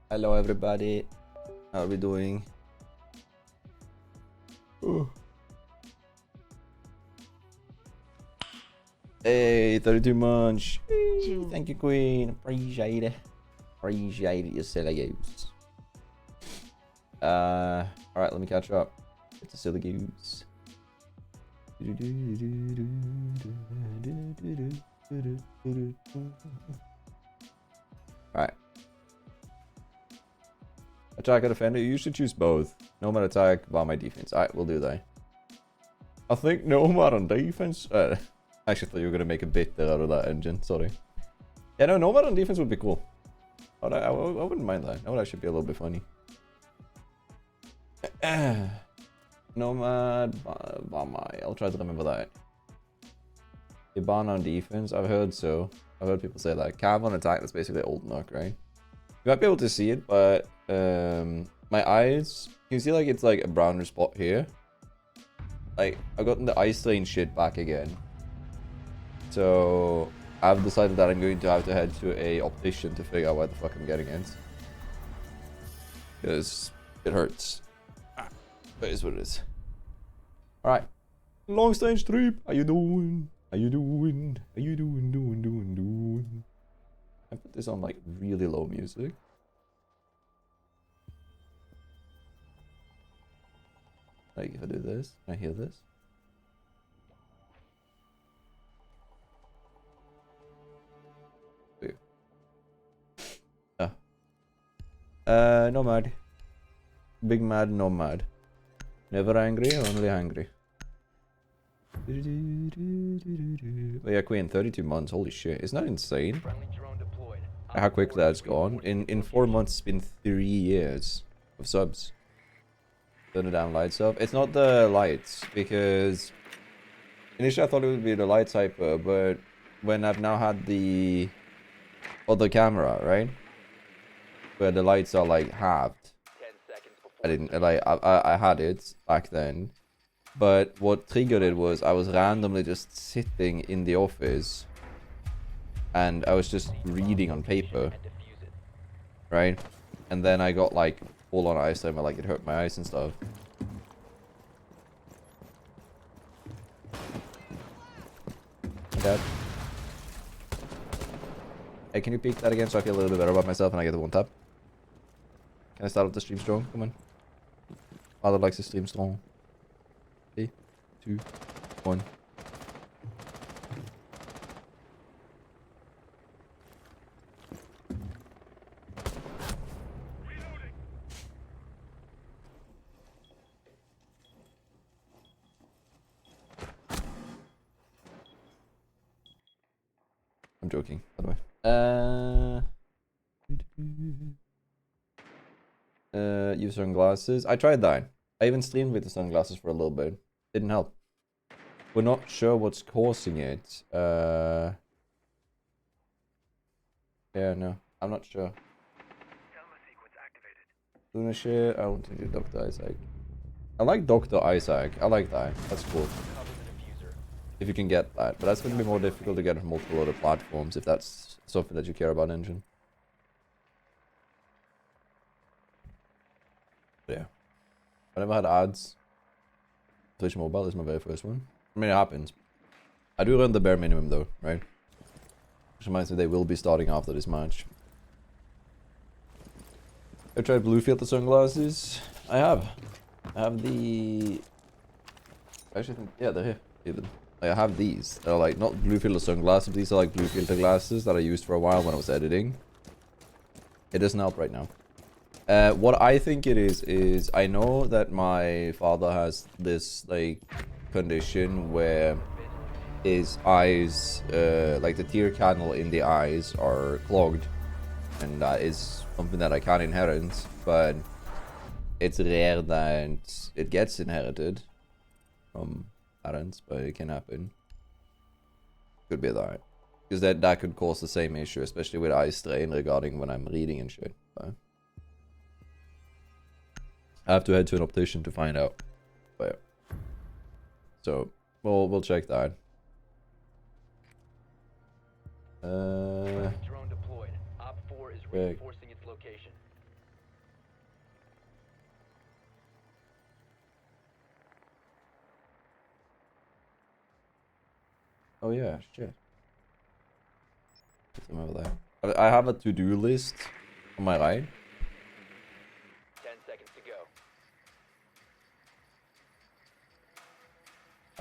Hello everybody. How are we doing? Ooh. Hey, 32 months. Thank you, Queen. Appreciate it. Appreciate it, you silly goose. Alright, let me catch up. It's a silly goose. Alright. Attack or defender? You should choose both. Nomad attack, bomb my defense. Alright, we'll do that. I think Nomad on defense. I actually thought you were going to make a bit there out of that engine. Sorry. Yeah, no, Nomad on defense would be cool. I wouldn't mind that. That would actually be a little bit funny. Nomad, Bamai. I'll try to remember that. Iban on defense. I've heard so. I've heard people say that. Cav on attack. That's basically old knock, right? You might be able to see it, but my eyes. You see, like it's like a browner spot here. Like I've gotten the eye strain shit back again. So I've decided that I'm going to have to head to a optician to figure out where the fuck I'm getting it. Because it hurts. But it's what it is. Alright. Long stage trip. How you doing? How you doing? How you doing? I put this on like really low music. Like if I do this, can I hear this? Weird. Nomad. Big mad, nomad. Never angry, only hungry. But yeah, Queen, 32 months, holy shit. Isn't that insane? How quickly that's gone. In 4 months, it's been 3 years of subs. Turn the damn lights off. It's not the lights, because initially I thought it would be the lights hyper, but when I've now had the other camera, right? Where the lights are like halved. I didn't like I had it back then. But what triggered it was I was randomly just sitting in the office and I was just reading on paper, right? And then I got like full on eye strain, like it hurt my eyes and stuff. Dad. Hey, can you peek that again so I feel a little bit better about myself and I get the one tap? Can I start off the stream strong? Come on. Father likes to stream strong. 3, 2, 1. I'm joking, by the way. Use sunglasses. I tried that. I even streamed with the sunglasses for a little bit. Didn't help. We're not sure what's causing it. Yeah, no. I'm not sure. Luna shit. I want to do Dr. Isaac. I like Dr. Isaac. I like that. That's cool. If you can get that. But that's going to be more difficult to get on multiple other platforms if that's something that you care about, Engine. But yeah. I never had ads. Twitch Mobile is my very first one. I mean, it happens. I do run the bare minimum though, right? Which reminds me they will be starting after this match. I tried blue filter sunglasses. I have. I have the... I actually think... Yeah, they're here. Even. Like, I have these. They're like, not blue filter sunglasses. These are like blue filter glasses that I used for a while when I was editing. It doesn't help right now. What I think it is I know that my father has this, like, condition where his eyes, like the tear canal in the eyes are clogged. And that is something that I can't inherit, but it's rare that it gets inherited from parents, but it can happen. Could be that. Because that could cause the same issue, especially with eye strain regarding when I'm reading and shit. But I have to head to an optician to find out. But yeah. So we'll check that. Drone deployed. Op 4 is reinforcing its location. Oh yeah, shit. Put them over there. I have a to-do list on my right. 10 seconds to go.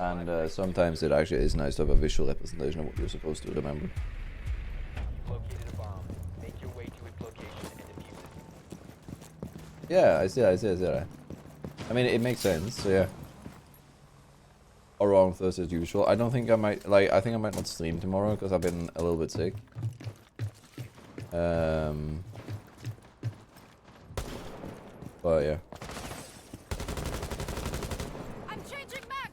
And sometimes it actually is nice to have a visual representation of what you're supposed to remember. You've located a bomb. Make your way to its location and defuse it. Yeah, I see that. I mean, it makes sense, so yeah. Around Thursday as usual. I don't think I might, I think I might not stream tomorrow because I've been a little bit sick. But yeah. I'm changing max.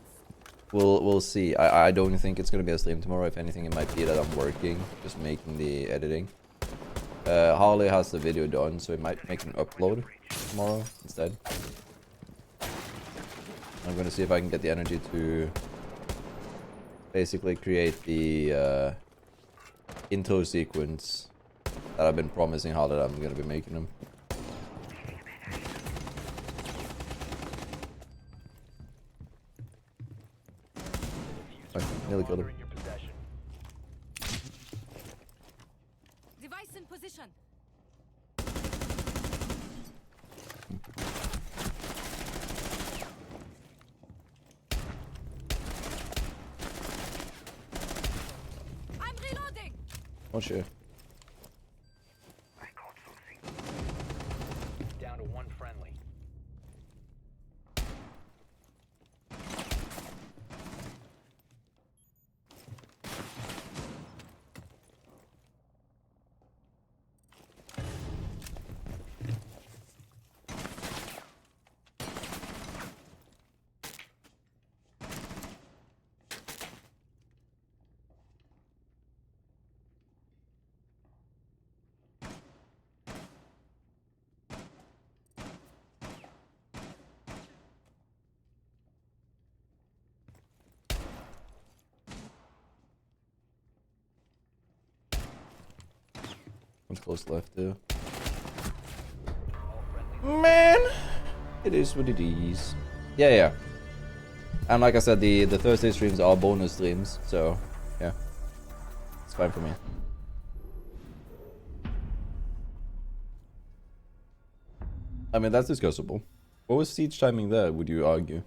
We'll see. I don't think it's gonna be a stream tomorrow. If anything, it might be that I'm working, just making the editing. Harley has the video done, so it might make an upload tomorrow instead. I'm gonna see if I can get the energy to basically create the intro sequence that I've been promising Harley that I'm gonna be making them. Nearly killed him. In your possession. Device in position. I'm reloading. Oh shit. Down to one friendly. One's close left too. All friendlies. Man, it is what it is. Yeah. And like I said, the Thursday streams are bonus streams, so yeah, it's fine for me. I mean, that's discussable. What was siege timing there, would you argue?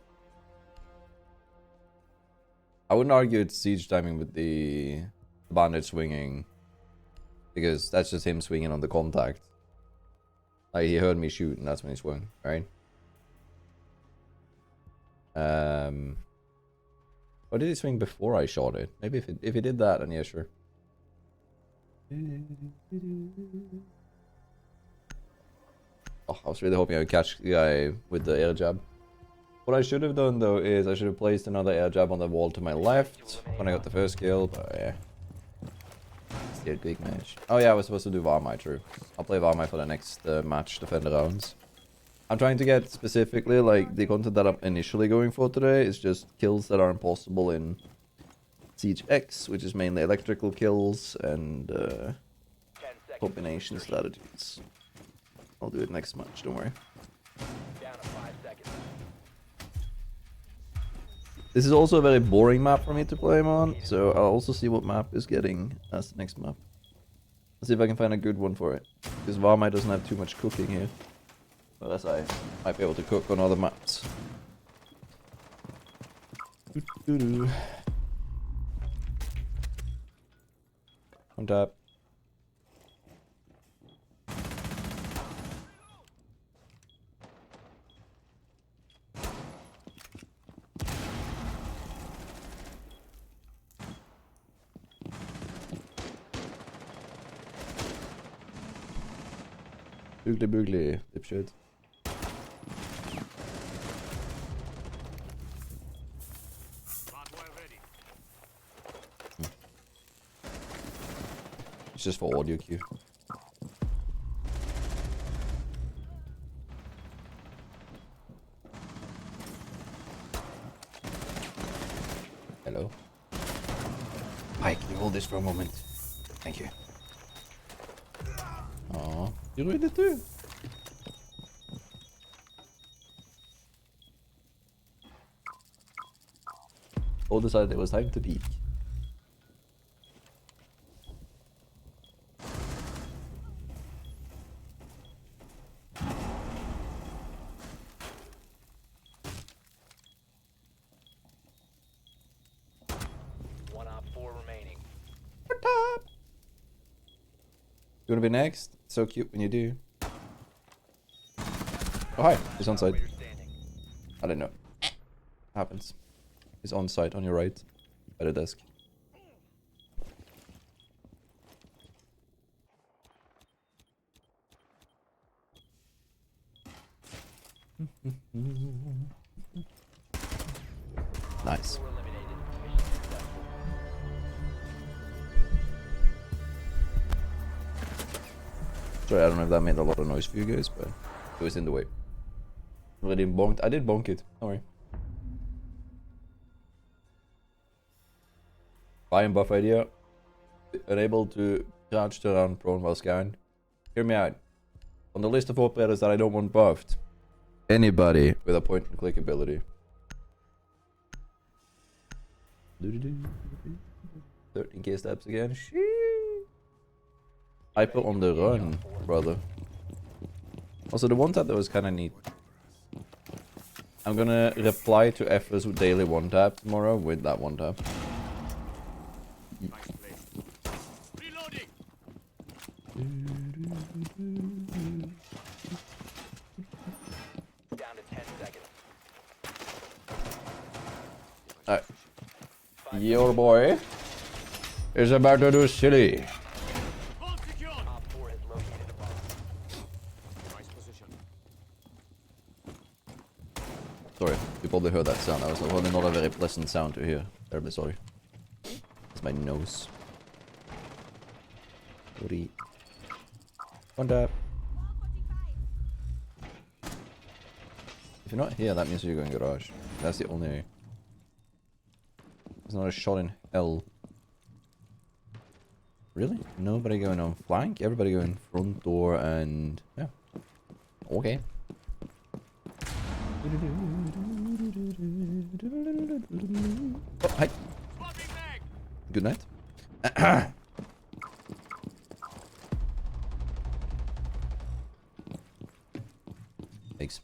I wouldn't argue it's siege timing with the bandit swinging, because that's just him swinging on the contact. Like, he heard me shoot, and that's when he swung, right? Or did he swing before I shot it? Maybe if he did that, then yeah, sure. Oh, I was really hoping I would catch the guy with the air jab. What I should have done though is I should have placed another air jab on the wall to my left when I got the first kill, but yeah. Still a big match. Oh yeah, I was supposed to do Varmai, true. I'll play Varmai for the next match, defend the rounds. I'm trying to get specifically, like, the content that I'm initially going for today is just kills that are impossible in Siege X, which is mainly electrical kills and 10 seconds. combination strategies. I'll do it next match, don't worry. Down to 5 seconds. This is also a very boring map for me to play him on, so I'll also see what map is getting as the next map. Let's see if I can find a good one for it. Because Varmai doesn't have too much cooking here. Whereas I might be able to cook on other maps. On tap. Boogly boogly, dipshit. It's just for audio cue. Hello. Hi, can you hold this for a moment? Thank you. Aw, you read it too? All decided it was time to peek. You wanna be next? It's so cute when you do. Oh hi, he's on site. Operator standing. I don't know. Happens. He's on site on your right. By the desk. Nice. Four eliminated. Mission successful. Sorry, I don't know if that made a lot of noise for you guys, but it was in the way. I didn't bonk. I did bonk it. Don't worry. Buy and buff idea. Unable to crouch to around prone while scanned. Hear me out. On the list of operators that I don't want buffed, anybody with a point and click ability. 13k steps again. Sheesh. Hyper on the run, brother. Also, the one tap that was kind of neat. I'm gonna reply to Efra's daily one tap tomorrow with that one tap. Reloading. Down to 10 seconds. Alright. Your boy is about to do silly. Hold secure. Op 4 has located a bomb. Nice position. Sorry, you probably heard that sound. That was probably not a very pleasant sound to hear. Terribly sorry. It's my nose. Sorry. One tap. If you're not here, that means you're going garage. That's the only... There's not a shot in hell. Really? Nobody going on flank? Everybody going front door and... Yeah. Okay. Oh, hi. Swapping mag. Good night. Thanks.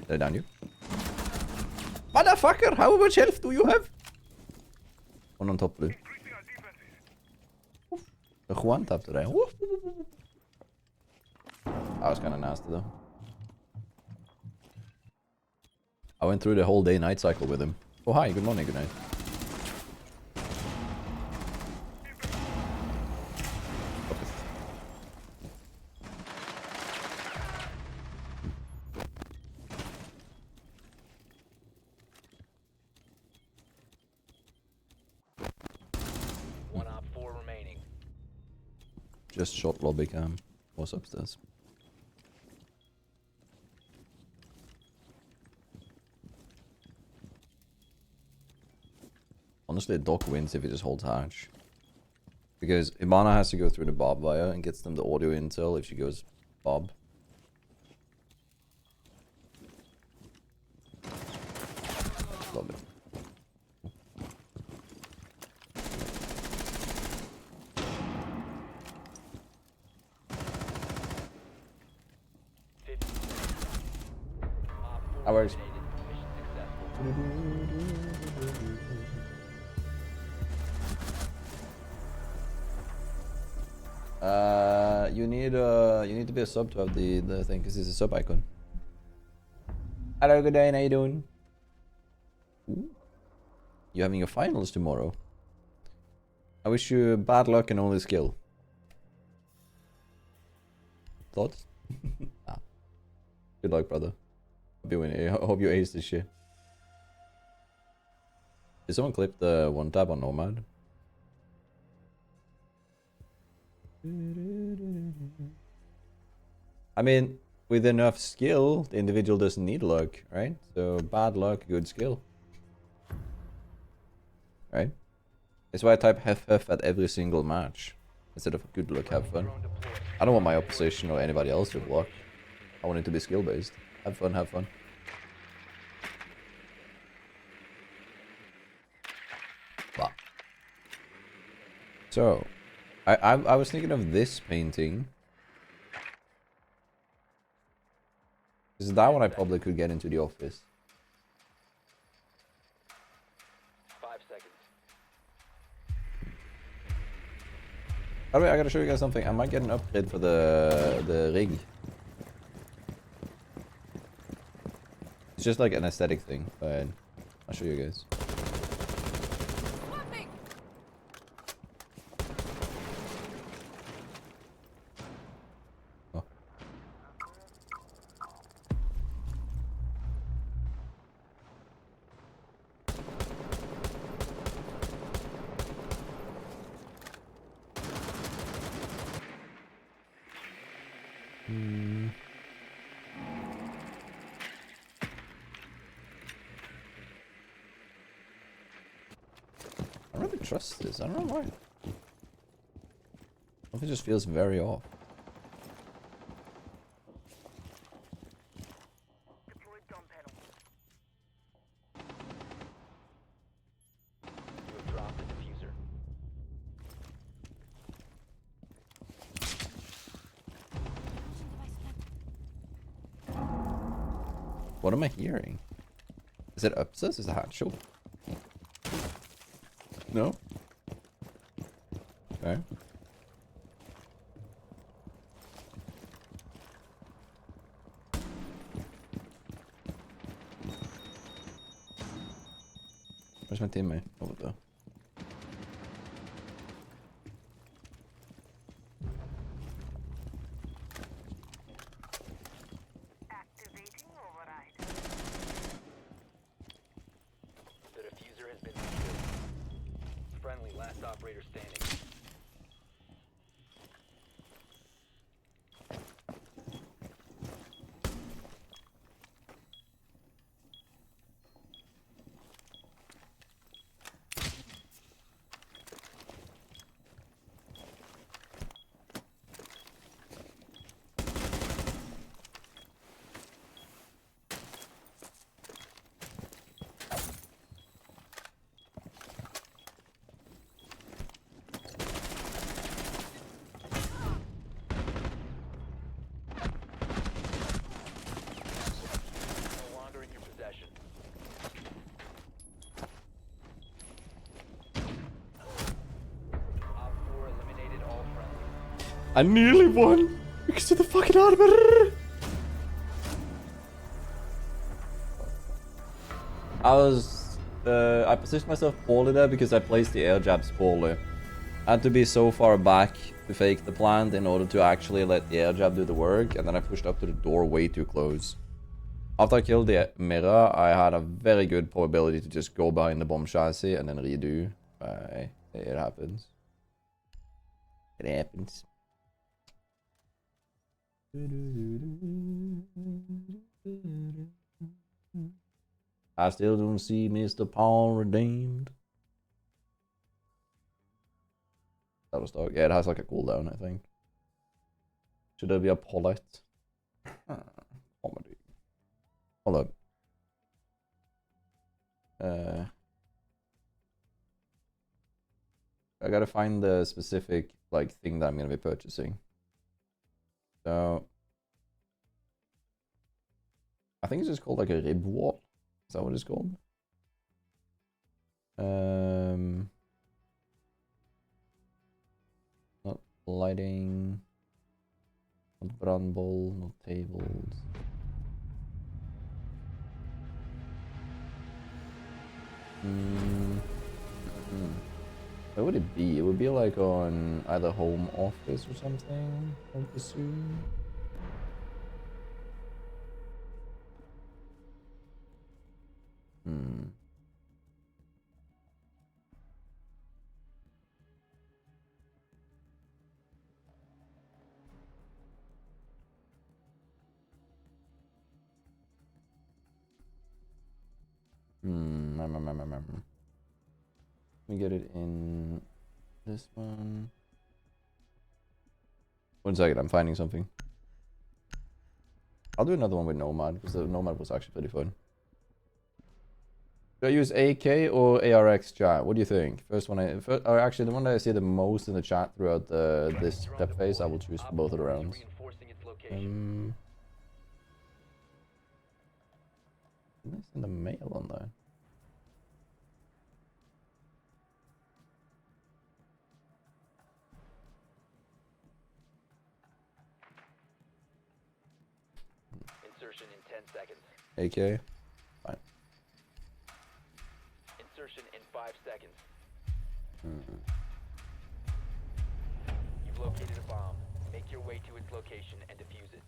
Did I down you? Motherfucker, how much health do you have? One on top blue. The Juan tapped today. That was kind of nasty though. I went through the whole day night cycle with him. Oh hi, good morning, good night. One Op 4 remaining. Just shot lobby cam. Was upstairs. Honestly, Doc wins if he just holds hatch. Because Imana has to go through the Bob wire and gets them the audio intel if she goes Bob. Love it. Op 4 Hours. eliminated. Mission successful. You need to be a sub to have the thing, because it's a sub icon. Hello, good day, how you doing? Ooh. You having your finals tomorrow? I wish you bad luck and only skill. Thoughts? Ah. Good luck, brother. Hope you win. I hope you ace this shit. Did someone clip the one tab on Nomad? I mean, with enough skill, the individual doesn't need luck, right? So bad luck, good skill. Right? That's why I type hef hef at every single match. Instead of good luck, have fun. Drone deployed. I don't want my opposition or anybody else to block. I want it to be skill based. Have fun, have fun. Wow. So, I was thinking of this painting. Is that one I probably could get into the office? 5 seconds. By the way, I gotta show you guys something. I might get an upgrade for the rig. It's just like an aesthetic thing, but I'll show you guys. Swapping. Oh. I don't really trust this. I don't know why. It just feels very off. You have dropped the diffuser. What am I hearing? Is it upstairs? Is it hatch? No? Okay. Where's my teammate? Over there. The diffuser has been secured. Friendly, last operator standing. No longer in your possession. Op 4 eliminated all friendlies. I nearly won because of the fucking armor. I positioned myself poorly there because I placed the air jabs poorly. I had to be so far back to fake the plant in order to actually let the air jab do the work, and then I pushed up to the door way too close. After I killed the mirror, I had a very good probability to just go behind the bomb chassis and then redo. It happens. It happens. I still don't see Mr. Paul redeemed. That was dark. Yeah, it has like a cooldown, I think. Should there be a palette? Comedy. Hold up. I gotta find the specific like thing that I'm gonna be purchasing. So I think it's just called like a rib wall. Is that what it's called? Not lighting, not brand bowl, not tables. What would it be? It would be like on either home office or something, I would assume. Let me get it in this one. 1 second, I'm finding something. I'll do another one with Nomad, because the Nomad was actually pretty fun. Should I use AK or ARX chat? What do you think? First one, or actually the one that I see the most in the chat throughout this prep phase, I will choose for both of the rounds. Didn't I send a mail on that? Insertion in 10 seconds. AK? Fine. Insertion in 5 seconds. Mm-hmm. You've located a bomb. Make your way to its location and defuse it.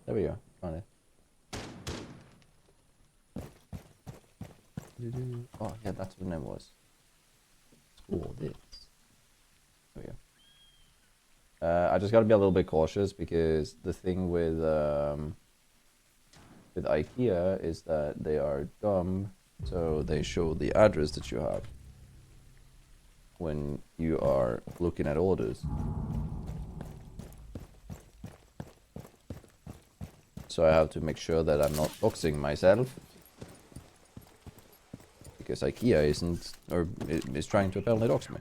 There we go. On it. Oh, yeah, that's what the name was. School this. There we go. I just gotta be a little bit cautious because the thing with IKEA is that they are dumb, so they show the address that you have when you are looking at orders. So I have to make sure that I'm not doxing myself, because IKEA isn't, or is trying to apparently dox me.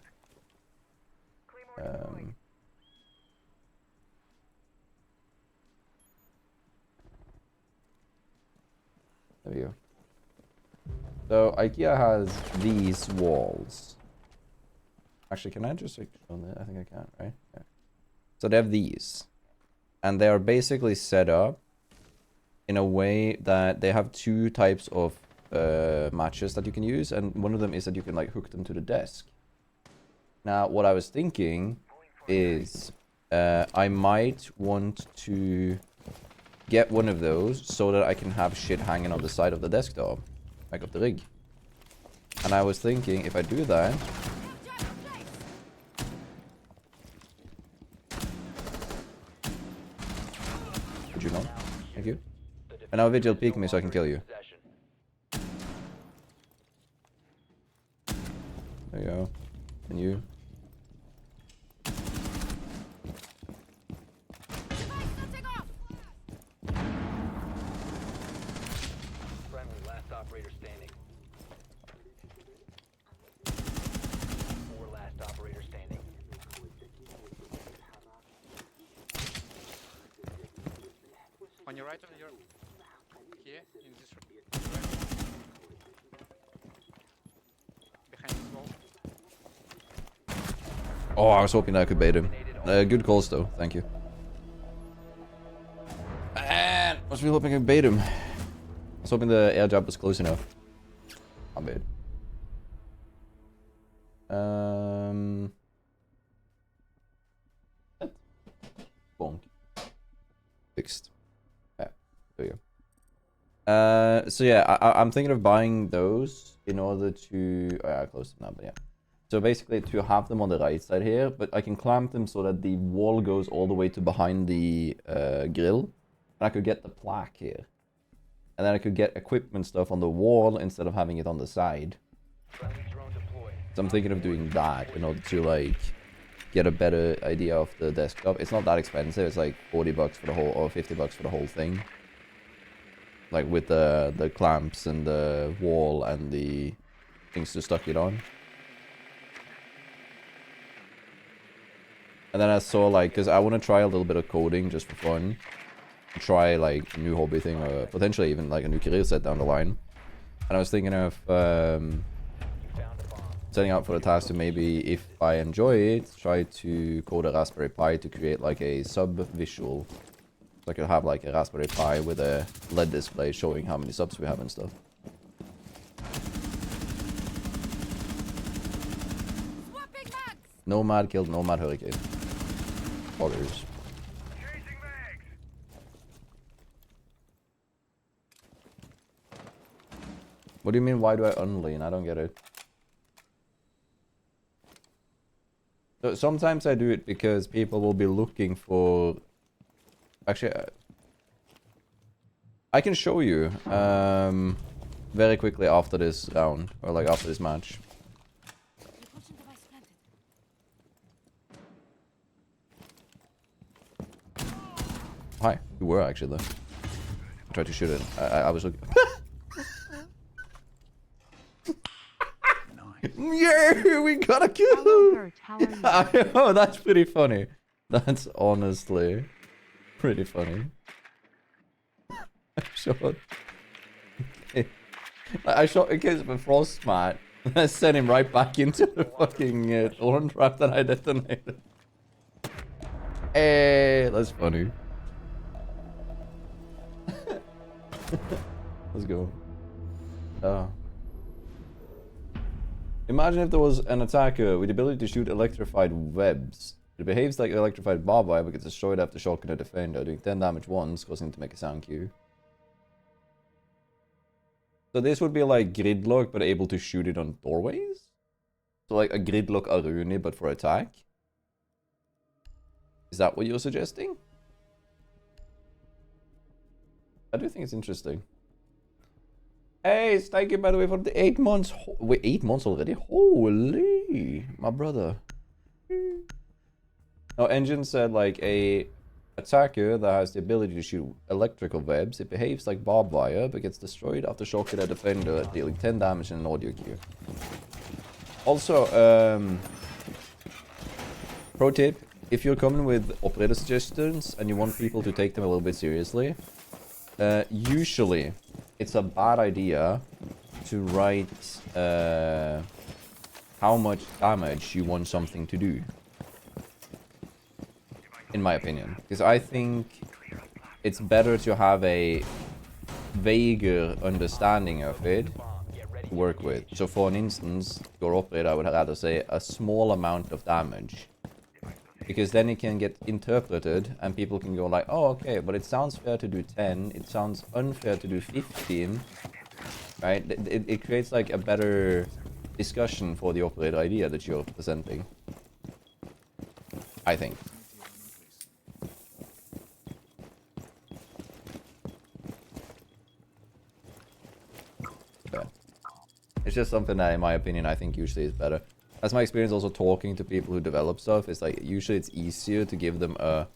There we go. So IKEA has these walls. Actually, can I just like show that? I think I can, right? Yeah. So they have these, and they are basically set up in a way that they have two types of matches that you can use, and one of them is that you can like hook them to the desk. Now, what I was thinking is I might want to get one of those so that I can have shit hanging on the side of the desktop, like up the rig. And I was thinking if I do that, would you know? Thank you. And now Vigil peek me so I can kill you. There you go. And you. Friendly, last operator standing. 4 last operator standing. On your right, on your here in this room. Behind this wall. Oh, I was hoping I could bait him. Good calls though, thank you. And I was really hoping I could bait him. I was hoping the air jab was close enough. I'm bait. Bonk. Fixed. Yeah, there you go. So yeah, I'm thinking of buying those in order to... Oh yeah, I closed them now, but yeah. So basically to have them on the right side here, but I can clamp them so that the wall goes all the way to behind the grill. And I could get the plaque here. And then I could get equipment stuff on the wall instead of having it on the side. So I'm thinking of doing that in order to like get a better idea of the desktop. It's not that expensive, it's like 40 bucks for the whole, or 50 bucks for the whole thing. Like with the clamps and the wall and the things to stuck it on. And then I saw like, because I want to try a little bit of coding just for fun. Try like a new hobby thing or potentially even like a new career set down the line. And I was thinking of setting out for the task to maybe, if I enjoy it, try to code a Raspberry Pi to create like a sub visual. So I could have like a Raspberry Pi with a LED display showing how many subs we have and stuff. Nomad killed Nomad Hurricane. Others. What do you mean, why do I unlean? I don't get it. So sometimes I do it because people will be looking for... Actually, I can show you very quickly after this round, or like after this match. Hi. You were actually there. I tried to shoot it. I was looking. Yeah, we got a kill. Hello, Gert. How are you? Oh, that's pretty funny. That's honestly pretty funny. I shot a kid with frostmat. I sent him right back into the fucking thorn trap that I detonated. Hey, that's funny. Let's go. Imagine if there was an attacker with the ability to shoot electrified webs. It behaves like electrified barbed wire but gets destroyed after shocking a defender, doing 10 damage once, causing him to make a sound cue. So this would be like gridlock but able to shoot it on doorways? So like a gridlock Aruni but for attack? Is that what you're suggesting? I do think it's interesting. Hey, thank you by the way for the 8 months. Wait, 8 months already? Holy, my brother. Now, Engine said like a attacker that has the ability to shoot electrical webs. It behaves like barbed wire but gets destroyed after shocking a defender, dealing 10 damage in an audio cue. Also, pro tip: if you're coming with operator suggestions and you want people to take them a little bit seriously, usually it's a bad idea to write how much damage you want something to do. In my opinion. Because I think it's better to have a vaguer understanding of it to work with. So for an instance, your operator, I would rather say a small amount of damage. Because then it can get interpreted and people can go like, oh, okay, but it sounds fair to do 10. It sounds unfair to do 15. Right? It creates like a better discussion for the operator idea that you're presenting. I think. Yeah. It's just something that, in my opinion, I think usually is better. That's my experience also talking to people who develop stuff. It's like usually it's easier to give them a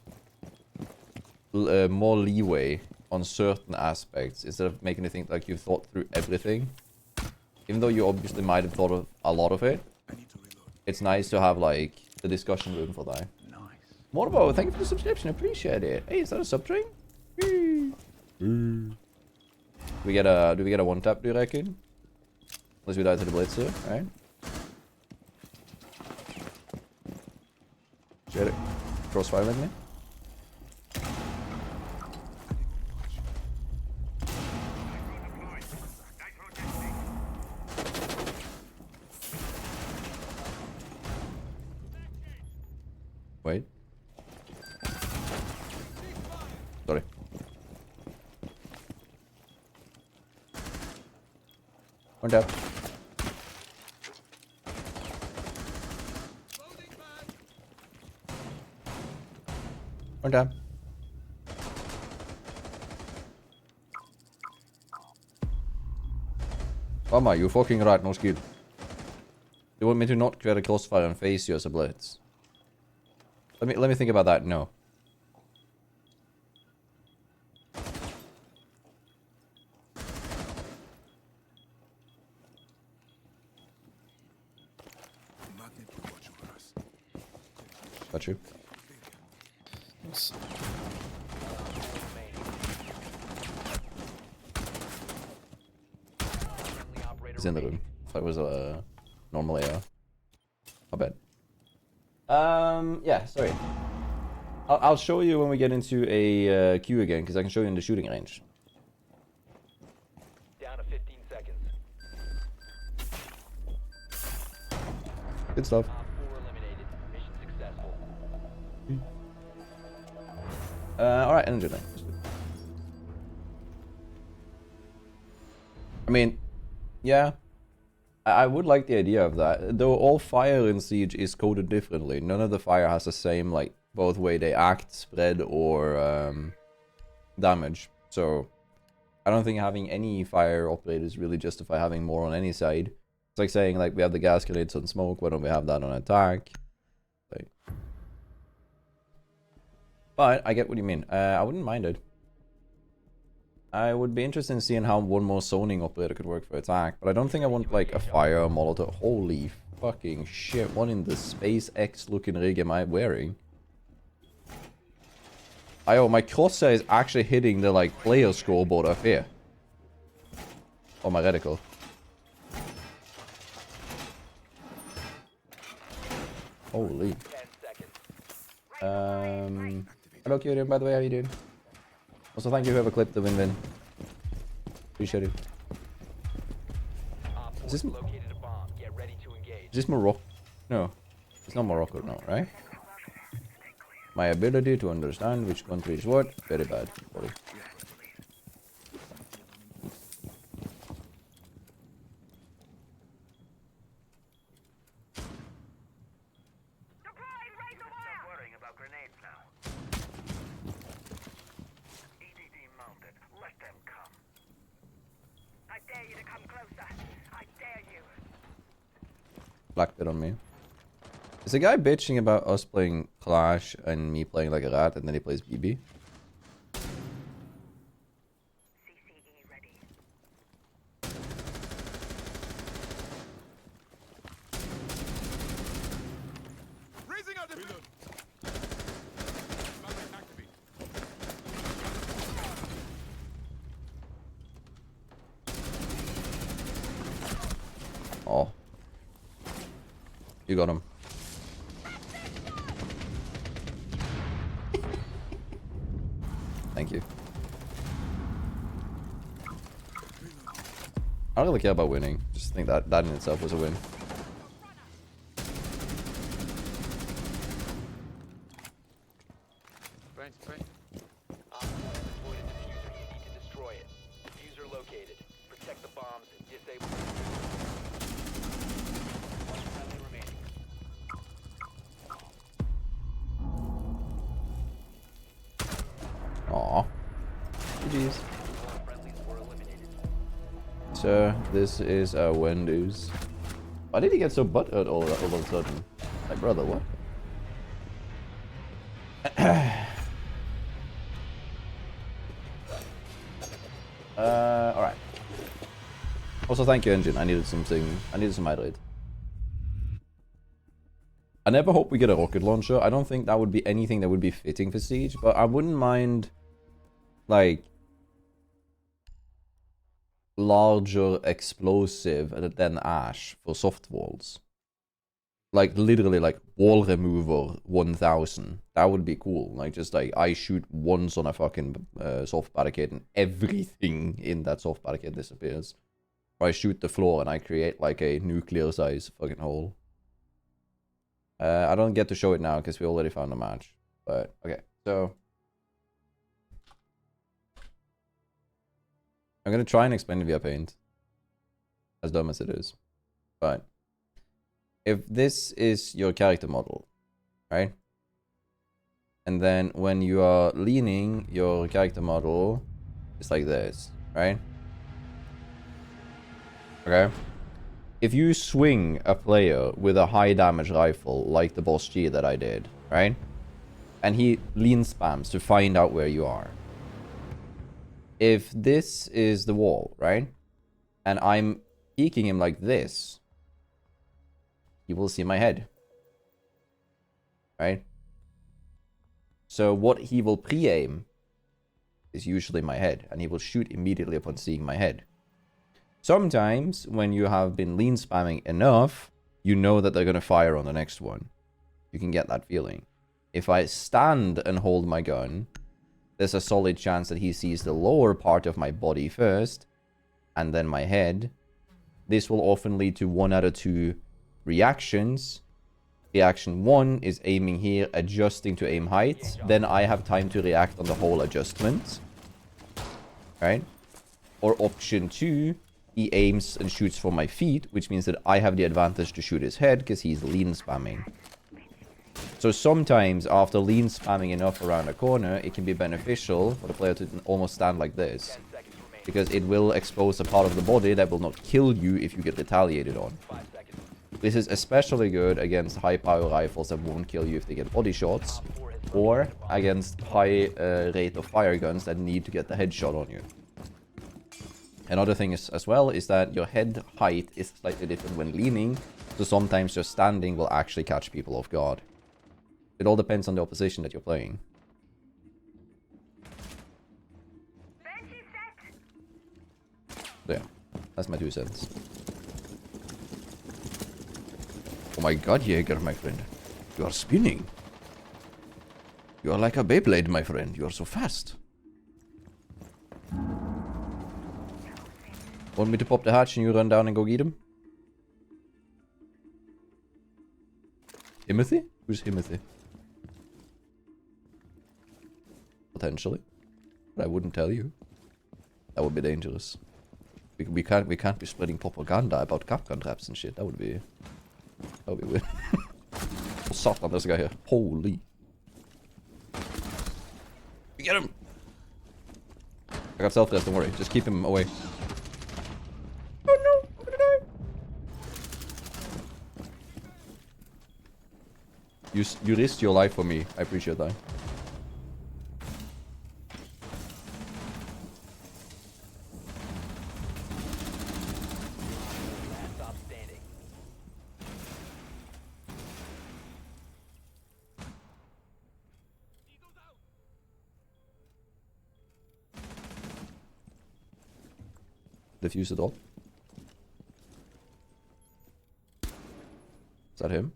more leeway on certain aspects instead of making you think like you've thought through everything. Even though you obviously might have thought of a lot of it, it's nice to have like the discussion room for that. Morbo, thank you for the subscription. Appreciate it. Hey, is that a sub train? Do we get a one tap? Do you reckon? Unless we die to the blitzer, right? Get it. Crossfire with me. Wait. Sorry. One tap. One tap. Mama, you fucking right, no skill. You want me to not create a crossfire and face you as a blitz? Let me think about that. No. Got you. Yes. He's in the room. If I was normally I bet. Yeah, sorry. I'll show you when we get into a queue again, because I can show you in the shooting range. Down to 15 seconds. Good stuff. Op 4 eliminated. Mission successful. Alright, energy then. I mean, yeah. I would like the idea of that. Though all fire in Siege is coded differently. None of the fire has the same, like, both way they act, spread, or damage. So, I don't think having any fire operators really justify having more on any side. It's like saying, like, we have the gas grenades on smoke, why don't we have that on attack? Like, But I get what you mean. I wouldn't mind it. I would be interested in seeing how one more zoning operator could work for attack, but I don't think I want like a fire or molotov. Holy fucking shit, what in the SpaceX looking rig am I wearing? Oh, my crosshair is actually hitting the like player scoreboard up here. Oh, my reticle. Holy. 10 seconds. Hello Kyrian, by the way, how you doing? Also, thank you whoever clipped the win-win. Appreciate it. Op 4 Is this- located a bomb. Get ready to engage. Is this Morocco? No. It's not Morocco, no, right? My ability to understand which country is what, very bad. Sorry. Stop worrying about grenades now. EDD mounted. Let them come. I dare you to come closer. I dare you. Black bit on me. Is a guy bitching about us playing Clash and me playing like a rat and then he plays BB? CCE ready. Raising our defense. Activate. Oh. You got him. Thank you. I don't really care about winning. Just think that in itself was a win. Train. Op 4 has deployed a diffuser. You need to destroy it. Diffuser located. Protect the bombs and disable. One friendly remaining. Aw. GG's. All friendlies were eliminated. So, this is our Wendy's. Why did he get so butthurt all of a sudden? Like, brother, what? Alright. Also, thank you, Engine. I needed something. I needed some hydrate. I never hope we get a rocket launcher. I don't think that would be anything that would be fitting for Siege, but I wouldn't mind, like, larger explosive than Ash for soft walls. Like, literally, like, wall remover 1000. That would be cool. Like, just like, I shoot once on a fucking soft barricade and everything in that soft barricade disappears. Or I shoot the floor and I create, like, a nuclear-sized fucking hole. I don't get to show it now because we already found a match. But, okay, so... I'm going to try and explain it via Paint. As dumb as it is. But... if this is your character model, right? And then when you are leaning, your character model is like this, right? Okay? If you swing a player with a high damage rifle, like the boss G that I did, right? And he lean spams to find out where you are. If this is the wall, right? And I'm peeking him like this, you will see my head. Right? So what he will pre-aim is usually my head, and he will shoot immediately upon seeing my head. Sometimes, when you have been lean spamming enough, you know that they're going to fire on the next one. You can get that feeling. If I stand and hold my gun, there's a solid chance that he sees the lower part of my body first, and then my head. This will often lead to 1 out of 2 reactions. Reaction 1 is aiming here, adjusting to aim height. Then I have time to react on the whole adjustment. Right? Or option 2, he aims and shoots for my feet, which means that I have the advantage to shoot his head because he's lean spamming. So sometimes after lean spamming enough around a corner, it can be beneficial for the player to almost stand like this. 10 seconds remaining. Because it will expose a part of the body that will not kill you if you get retaliated on. 5 seconds. This is especially good against high power rifles that won't kill you if they get body shots. Op 4 has or against high rate of fire guns that need to get the headshot on you. Another thing is, as well, is that your head height is slightly different when leaning, so sometimes just standing will actually catch people off guard. It all depends on the opposition that you're playing. So yeah, that's my 2 cents. Oh my god, Jaeger, my friend. You are spinning. You are like a Beyblade, my friend. You are so fast. Want me to pop the hatch and you run down and go get him? Timothy? Who's Timothy? Potentially. But I wouldn't tell you. That would be dangerous. We can't be spreading propaganda about Capcom traps and shit. That would be weird. Oh, satan, there's a guy here. Holy. We get him! I got self-rest, don't worry. Just keep him away. Oh no! I'm gonna die! You risked your life for me. I appreciate that. Last stop standing. Defuse it all. Is that him?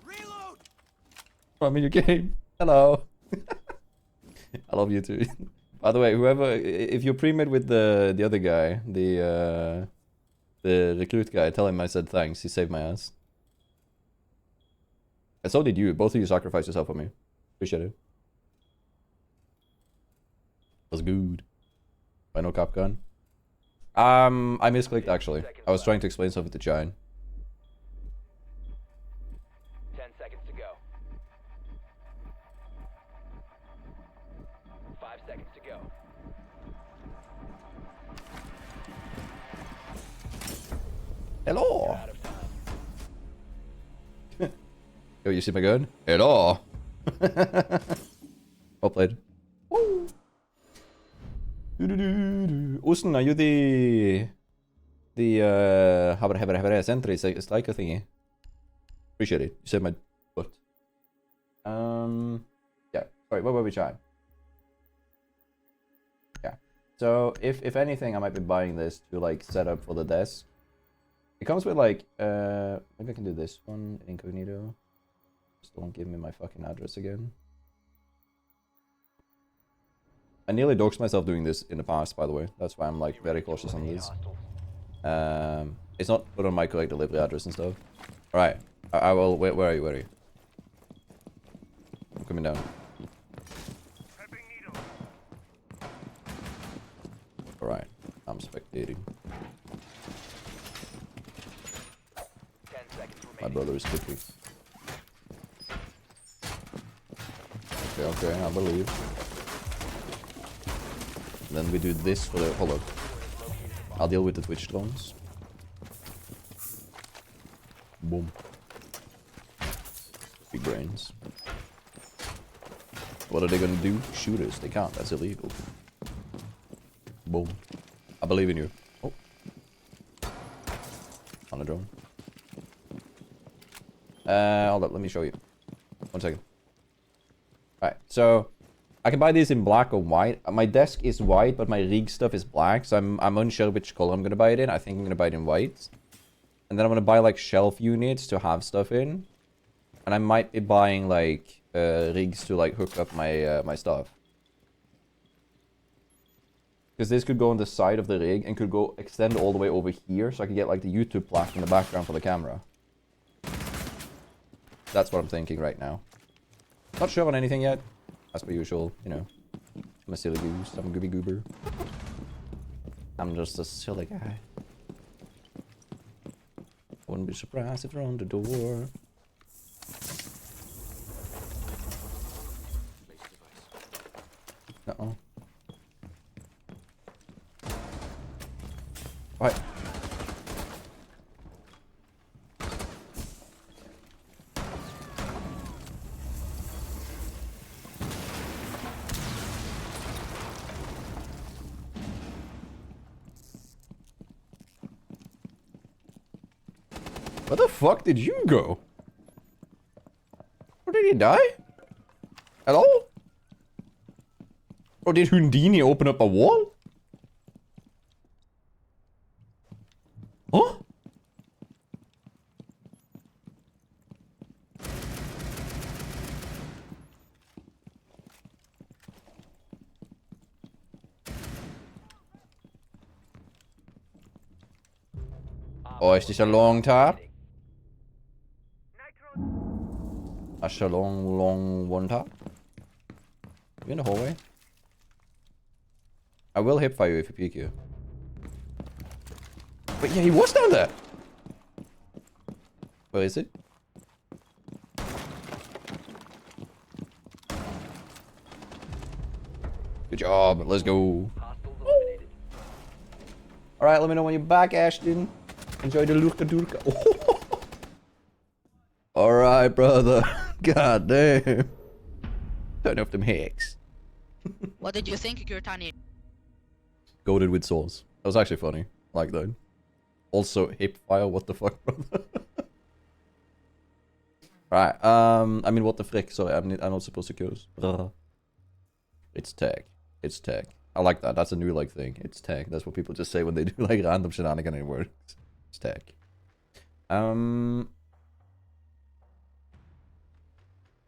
Reload! I'm in your game. Hello. I love you too. By the way, whoever, if you're pre-med with the other guy, the recruit guy, tell him I said thanks. He saved my ass. And so did you. Both of you sacrificed yourself for me. Appreciate it. Was good. Why no cap gun? I misclicked actually. I was trying to explain something to Chine. 10 seconds to go. 5 seconds to go. Hello. Out of time. Yo, you see my gun? Hello. Well played. Woo. Osten, are you the sentry striker thingy? Appreciate it. You saved my butt. Yeah. Sorry, where were we trying? Yeah. So if anything, I might be buying this to like set up for the desk. It comes with like maybe I can do this one incognito. Just don't give me my fucking address again. I nearly doxed myself doing this in the past, by the way. That's why I'm like very cautious on this. It's not put on my correct delivery address and stuff. Alright. I will where are you? Where are you? I'm coming down. Prepping needle. Alright. I'm spectating. 10 seconds remaining. My brother is cooking. Okay, I believe. Then we do this for the... Hold on. I'll deal with the Twitch drones. Boom. Big brains. What are they gonna do? Shoot us. They can't. That's illegal. Boom. I believe in you. Oh. On a drone. Hold up. Let me show you. 1 second. Alright, so... I can buy these in black or white. My desk is white, but my rig stuff is black, so I'm unsure which color I'm gonna buy it in. I think I'm gonna buy it in white. And then I'm gonna buy like shelf units to have stuff in. And I might be buying like rigs to like hook up my my stuff. Because this could go on the side of the rig and could go extend all the way over here, so I could get like the YouTube plaque in the background for the camera. That's what I'm thinking right now. Not sure on anything yet. As per usual, you know. I'm a silly goose. I'm a gooby goober. I'm just a silly guy. Wouldn't be surprised if they're on the door. Uh-oh. Right. Where the fuck did you go? Or did he die? Hello? Or did Houdini open up a wall? Huh? Oh, is this a long tap? That's a long one tap. You in the hallway? I will hip fire you if you peek you. But yeah, he was down there. Where is it? Good job. Let's go. Alright, let me know when you're back, Ashton. Enjoy the Lurka Durka. Alright, brother. God damn. Turn off them hacks. What did you think, Girtania? Goaded with souls. That was actually funny. Like that. Also, hip fire. What the fuck, brother? Right. I mean, what the frick? Sorry, I'm not supposed to curse. It's tag. It's tag. I like that. That's a new like thing. It's tag. That's what people just say when they do like random shenanigan in words. It's tag.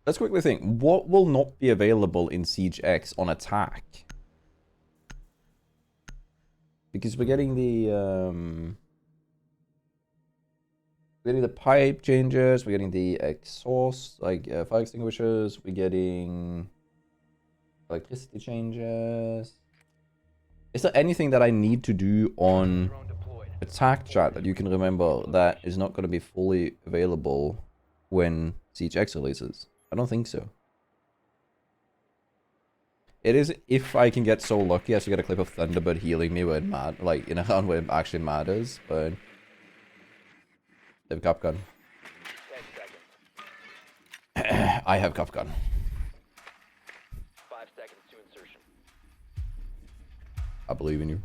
Let's quickly think. What will not be available in Siege X on attack? Because we're getting the pipe changes, we're getting the exhaust, like fire extinguishers, we're getting electricity changes. Is there anything that I need to do on attack chat that you can remember that is not going to be fully available when Siege X releases? I don't think so. It is if I can get so lucky as to get a clip of Thunderbird healing me when mad, like in a round where it actually matters, but they have Cup Gun. 10 seconds. I have Cup Gun. 5 seconds to insertion. I believe in you.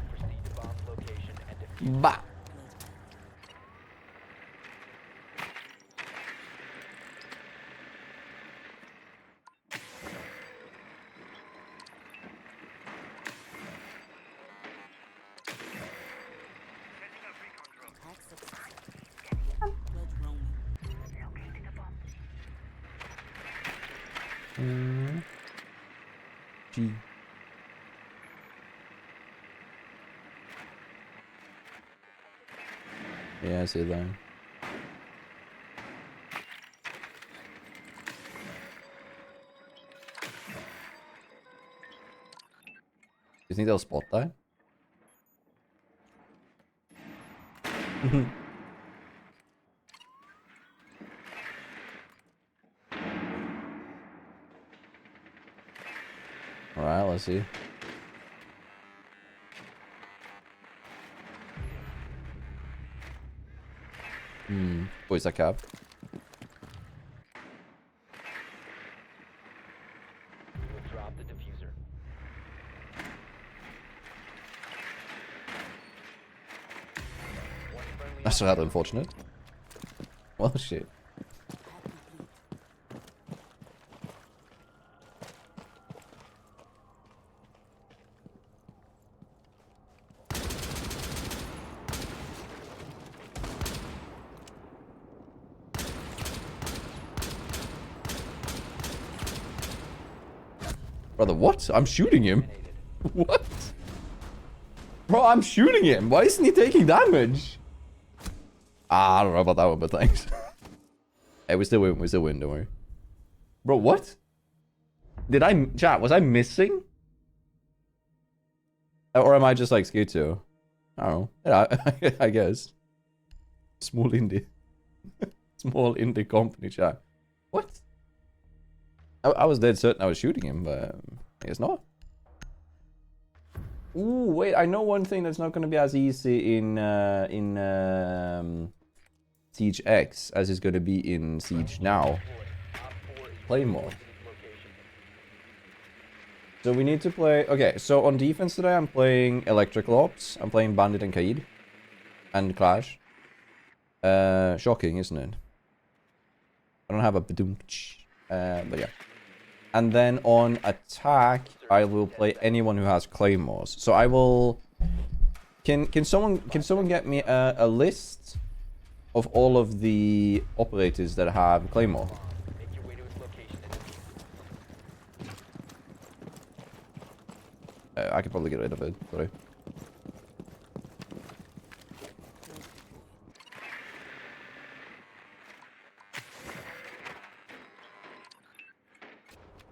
Proceed to bomb's location and defuse. Bah. G. Yeah, I see that. You think they'll spot that? Alright, let's see. Oh, is that cap? You will drop the diffuser. One friendly That's rather unfortunate. Well, shit. Brother, what? I'm shooting him. What? Bro, I'm shooting him. Why isn't he taking damage? Ah, I don't know about that one, but thanks. Hey, we still win. We still win, don't worry. Bro, what? Did I... Chat, was I missing? Or am I just like scared too? I don't know. Yeah, I guess. Small indie. Small indie company chat. What? I was dead certain I was shooting him, but I guess not. Ooh, wait, I know one thing that's not going to be as easy in Siege X as is going to be in Siege now. Claymore. So we need to play... Okay, so on defense today I'm playing Electrical Ops. I'm playing Bandit and Kaid. And Clash. Shocking, isn't it? I don't have a badumch. But yeah. And then on attack, I will play anyone who has claymores. So I will. Can someone get me a list of all of the operators that have claymore? Make your way to its location and I could probably get rid of it. Sorry.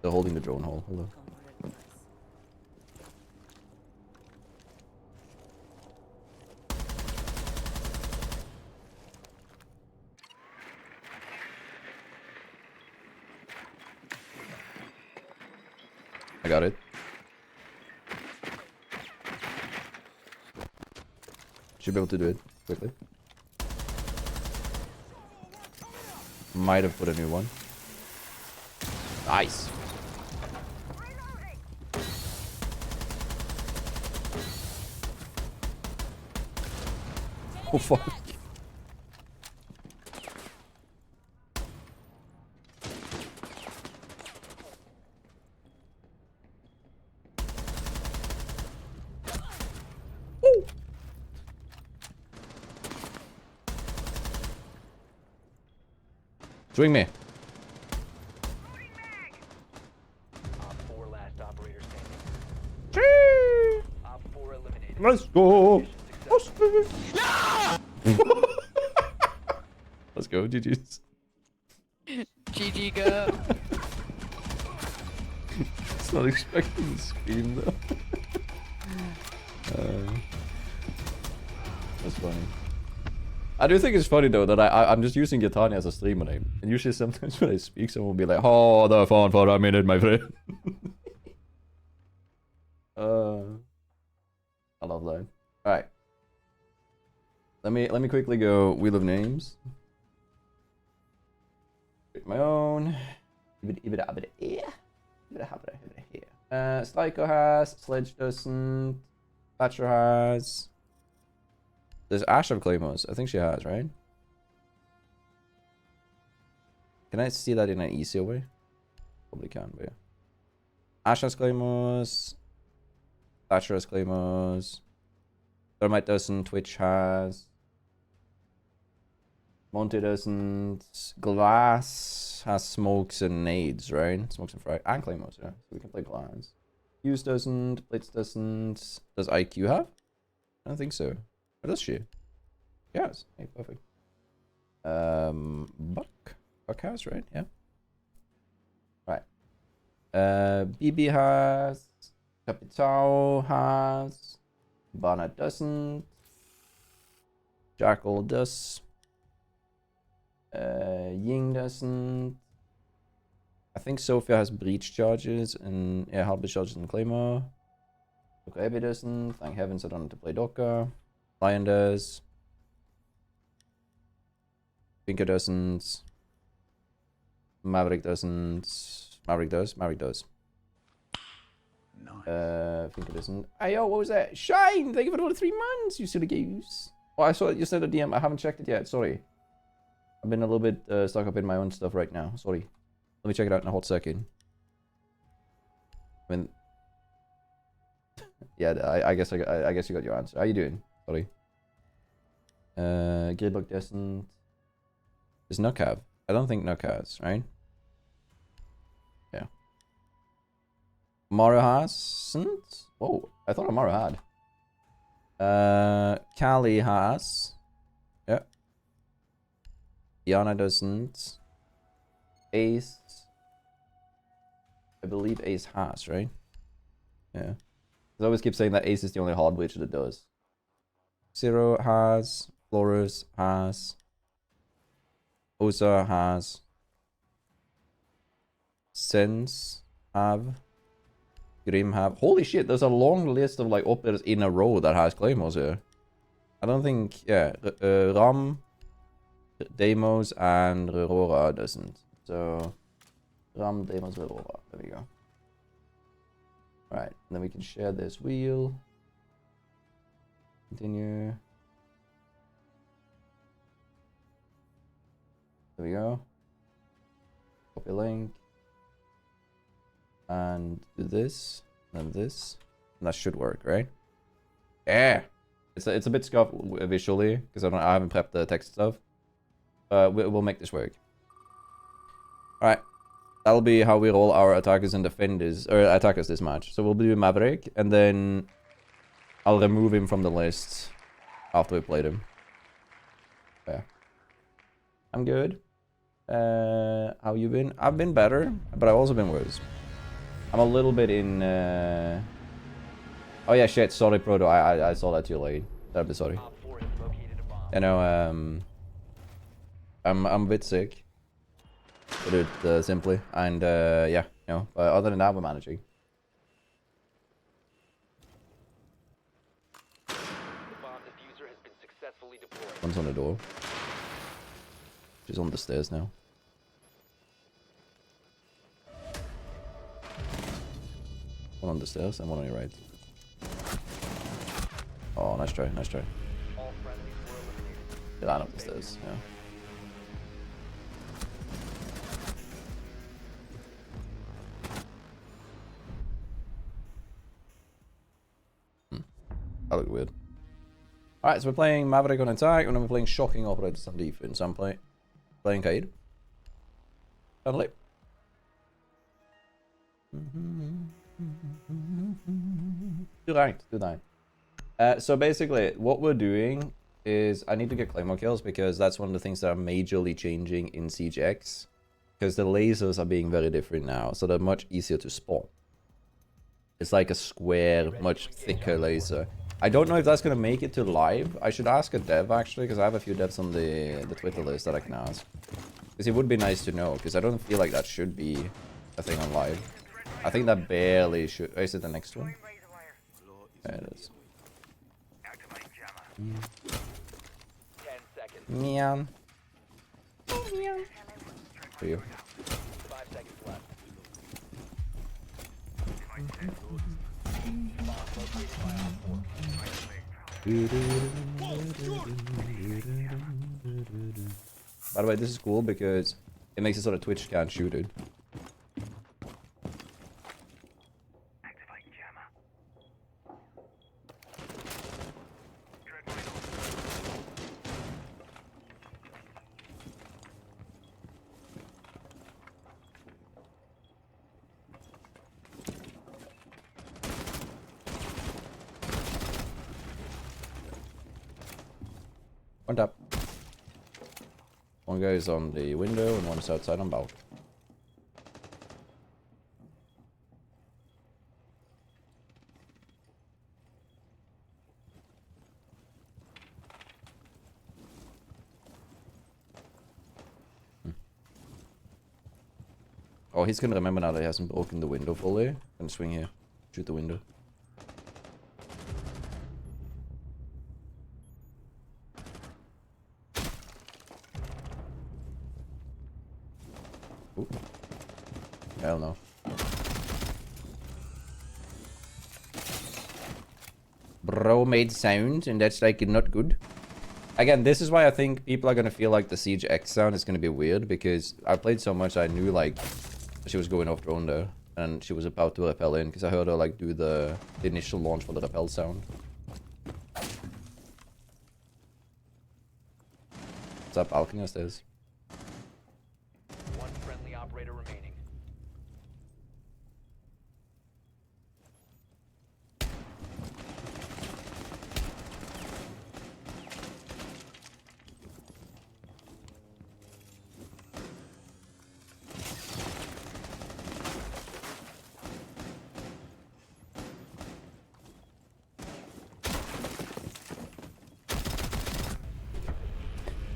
They're holding the drone hole. Hello. I got it. Should be able to do it quickly. Might have put a new one. Nice. Oh fuck. Swing me. Op 4 last operator standing. Chee! Op 4 eliminated. Let's go. Mission successful. Let's go, GG's. GG go. It's not expecting the scream though. That's funny. I do think it's funny though that I'm just using Girtania as a streamer name. And usually sometimes when I speak, someone will be like, "Oh, the phone for a minute, my friend." I love that. Alright. Let me quickly go Wheel of Names. Pick my own. Styko has, Sledge doesn't, Thatcher has. Does Ash have claymores? I think she has, right? Can I see that in an easier way? Probably can, but yeah. Ash has claymores. Thatcher has claymores. Thermite doesn't. Twitch has. Monty doesn't. Glass has smokes and nades, right? Smokes and fry. And claymores, yeah. So we can play Glass. Hughes doesn't. Blitz doesn't. Does IQ have? I don't think so. Or does she? Yes. Hey, perfect. Buck has, right? Yeah. Right. BB has. Capitao has. Bana doesn't. Jackal does. Ying doesn't. I think Sophia has breach charges and yeah, halberd charges and claymore. Doka Ebby doesn't. Thank heavens I don't have to play Doka. Lion does. Pinker doesn't. Maverick doesn't. Maverick does. Maverick does. Nice. Pinker doesn't. Ayo, what was that? Shine! Thank you for all the 3 months, you silly goose. Oh, I saw it. You sent a DM. I haven't checked it yet. Sorry. I've been a little bit stuck up in my own stuff right now. Sorry. Let me check it out in a hot second. I mean, yeah, I guess you got your answer. How you doing? Sorry. Gridlock doesn't. Does Nook have? I don't think Nook has, right? Yeah. Amaru hasn't? Whoa, I thought Amaru had. Kali has. Yeah. Diana doesn't. Ace. I believe Ace has, right? Yeah. I always keep saying that Ace is the only hard witch that does. Zero has. Flores has. Osa has. Sense have. Grim have. Holy shit, there's a long list of like operators in a row that has claymores here. I don't think, yeah, Ram, Deimos, and Rawrora doesn't. So, Ram, Deimos, Rawrora. There we go. Right, then we can share this wheel. Continue. There we go. Copy link. And do this, and this. And that should work, right? Yeah! It's a bit scuffed visually, because I haven't prepped the text stuff. We'll make this work. Alright. That'll be how we roll our attackers and defenders, or attackers this match. So we'll do Maverick, and then I'll remove him from the list after we played him. Yeah. I'm good. How you been? I've been better, but I've also been worse. I'm a little bit in, oh yeah, shit, sorry, Proto, I saw that too late. I'm sorry. Op 4 has located a bomb. You know, I'm a bit sick. Put it simply. And, yeah, you know, but other than that, we're managing. The bomb diffuser has been successfully deployed. One's on the door. She's on the stairs now. One on the stairs and one on your right. Oh, nice try, nice try. All friendlies were eliminated. They ran up the stairs, yeah. That looked weird. Alright, so we're playing Maverick on attack, and then we're playing Shocking Operators on defense. I'm playing Kaid. Finally. Do that. So basically, what we're doing is I need to get Claymore kills because that's one of the things that are majorly changing in Siege X. Because the lasers are being very different now, so they're much easier to spot. It's like a square, much thicker laser. I don't know if that's going to make it to live. I should ask a dev, actually, because I have a few devs on the Twitter list that I can ask. Because it would be nice to know, because I don't feel like that should be a thing on live. I think that barely should... Oh, is it the next one? There it is. 10 seconds. Meow. For you. 5 seconds left. By the way, this is cool because it makes it so that Twitch can't shoot it. One tap. One guy is on the window and one's outside on balcony. Oh, he's gonna remember now that he hasn't broken the window fully. Gonna swing here. Shoot the window. Ooh. Hell no. Bro made sound, and that's like not good. Again, this is why I think people are gonna feel like the Siege X sound is gonna be weird, because I played so much I knew like she was going off drone there, and she was about to rappel in, because I heard her like do the initial launch for the rappel sound. What's up, balcony upstairs? One friendly operator remaining.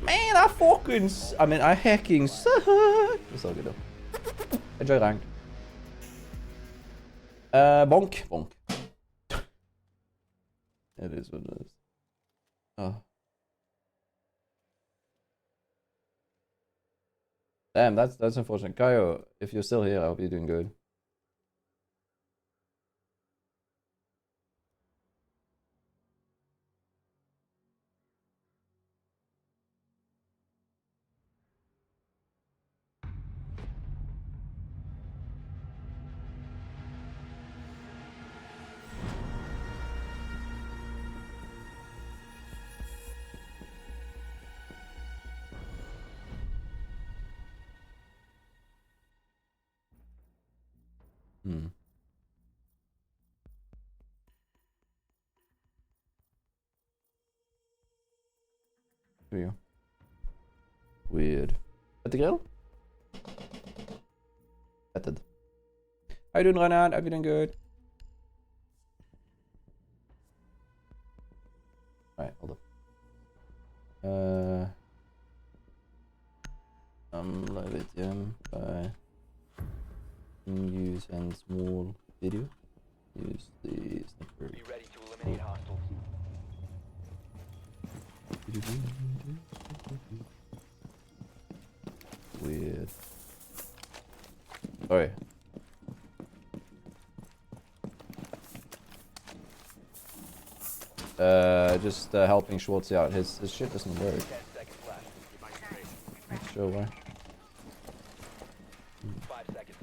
Man, I fucking... I mean, I hacking suck. It's all good though. Enjoy ranked. Bonk. Bonk. It is what it is. Oh. Damn, that's unfortunate. Kaio, if you're still here, I hope you're doing good. Here we go. Weird. At the grill? Method. How you doing, Reinhard? Hope you're doing good. Alright, hold up. Live ATM by use and small video. Use the sniper. Be ready to eliminate hostiles. Weird. Sorry. Just helping Schwartzy out. His shit doesn't work. 10 seconds left. Not sure why. 5 seconds.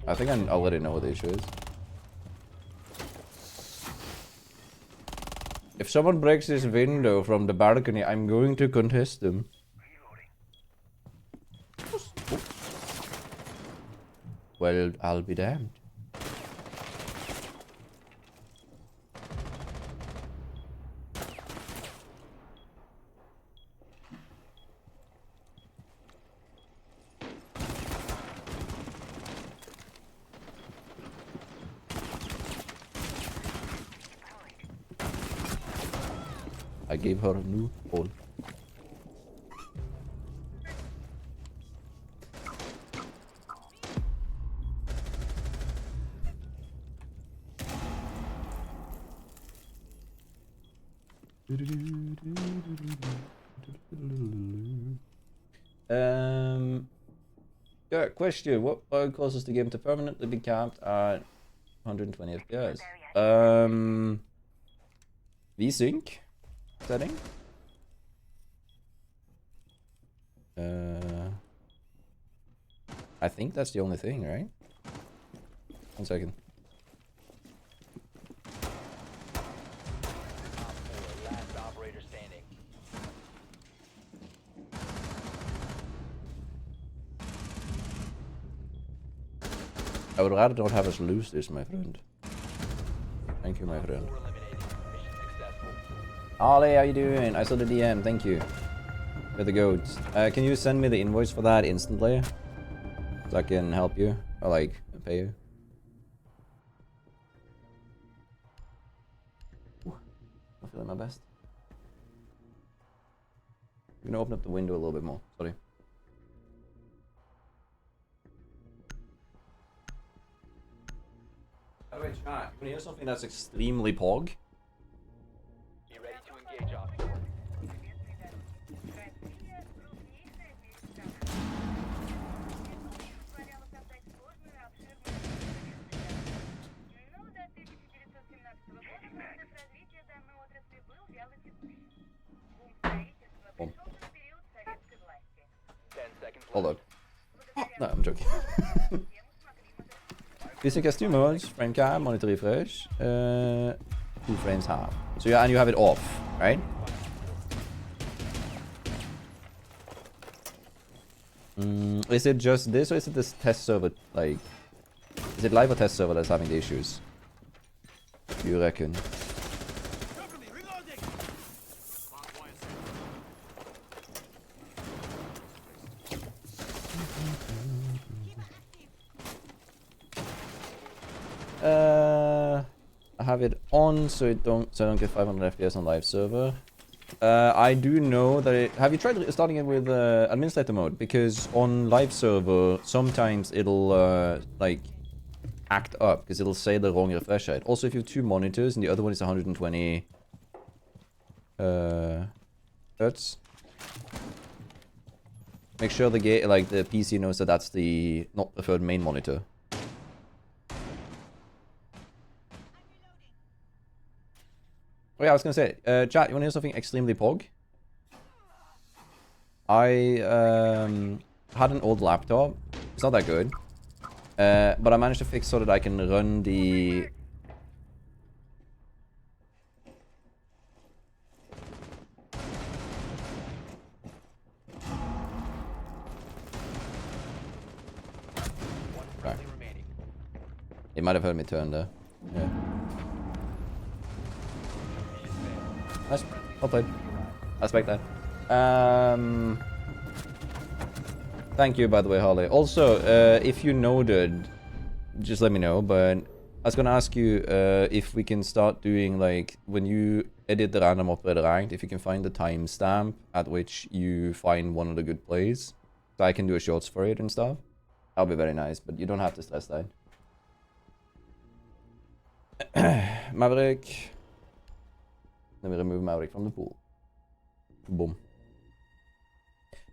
I think I already know what the issue is. If someone breaks this window from the balcony, I'm going to contest them. Well, I'll be damned. I gave her a new hole. Yeah, question. What causes the game to permanently be capped at 120 FPS? VSync setting. I think that's the only thing, right? 1 second. Last operator standing. I would rather not have us lose this, my friend. Thank you, my friend. 4 eliminated. Mission successful. Ollie, how you doing? I saw the DM, thank you. For the goats. Can you send me the invoice for that instantly? So I can help you, or like, pay you. I'm feeling my best. I'm gonna open up the window a little bit more, sorry. By the way, chat, you wanna hear something that's extremely pog? Be ready to engage op. Boom. 10 seconds Hold left. on. No, I'm joking. Basic custom modes, frame cap, monitor refresh, 2 frames half. So yeah, and you have it off, right? Is it just this, or is it this test server? Like, is it live or test server that's having the issues? Do you reckon? Cover me, reloading! have it on so I don't get 500 FPS on live server. I do know that have you tried starting it with administrator mode? Because on live server sometimes it'll like act up because it'll say the wrong refresh rate. Also, if you have 2 monitors and the other one is 120 hertz, make sure the PC knows that that's the not preferred main monitor. Oh yeah, I was gonna say, chat, you wanna hear something extremely pog? I had an old laptop. It's not that good. But I managed to fix so that I can run the... Okay. You might have heard me turn there. Yeah. Nice. Well played. I respect that. Thank you, by the way, Harley. Also, if you noted, just let me know, but I was gonna ask you if we can start doing, like, when you edit the random operator ranked, if you can find the timestamp at which you find one of the good plays, so I can do a shorts for it and stuff. That'll be very nice, but you don't have to stress that. Maverick. Let me remove Maverick from the pool. Boom.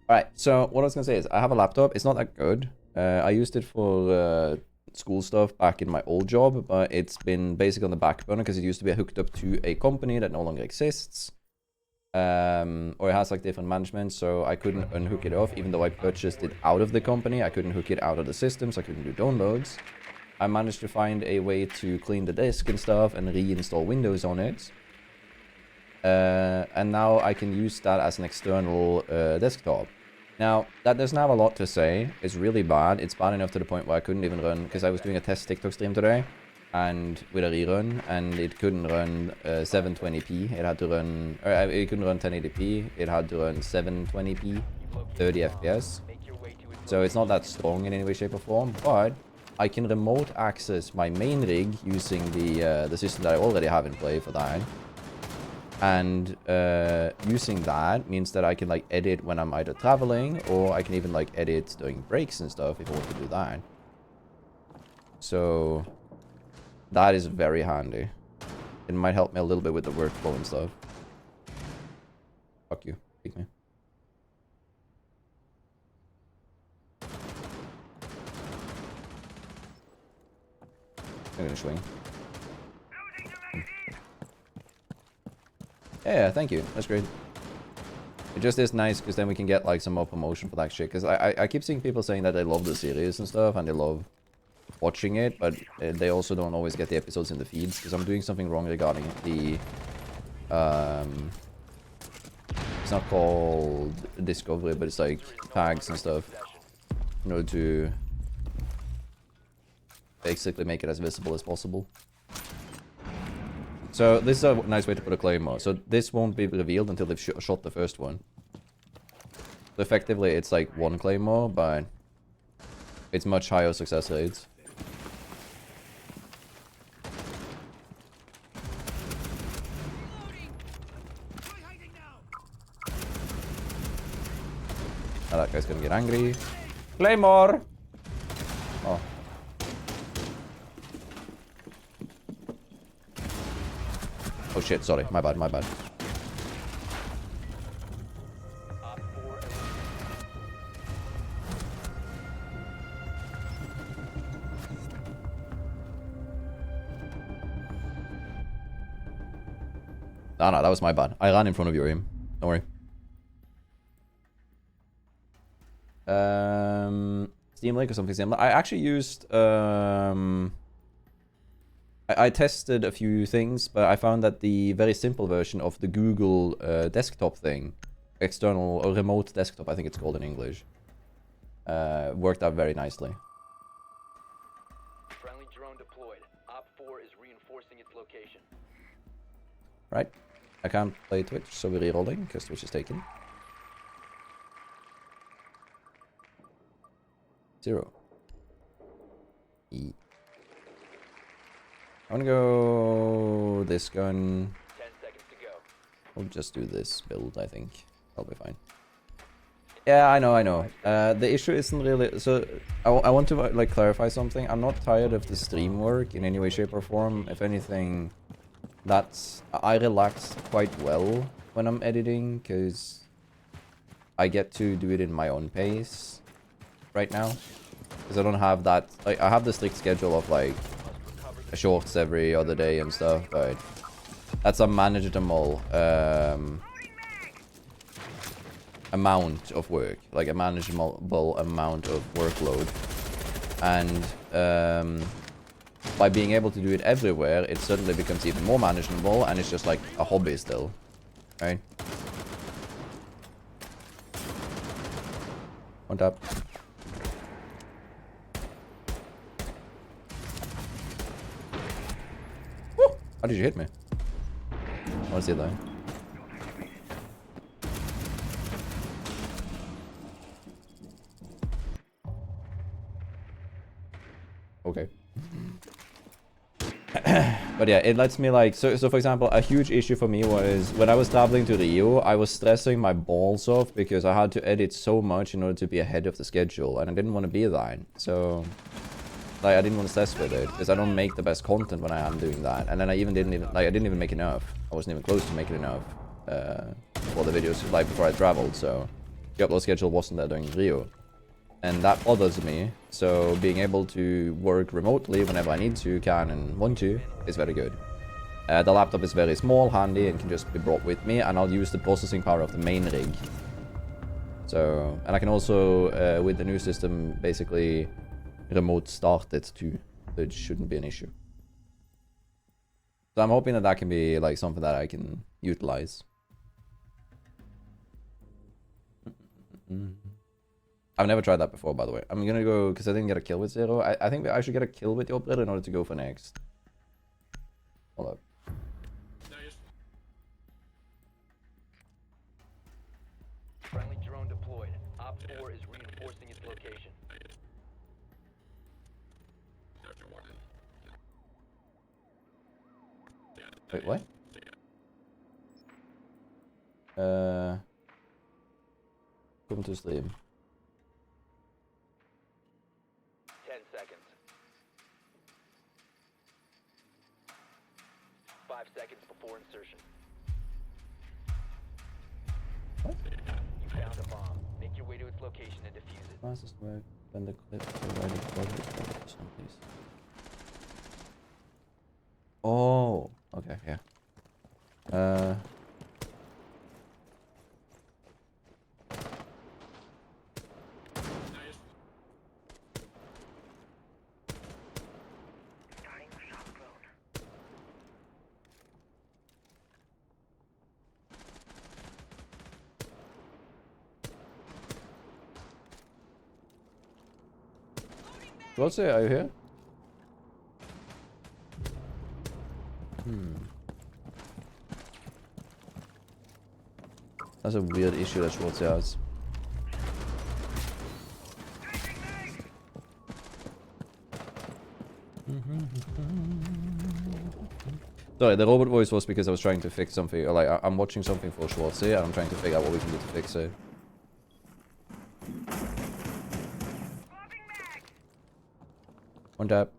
Alright, so what I was gonna say is, I have a laptop. It's not that good. I used it for school stuff back in my old job, but it's been basically on the back burner because it used to be hooked up to a company that no longer exists. Or it has like different management, so I couldn't unhook it off. Even though I purchased it out of the company, I couldn't hook it out of the system, so I couldn't do downloads. I managed to find a way to clean the disk and stuff and reinstall Windows on it. And now I can use that as an external desktop. Now, that doesn't have a lot to say. It's really bad. It's bad enough to the point where I couldn't even run, because I was doing a test TikTok stream today, and with a rerun, and it couldn't run 720p. It had to run, or it couldn't run 1080p. It had to run 720p, 30 FPS. So it's not that strong in any way, shape, or form, but I can remote access my main rig using the system that I already have in play for that. And using that means that I can like edit when I'm either traveling, or I can even like edit during breaks and stuff if I want to do that. So that is very handy. It might help me a little bit with the workflow and stuff. Fuck you, pick me. I'm gonna swing. Yeah, thank you. That's great. It just is nice because then we can get like some more promotion for that shit. Because I keep seeing people saying that they love the series and stuff and they love watching it, but they also don't always get the episodes in the feeds because I'm doing something wrong regarding the it's not called discovery, but it's like tags and stuff in order to basically make it as visible as possible. So this is a nice way to put a claymore. So this won't be revealed until they've shot the first one. So effectively it's like one claymore, but it's much higher success rates. Now that guy's gonna get angry. Claymore! Oh. Oh shit, sorry. My bad, my bad. No, that was my bad. I ran in front of your aim. Don't worry. Steam Link or something similar. I actually used I tested a few things, but I found that the very simple version of the Google desktop thing, external or remote desktop, I think it's called in English, worked out very nicely. Friendly drone deployed. Op 4 is reinforcing its location. Right. I can't play Twitch, so we're re-rolling because Twitch is taken. 0. E. I'm gonna go this gun. 10 seconds to go. We'll just do this build, I think. That'll be fine. Yeah, I know. The issue isn't really... So, I want to like clarify something. I'm not tired of the stream work in any way, shape, or form. If anything, that's... I relax quite well when I'm editing, because I get to do it in my own pace right now. Because I don't have that... Like, I have the strict schedule of, like, shorts every other day and stuff, but that's a manageable amount of work, like a manageable amount of workload, and by being able to do it everywhere, it suddenly becomes even more manageable, and it's just like a hobby still, right? One tap. How did you hit me? I want to see that. Okay. But yeah, it lets me like... So for example, a huge issue for me was when I was traveling to Rio, I was stressing my balls off because I had to edit so much in order to be ahead of the schedule, and I didn't want to be that. So... Like, I didn't want to stress with it, because I don't make the best content when I am doing that. And then I didn't even make enough. I wasn't even close to making enough for the videos like before I traveled, so the upload schedule wasn't there during Rio. And that bothers me, so being able to work remotely whenever I need to, can, and want to, is very good. The laptop is very small, handy, and can just be brought with me, and I'll use the processing power of the main rig. So, and I can also, with the new system, basically remote start it too, so it shouldn't be an issue. So I'm hoping that that can be like something that I can utilize. I've never tried that before, by the way. I'm gonna go, because I didn't get a kill with Zero. I think I should get a kill with your brother in order to go for next. Hold up. Friendly drone deployed. Op 4 is reinforcing its location. Wait, what? Come to stream. 10 seconds. 5 seconds before insertion. What? You found a bomb. Make your way to its location and defuse it. Fastest work, then the clip already for some please. Oh, okay, yeah. Starting the shock drone. What's it? Are you here? That's a weird issue that Schwartz has. Sorry, the robot voice was because I was trying to fix something. Or like, I'm watching something for Schwartz here, and I'm trying to figure out what we can do to fix it. One tap.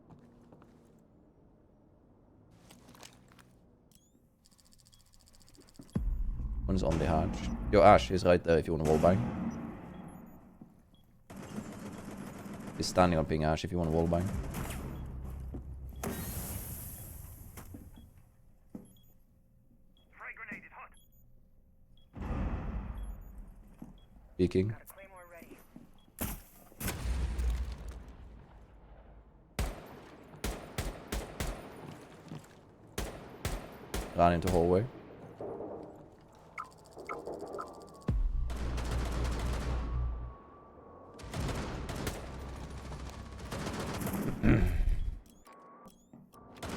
One's on the hatch. Yo, Ash is right there if you want to wallbang. He's standing on ping Ash if you want to wallbang. Frag grenade is hot. Peeking. Got a claymore ready. Ran into hallway.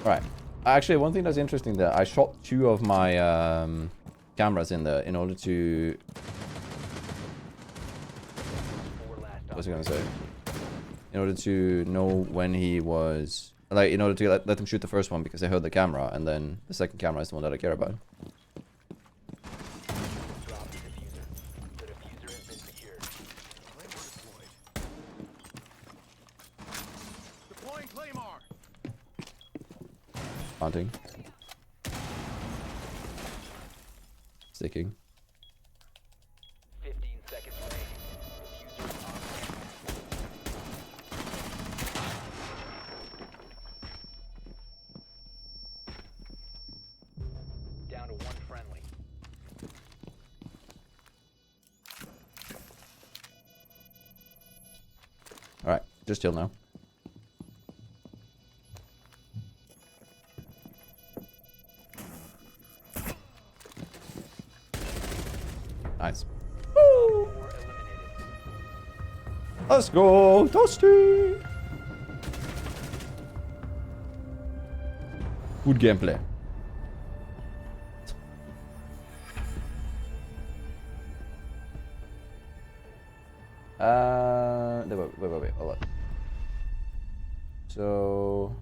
Right. Actually, one thing that's interesting there, I shot 2 of my cameras in there in order to... What was I gonna say? In order to know when he was Like, in order to let them shoot the first one because they heard the camera, and then the second camera is the one that I care about. Drop the diffuser. The diffuser has been secured. Deploying Claymore. Hunting. Sticking. 15 seconds remaining. Diffuser is on. Down to one friendly. Alright, just chill now. Nice. Four eliminated. Let's go, Toasty! Good gameplay. Wait, hold on. So...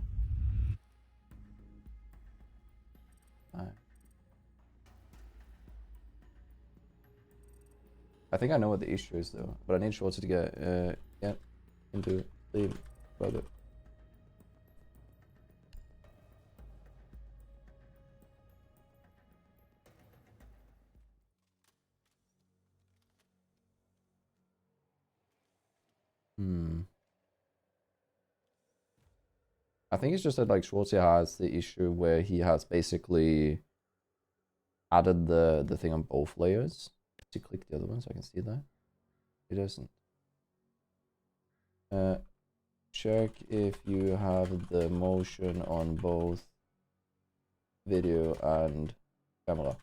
I think I know what the issue is though, but I need Schwarzer to get into the brother. I think it's just that like Schwarzer has the issue where he has basically added the thing on both layers. To click the other one so I can see that. It doesn't. Check if you have the motion on both video and camera.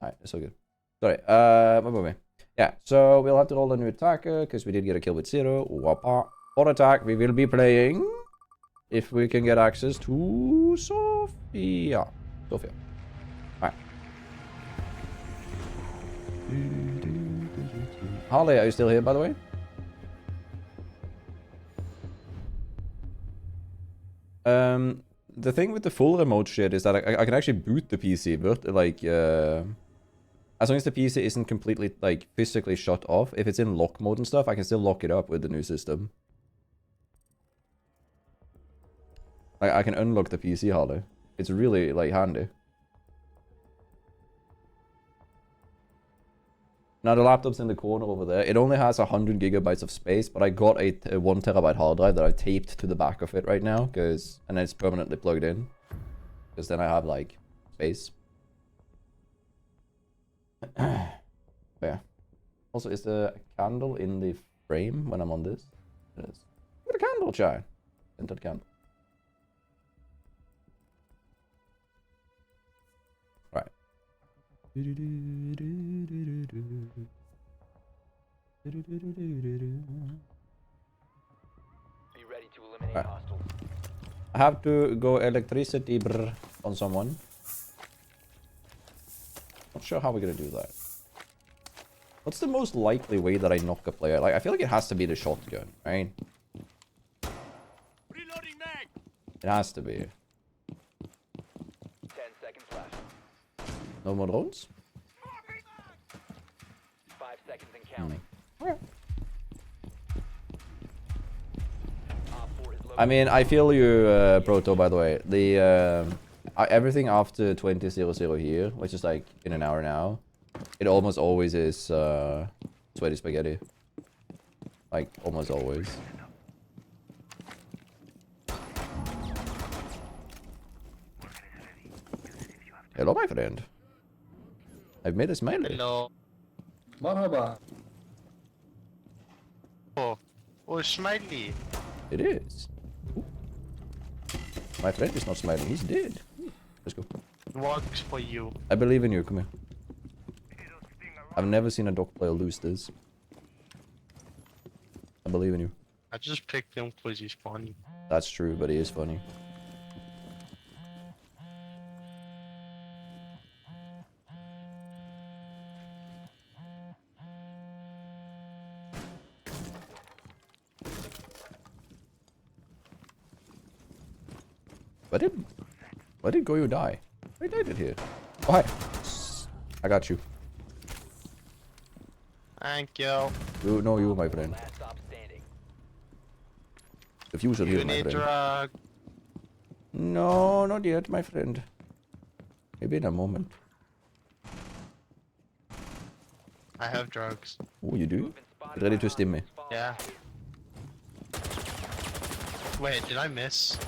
Alright, it's all good. Sorry, wait, wait. Yeah, so we'll have to roll a new attacker because we did get a kill with 0. Whoppa. For attack, we will be playing if we can get access to Sophia. Alright. Harley, are you still here, by the way? The thing with the full remote shit is that I can actually boot the PC, but like, as long as the PC isn't completely, like, physically shut off, if it's in lock mode and stuff, I can still lock it up with the new system. I can unlock the PC, Harley. It's really, like, handy. Now, the laptop's in the corner over there. It only has 100 gigabytes of space, but I got a 1 terabyte hard drive that I've taped to the back of it right now, and it's permanently plugged in. Because then I have, like, space. Yeah. Also, is there a candle in the frame when I'm on this? It is. Look at the candle, chai. Scented candle. Right. Be ready to eliminate hostiles. I have to go electricity on someone. Not sure how we're gonna do that. What's the most likely way that I knock a player? Like, I feel like it has to be the shotgun, right? Reloading mag. It has to be. 10 seconds left. No more drones? 5 seconds and counting. I mean, I feel you, Proto, by the way. The, everything after 20:00 here, which is like in an hour now, it almost always is, sweaty spaghetti. Like, almost always. Hello, my friend. I've made a smiley. Hello. Marhaba. Oh, Oh, Smiley. It is. Ooh. My friend is not smiling. He's dead. Ooh. Let's go. Works for you. I believe in you. Come here. I've never seen a dog player lose this. I believe in you. I just picked him because he's funny. That's true, but he is funny. Why did Goyo die? Why died it here? Oh, hi. I got you. Thank you. You know you, my friend. Last stop standing. The future here, You my need friend. drug. No, not yet, my friend. Maybe in a moment. I have drugs. Oh, you do? Get ready to stim me. Yeah. Wait, did I miss?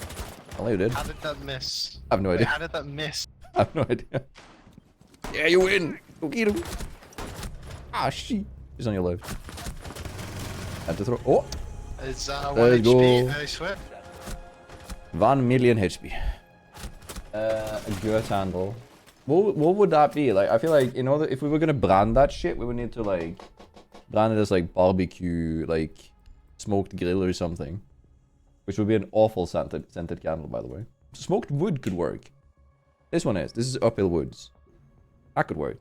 Oh, you did. How did that miss? I have no Wait, idea. how did that miss? I have no idea. Yeah, you win. Go get him. Ah, shit. He's on your left. Had to throw. Oh, It's 1 Let's HP, go. very swift. 1 million HP. A Gert handle. What would that be? Like, I feel like, you know, if we were gonna brand that shit, we would need to, like, brand it as, like, barbecue, like, smoked grill or something. Which would be an awful scented candle, by the way. Smoked wood could work. This one is. This is uphill woods. That could work.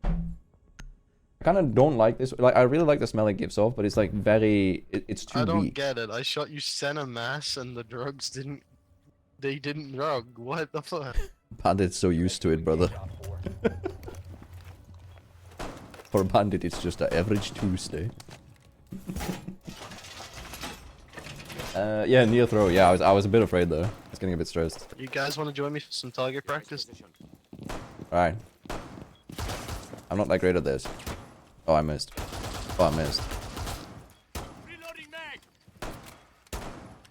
I kind of don't like this. Like, I really like the smell it gives off, but it's like very... it's too I don't weak. get it. I shot you center mass and the drugs didn't... They didn't drug. What the fuck? Bandit's so used to it, brother. Top 4. For Bandit, it's just an average Tuesday. Yeah, near throw. Yeah, I was a bit afraid though. I was getting a bit stressed. You guys want to join me for some target practice? Alright. I'm not that great at this. Oh, I missed. Oh, I missed. Reloading mag.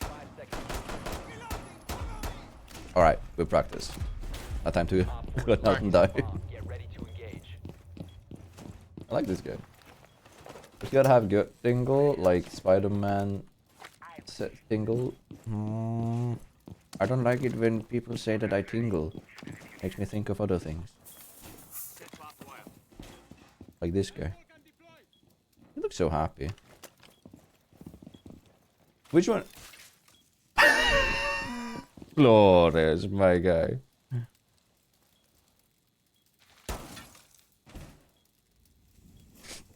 5 seconds. Alright, good practice. Not time to Op 4 run out and die. bomb. Get ready to engage. I like this game. Just gotta have good tingle, like Spider-Man tingle. I don't like it when people say that I tingle. Makes me think of other things. Like this guy. He looks so happy. Which one? Flores, my guy.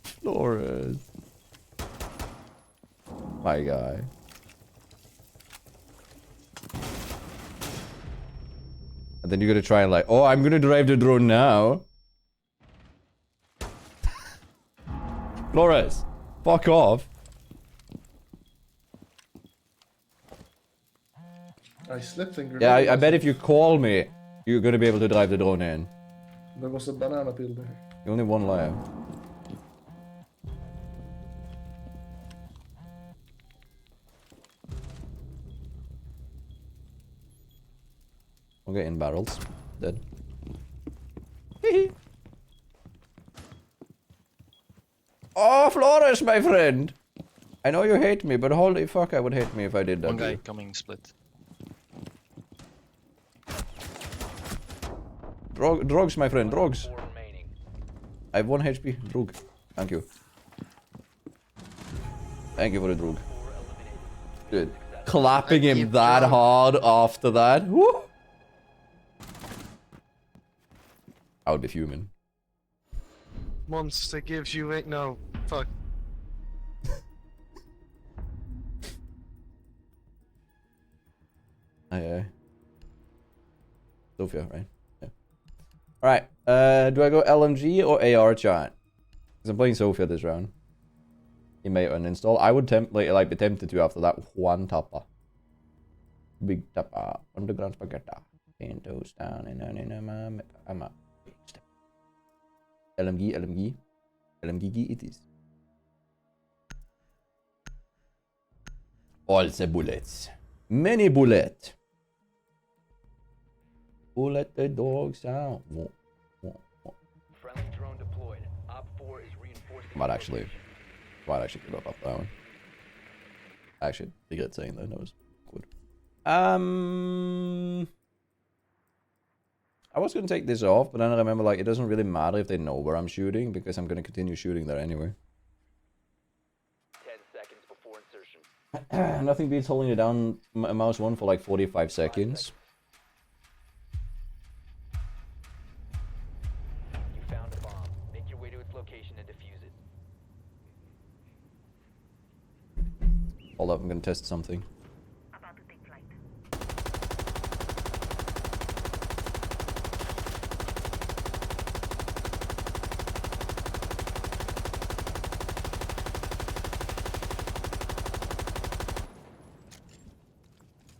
Flores. My guy. And then you're gonna try and like, oh, I'm gonna drive the drone now. Flores, fuck off. I slipped and Yeah, I bet if you call me, you're gonna be able to drive the drone in. There was a banana peel there. You only one life. Okay, in barrels. Dead. Oh, Flores, my friend! I know you hate me, but holy fuck, I would hate me if I did that. One to guy you. coming split. Drugs, my friend, drugs. 4 remaining. I have 1 HP. Drug. Thank you. Thank you for the drug. 4 eliminated. Dude, clapping him keep that drunk. hard after that. Woo! I would be fuming. Monster gives you it. No, fuck. Aye. Sophia, right? Yeah. Alright, do I go LMG or AR chat? Because I'm playing Sophia this round. You may uninstall. I would like be tempted to after that one tapper. Big tapper. Underground spaghetti. 10 toes down and I'm a big step. LMG. LMG it is. All the bullets. Many bullets. Bullet the dogs out. Friendly drone deployed. Op 4 is reinforcing. Might actually give up that one. Actually, regret saying that. That was awkward. I was gonna take this off, but then I remember like it doesn't really matter if they know where I'm shooting because I'm gonna continue shooting there anyway. 10 seconds before insertion. Nothing beats holding it down mouse 1 for like 45 seconds. You found a bomb. Make your way to its location and defuse it. Hold up, I'm gonna test something. About to take flight.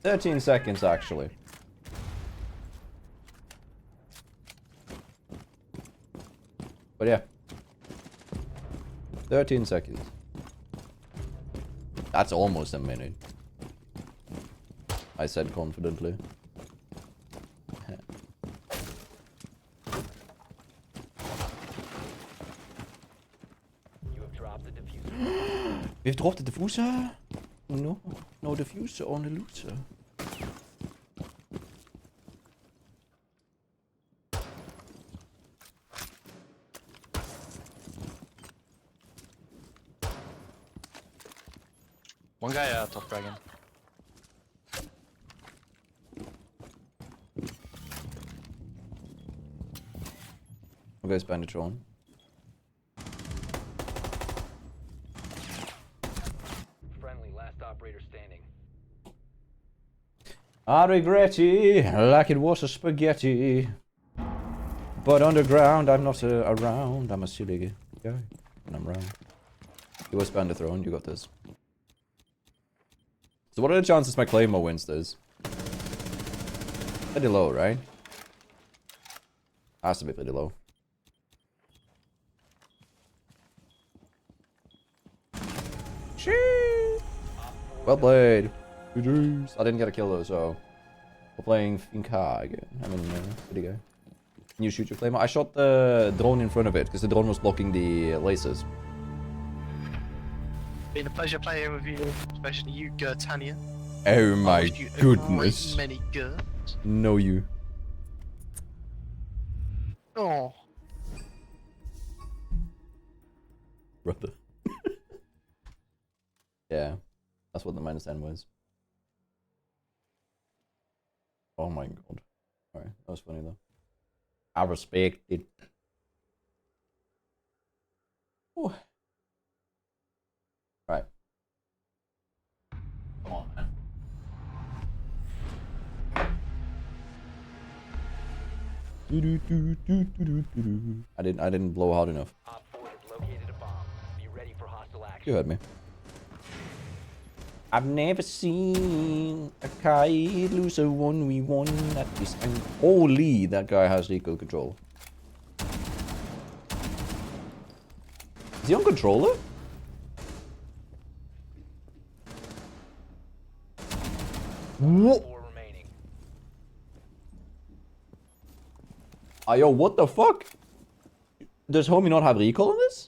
13 seconds actually. But yeah. 13 seconds. That's almost a minute. I said confidently. You have dropped the diffuser. We've dropped the diffuser? No. No diffuser on the loser. One guy top dragon. One guy's Banditron. Friendly, last operator standing. I regret it like it was a spaghetti. But underground, I'm not around. I'm a silly guy when I'm around. You was Banditron, you got this. So what are the chances my Claymore wins this? Pretty low, right? Has to be pretty low. Well played. I didn't get a kill though, so we're playing Inquires again. I mean, pretty good. Can you shoot your Claymore? I shot the drone in front of it because the drone was blocking the lasers. Been a pleasure playing with you, especially you, Girtania. Oh my You a goodness. great many girls. No, you. Oh. Brother. Yeah, that's what the -10 was. Oh my god. Alright, that was funny though. I respect it. Ooh. Right. Come on, man. I didn't blow hard enough. Op 4 has located a bomb. Be ready for hostile action. You heard me. I've never seen a kite lose a 1v1 at this time. Holy, that guy has recoil control. Is he on controller? What? 4 remaining. Yo, what the fuck? Does homie not have recoil on this?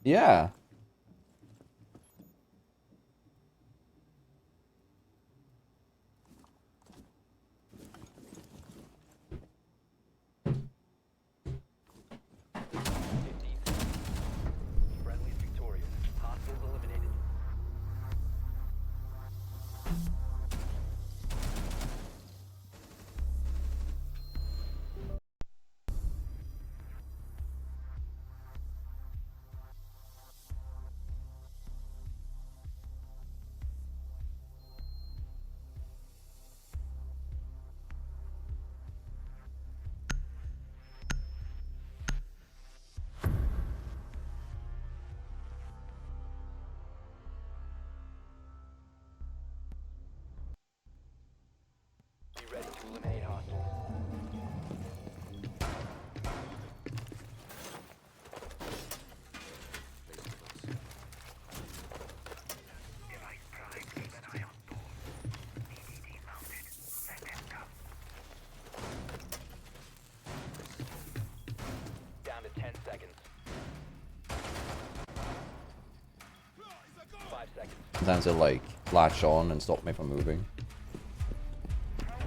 Yeah. Friendly's victorious. Hostiles eliminated. 5 seconds. Sometimes it'll like latch on and stop me from moving.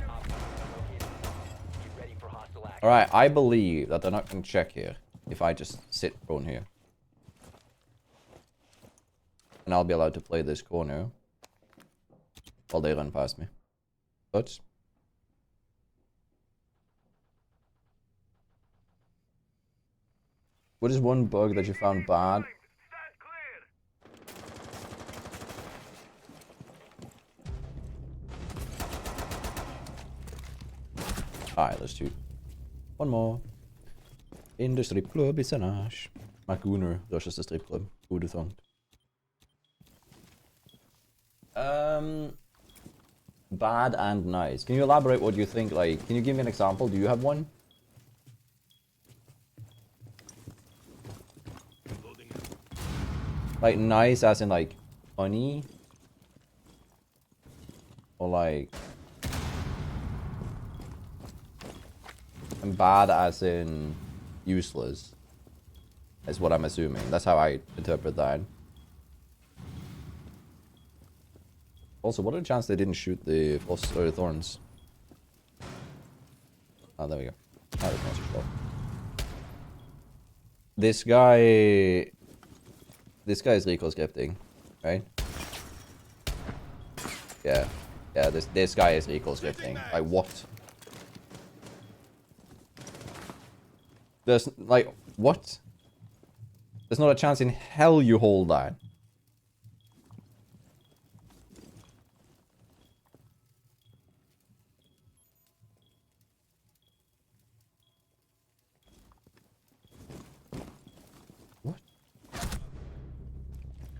Op 4 located a bomb. Be ready for hostile action. Alright, I believe that they're not going to check here if I just sit prone here. And I'll be allowed to play this corner while they run past me. But what is one bug that you found bad? Stand clear. Alright, let's shoot. One more. In de stripclub is een ash. Maguner, dat is de stripclub. Hoe de thong. Bad and nice. Can you elaborate what you think? Like, can you give me an example? Do you have one? Like nice as in like funny? Or like... And bad as in useless? Is what I'm assuming. That's how I interpret that. Also, what are the chances they didn't shoot the thorns? Oh, there we go. That was nice as well. This guy is recoil scripting, right? Yeah, this guy is recoil scripting. Like what? There's like what? There's not a chance in hell you hold that.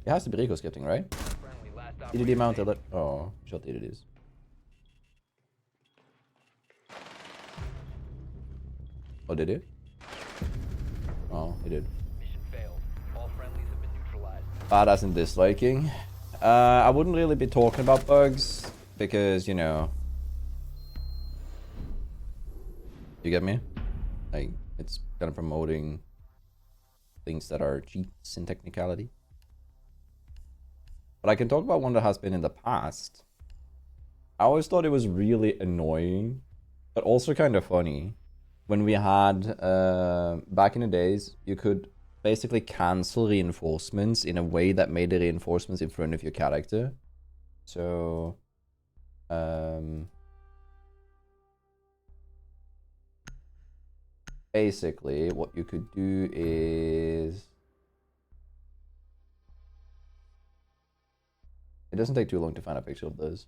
It has to be recoil scripting, right? Friendly, last EDD mounted it. Oh, shot EDDs. Oh, did it? Oh, it did. Mission failed. All friendlies have been neutralized. Badass and disliking. I wouldn't really be talking about bugs because, you know, you get me? Like, it's kind of promoting things that are cheats in technicality. But I can talk about one that has been in the past. I always thought it was really annoying, but also kind of funny. When we had, back in the days, you could basically cancel reinforcements in a way that made the reinforcements in front of your character. So, basically what you could do is... It doesn't take too long to find a picture of this.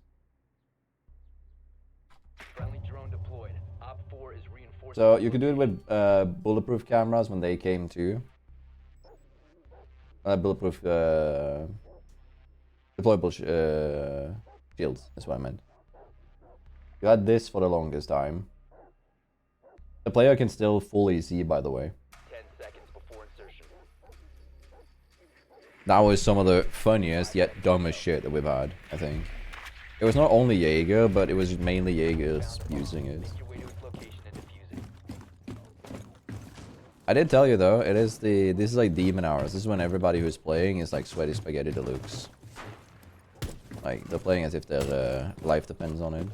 Friendly drone deployed. Op 4 is reinforcing. So you could do it with bulletproof cameras when they came too. Bulletproof deployable shields is what I meant. You had this for the longest time. The player can still fully see, by the way. 10 seconds before insertion. That was some of the funniest yet dumbest shit that we've had, I think. It was not only Jaeger, but it was mainly Jaegers using it. Make your way to its location and defuse it. I did tell you though, this is like demon hours. This is when everybody who's playing is like sweaty spaghetti deluxe. Like, they're playing as if their life depends on it.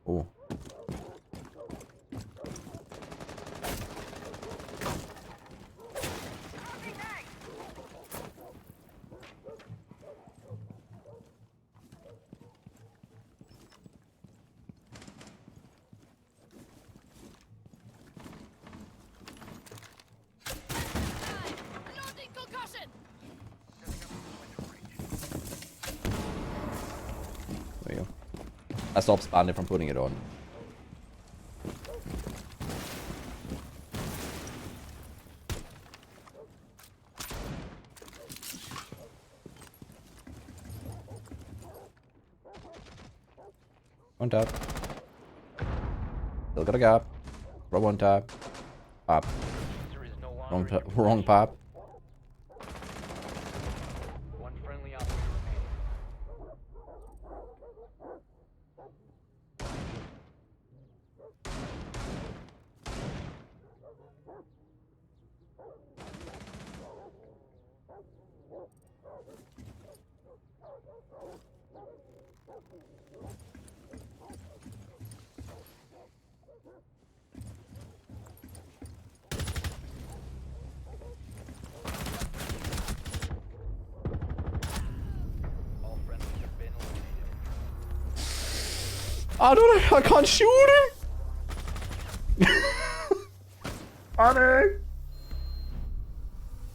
Ooh. Loading concussion! There you go. That stops Bandit from putting it on. One tap. Still got a gap. Throw one tap. Pop. User is no longer Wrong in tap. your Wrong possession. pop. One friendly operator remaining. All friendlies have been eliminated. I don't know. I can't shoot him. Honor.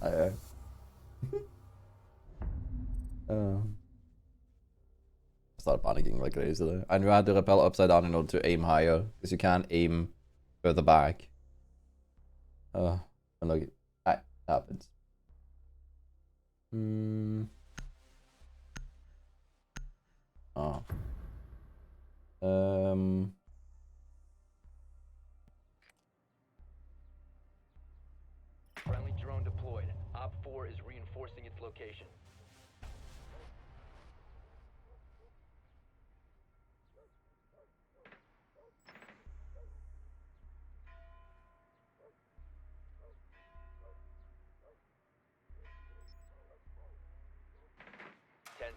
I started panicking like crazy there. I knew I had to rappel upside down in order to aim higher, because you can't aim further back. And look, that happens. Oh. Friendly drone deployed. Op 4 is reinforcing its location.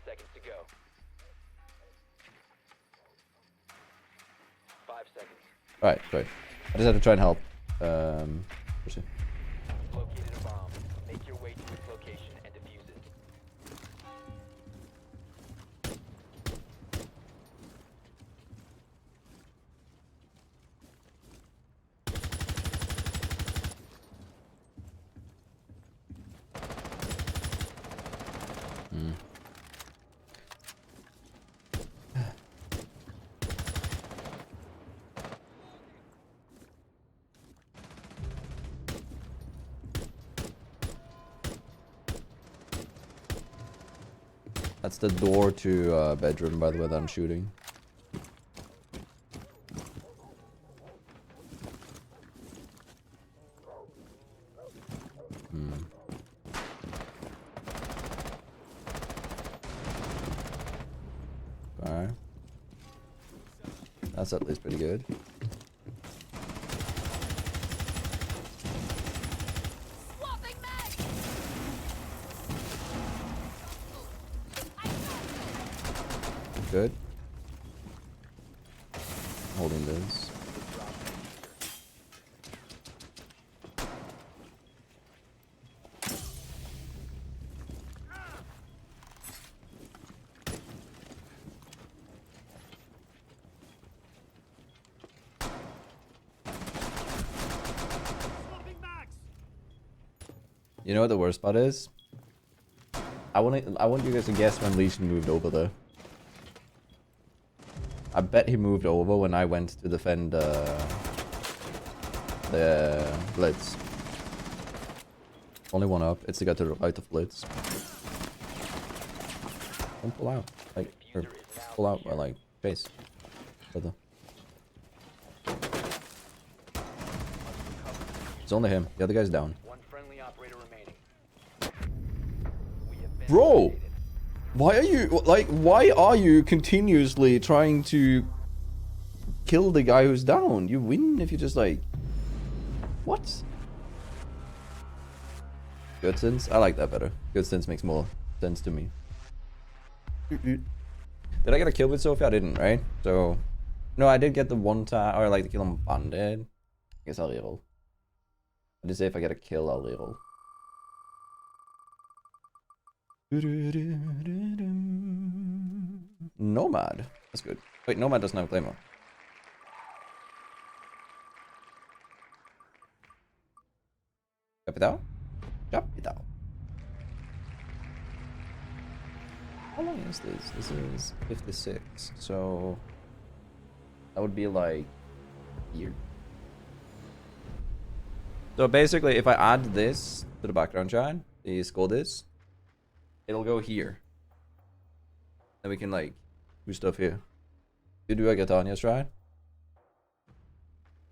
Seconds to go. 5 seconds. Alright, great. I just have to try and help. Push it. Located a bomb. Make your way to its location and defuse it. That's the door to bedroom, by the way, that I'm shooting. Alright. That's at least pretty good. Swapping mag! Good. Holding this. You know what the worst part is? I want you guys to guess when Legion moved over there. I bet he moved over when I went to defend the Blitz. Only one up. It's the guy to the right of Blitz. Don't pull out. Like, or pull out or like chase. Brother. It's only him. The other guy's down. One friendly operator remaining. We have been Bro! eliminated. Why are you continuously trying to kill the guy who's down? You win if you just like... What? Good sense? I like that better. Good sense makes more sense to me. Did I get a kill with Sophie? I didn't, right? So... No, I did get the one time, or like the kill on Bandit. I guess I'll reroll. I did say if I get a kill, I'll reroll. Nomad. That's good. Wait, Nomad doesn't have Claymore. Chop it out. Chop it out. How long is this? This is 56. So that would be like a year. So basically, if I add this to the background chat, the score this, it'll go here. Then we can like do stuff here. You do a Girtania try?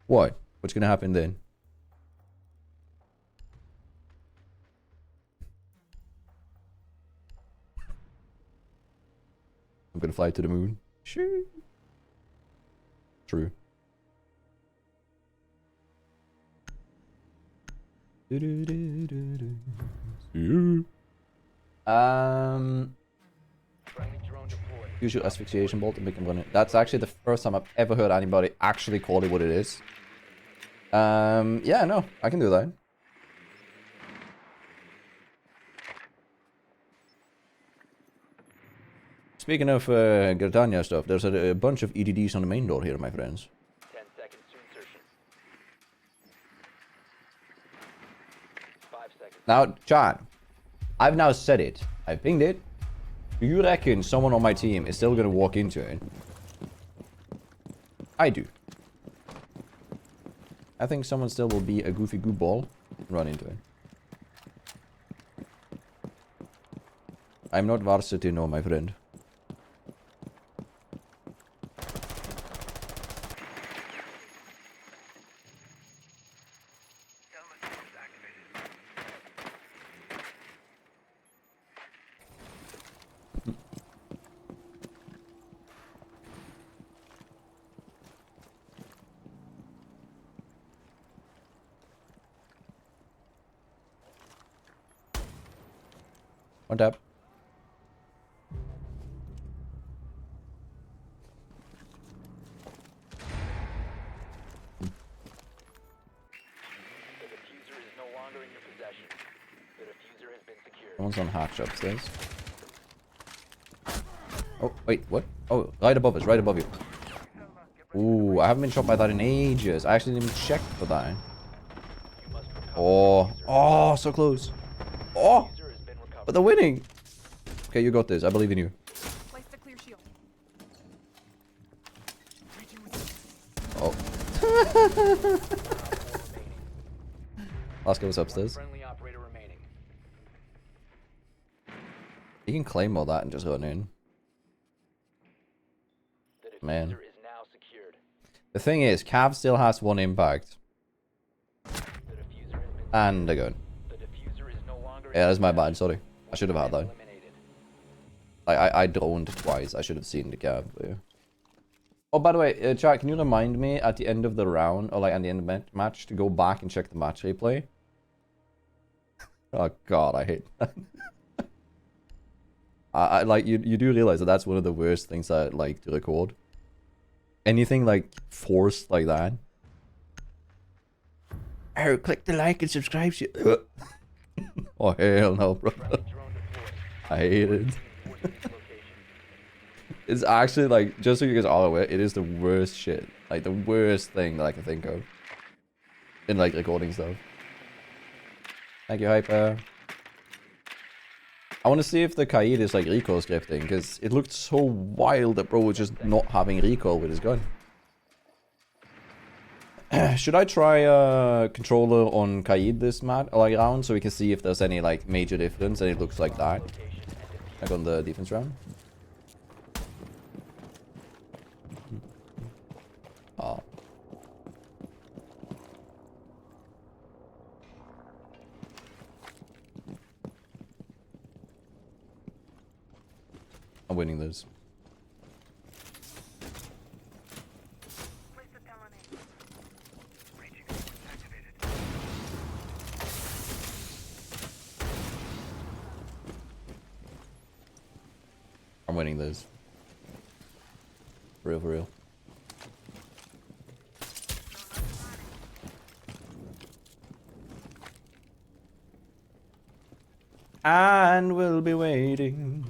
What? What's gonna happen then? I'm gonna fly to the moon. Sure. True. Friendly drone deployed. Use your asphyxiation bolt and make him run it. That's actually the first time I've ever heard anybody actually call it what it is. Yeah, no, I can do that. Speaking of Girtania stuff, there's a bunch of EDDs on the main door here, my friends. 10 seconds to insertion. 5 seconds. Now, chat, I've now said it. I pinged it. Do you reckon someone on my team is still gonna walk into it? I do. I think someone still will be a goofy goofball and run into it. I'm not varsity, no, my friend. One tap. The diffuser is no longer in your possession. The diffuser has been secured. Someone's on hatch upstairs. Oh, wait, what? Oh, right above us, right above you. Ooh, I haven't been shot by that in ages. I actually didn't even check for that. You must recover Oh, oh, so close. Oh, the diffuser has been recovered. but they're winning. Okay, you got this. I believe in you. Place the clear shield. Oh. Last guy was upstairs. Friendly operator remaining. You can claim all that and just run in. The diffuser Man. is now secured. The thing is, Cav still has one impact. The diffuser has been And a gun. The diffuser is no longer Yeah, that's my bad. Sorry. I should have had that. eliminated. I droned twice. I should have seen the Cav. But yeah. Oh, by the way, chat, can you remind me at the end of the round, or like at the end of the match, to go back and check the match replay? Oh god, I hate that. I like you do realize that that's one of the worst things I like to record. Anything like forced like that. Oh, click the like and subscribe. Oh hell no, bro. Friendly drone deployed. I hate it. Reinforcing its location. It's actually like, just so you guys are aware, it is the worst shit. Like the worst thing that I can think of in like recording stuff. Thank you, Hyper. I want to see if the Kaid is like recoil scripting, because it looked so wild that bro was just not having recoil with his gun. Should I try controller on Kaid this like round, so we can see if there's any like major difference and it looks like that, like on the defense round? Oh. I'm winning this. Place the talon in. Breaching activated. I'm winning this. For real, for real. And we'll be waiting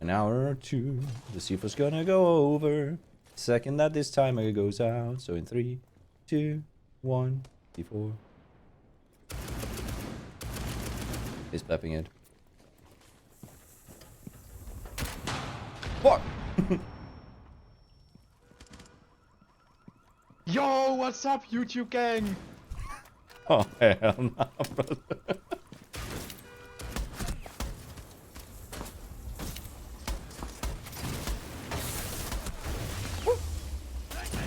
an hour or two to see if what's gonna go over. Second that this timer goes out. So in 3, 2, 1, D4. He's pepping it. Fuck! Yo, what's up, YouTube gang? Oh hell no, brother.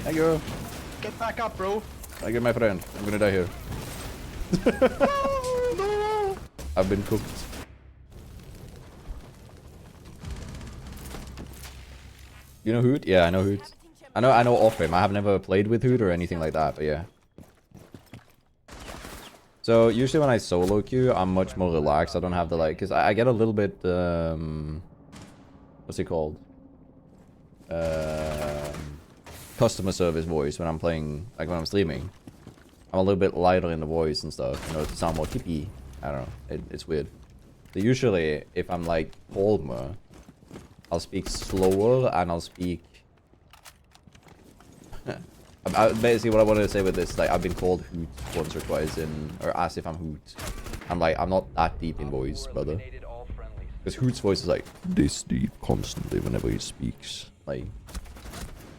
Thank you. Get back up, bro. Thank you, my friend. I'm gonna die here. No. I've been cooked. You know Hoot? Yeah, I know Hoot. I know of him. I have never played with Hoot or anything like that, but yeah. So usually when I solo queue, I'm much more relaxed. I don't have the like, cause I get a little bit what's it called? customer service voice when I'm playing, like when I'm streaming. I'm a little bit lighter in the voice and stuff, you know, to sound more hippie. I don't know, it's weird. So usually, if I'm like calmer, I'll speak slower and I'll speak... basically what I wanted to say with this, like I've been called Hoot once or twice or as if I'm Hoot. I'm like, I'm not that deep in voice, brother. Eliminated all friendlies. Because Hoot's voice is like this deep constantly whenever he speaks. Like,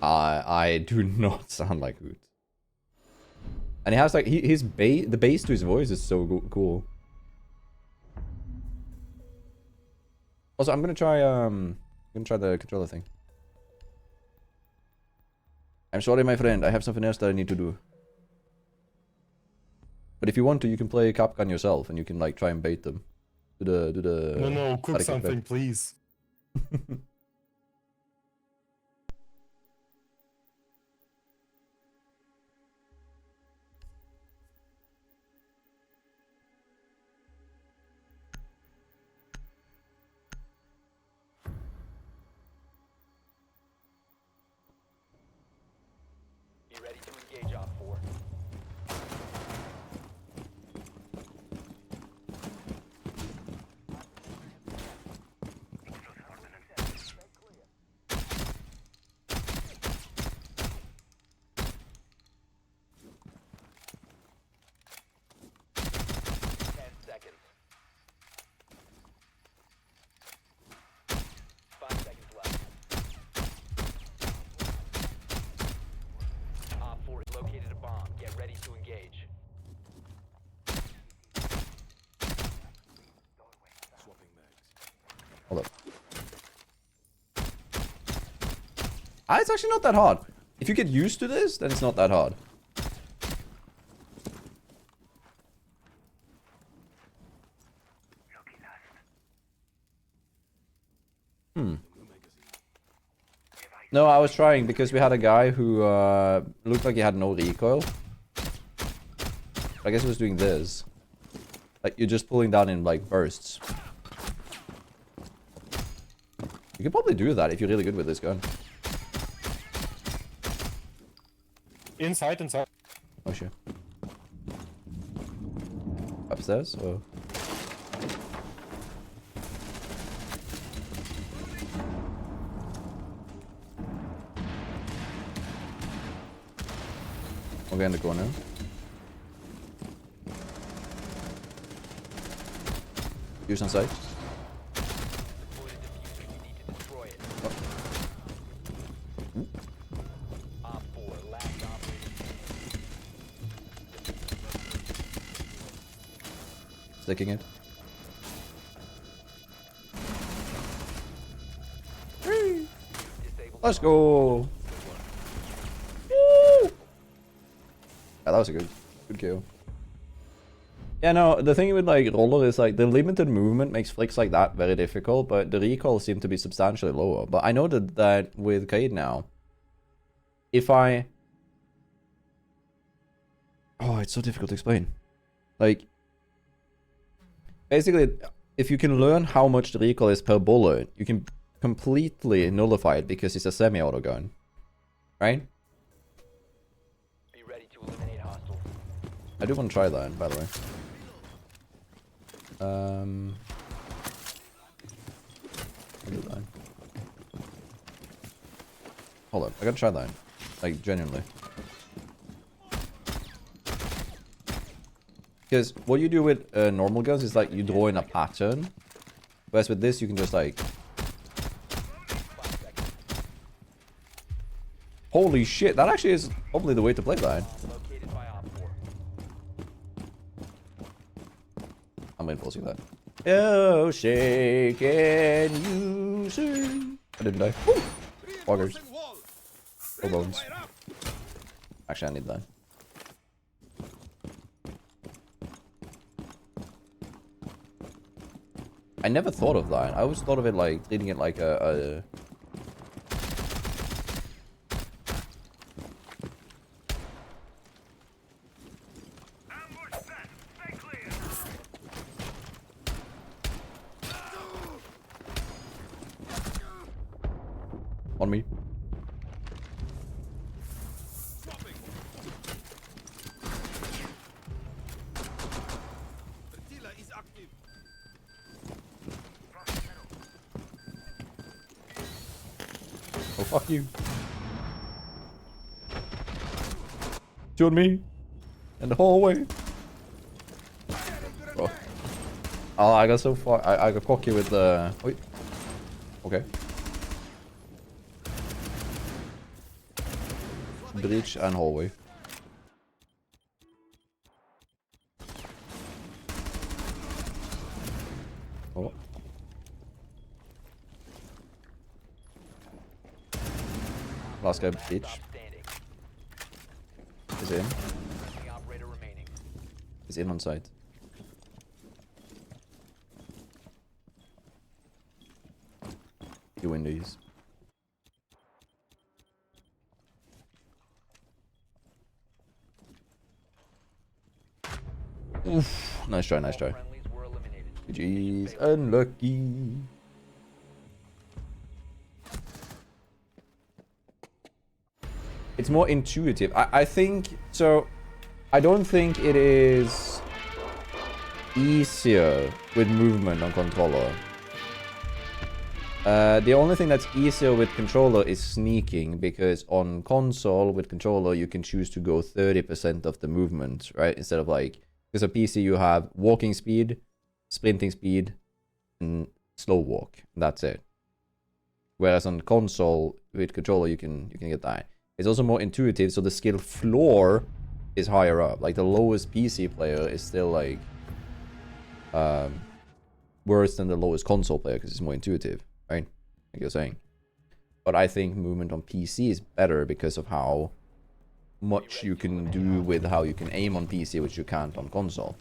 I do not sound like Hoot. And he has like, the bass to his voice is so cool. Also, I'm gonna try the controller thing. I'm sorry, my friend. I have something else that I need to do. But if you want to, you can play Capcan yourself, and you can like try and bait them. Do the. No, cook something, please. Be ready to engage Op 4. Hold up. It's actually not that hard. If you get used to this, then it's not that hard. No, I was trying because we had a guy who looked like he had no recoil. I guess he was doing this. Like, you're just pulling down in, like, bursts. You can probably do that if you're really good with this gun. Inside. Oh, shit. Upstairs? Or... Okay, in the corner. Use on site. Sticking it. Let's go. Woo! Yeah, that was a good kill. Yeah, no, the thing with like Rawrora is like the limited movement makes flicks like that very difficult, but the recoil seemed to be substantially lower. But I know that with Kaid now, if I... Oh, it's so difficult to explain. Like, basically, if you can learn how much the recoil is per bullet, you can completely nullify it because it's a semi-auto gun. Right? Be ready to eliminate hostiles. I do want to try that, by the way. I'll do that. Hold up, I gotta try that. Like, genuinely. Because what you do with normal guns is like you draw in a pattern. Whereas with this you can just like... Holy shit, that actually is probably the way to play that. Located by Op 4. I'm reinforcing that. Oh, shake and you sing. I didn't die. Woo! Walkers. Or bones. Actually, I need that. I never thought of that. I always thought of it like treating it like a on me. fuck you. Shoot me. In the hallway. Bro. Oh, I got so far. I got cocky with the. Wait. Okay. Breach and hallway. Oh. Last guy breach. Is in. Is in on site. You win these. Oof. Nice try, nice try. GG's unlucky. It's more intuitive. I think so. I don't think it is easier with movement on controller. The only thing that's easier with controller is sneaking, because on console with controller you can choose to go 30% of the movement, right? Instead of like, because on PC you have walking speed, sprinting speed, and slow walk. That's it. Whereas on console with controller you can get that. It's also more intuitive, so the skill floor is higher up. Like the lowest PC player is still like worse than the lowest console player because it's more intuitive, right? Like you're saying. But I think movement on PC is better because of how much you can do with how you can aim on PC, which you can't on console.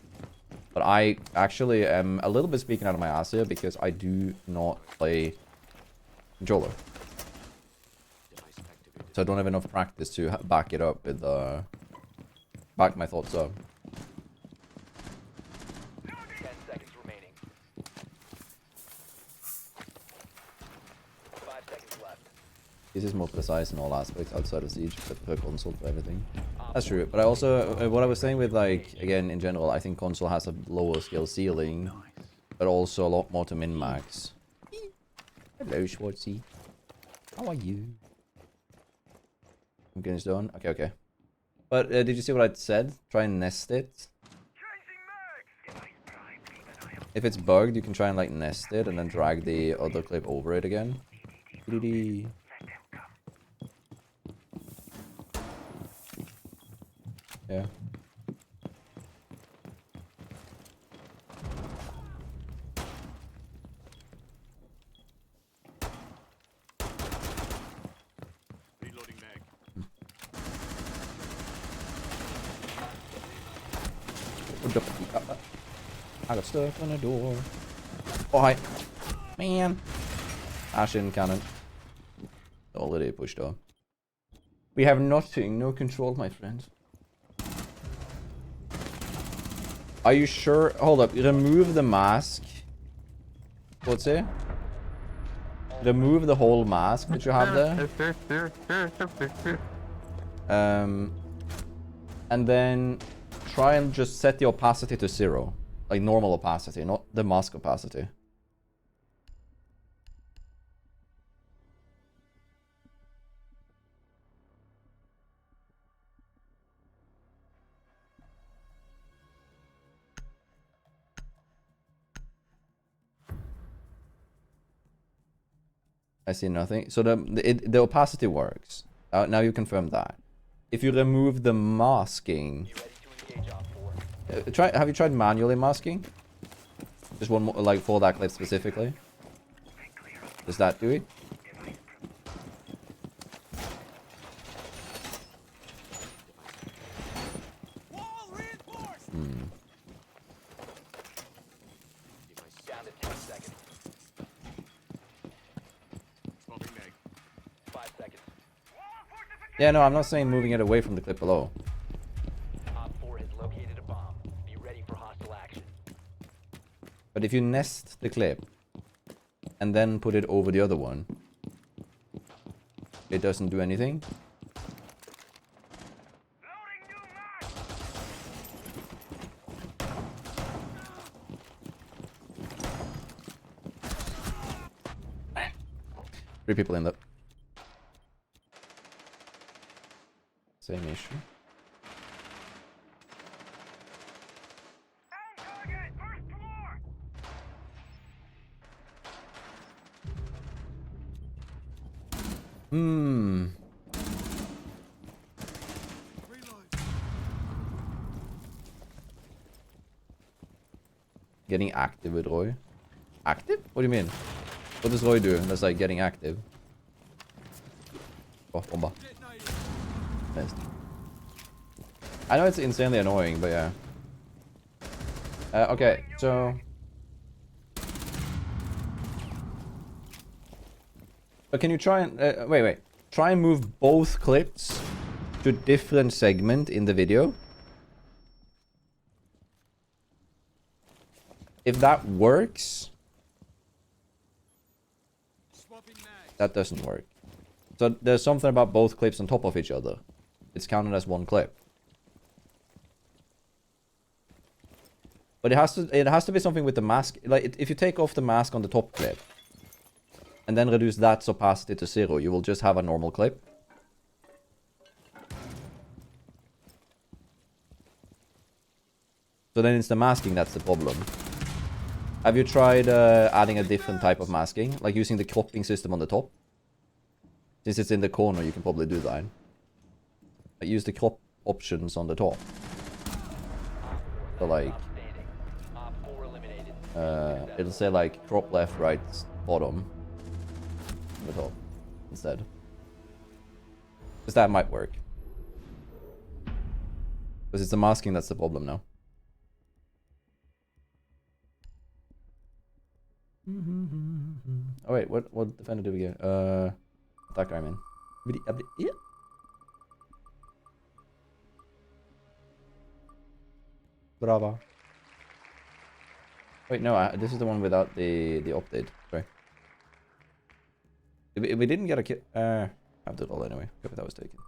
But I actually am a little bit speaking out of my ass here because I do not play controller. So I don't have enough practice to back it up with back my thoughts up. 10 seconds remaining. 5 seconds left. This is more precise in all aspects outside of Siege, but per console for everything. That's true. But I also, what I was saying with like, again, in general, I think console has a lower skill ceiling, but also a lot more to min-max. Hello, Schwartzy. How are you? I'm getting done. Okay, okay. But did you see what I said? Try and nest it. If it's bugged, you can try and like nest it and then drag the other clip over it again. Yeah. Reloading mag. I got stuck on a door. Oh, hi. Man. Ashen cannon. Already pushed off. We have nothing, no control, my friend. Are you sure? Hold up. Remove the mask. What's it? Remove the whole mask that you have there. And then try and just set the opacity to 0. Like normal opacity, not the mask opacity. I see nothing. So the opacity works. Now you confirm that. If you remove the masking, have you tried manually masking? Just one more, like for that clip specifically. Does that do it? Down to 10 seconds. Smoking mag. 5 seconds. Yeah, no, I'm not saying moving it away from the clip below. Op 4 has located a bomb. Be ready for hostile action. But if you nest the clip and then put it over the other one, it doesn't do anything. Three people in that. Same issue. Aim target! First floor! Hmm. Getting active with Roy. Active? What do you mean? What does Roy do that's like getting active? Oh, bomba. Missed. I know it's insanely annoying, but yeah. Okay, so... But can you try and... wait. Try and move both clips to different segment in the video. If that works... That doesn't work. So there's something about both clips on top of each other. It's counted as one clip. But it has to be something with the mask. Like if you take off the mask on the top clip and then reduce that opacity to 0, you will just have a normal clip. So then it's the masking that's the problem. Have you tried adding a different type of masking? Like using the cropping system on the top? Since it's in the corner, you can probably do that. Like use the crop options on the top. So like... it'll say like crop left, right, bottom. On the top. Instead. Because that might work. Because it's the masking that's the problem now. Oh wait, what defender did we get? That guy, man. Yeah. Brava. Wait, no, this is the one without the update. Sorry. If we didn't get a kit, I have it all anyway. If that was taken.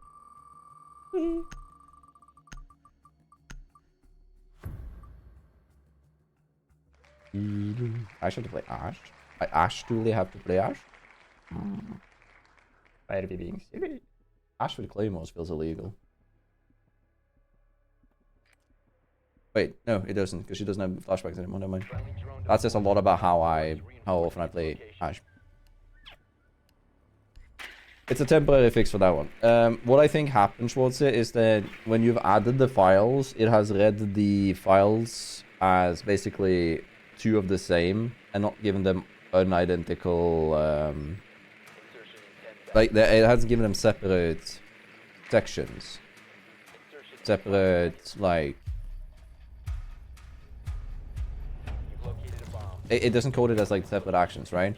I should play Ash. I actually have to play Ash. Why are we being silly? Ash with claymores feels illegal. Wait, no, it doesn't, because she doesn't have flashbacks anymore. Never mind. That says a lot about how often I play Ash. It's a temporary fix for that one. What I think happened towards it is that when you've added the files, it has read the files as basically two of the same and not given them unidentical. Like it hasn't given them separate sections, separate like. It doesn't code it as like separate actions, right?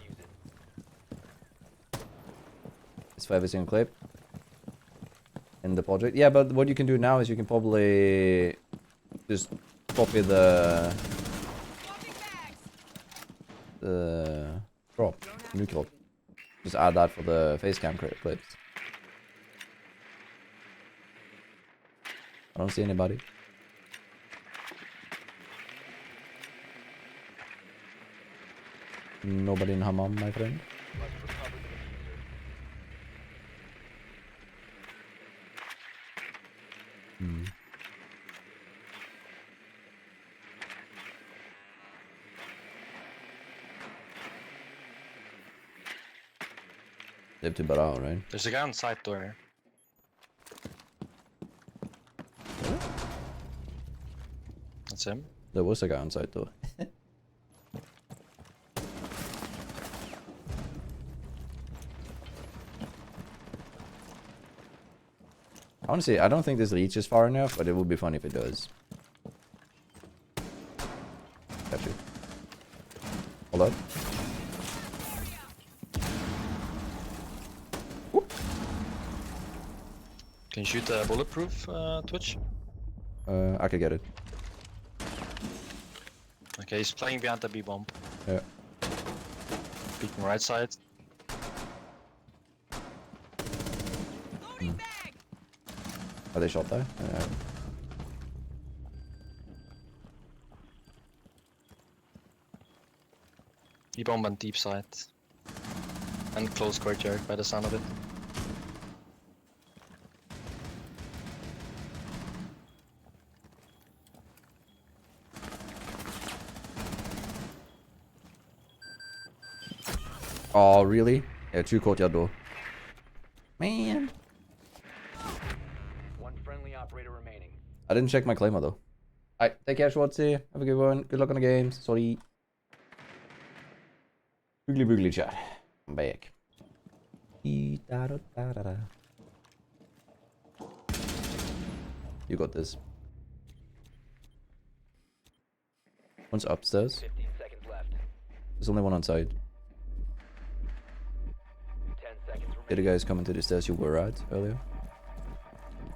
It's for every single clip in the project. Yeah, but what you can do now is you can probably just copy the crop, new crop. Just add that for the facecam clips. I don't see anybody. Nobody in Hammam, my friend. They have to Barao, right? There's a guy on side door here. That's him. There was a guy on site though. Honestly, I don't think this reaches far enough, but it would be fun if it does. Got you. Hold up. Whoop. Can you shoot a bulletproof Twitch? I could get it. Okay, he's playing behind the B bomb. Yeah. Peeking right side. Are they shot there? Yeah. B bomb on deep side. And close courtyard by the sound of it. Oh, really? Yeah, 2 courtyard door. Man. One friendly operator remaining. I didn't check my claimer though. Alright, take care, Schwartzy. Have a good one. Good luck on the games. Sorry. Boogly boogly chat. I'm back. You got this. One's upstairs. 15 seconds left. There's only one on side. 10 seconds remaining. The other guys coming to the stairs you were at earlier.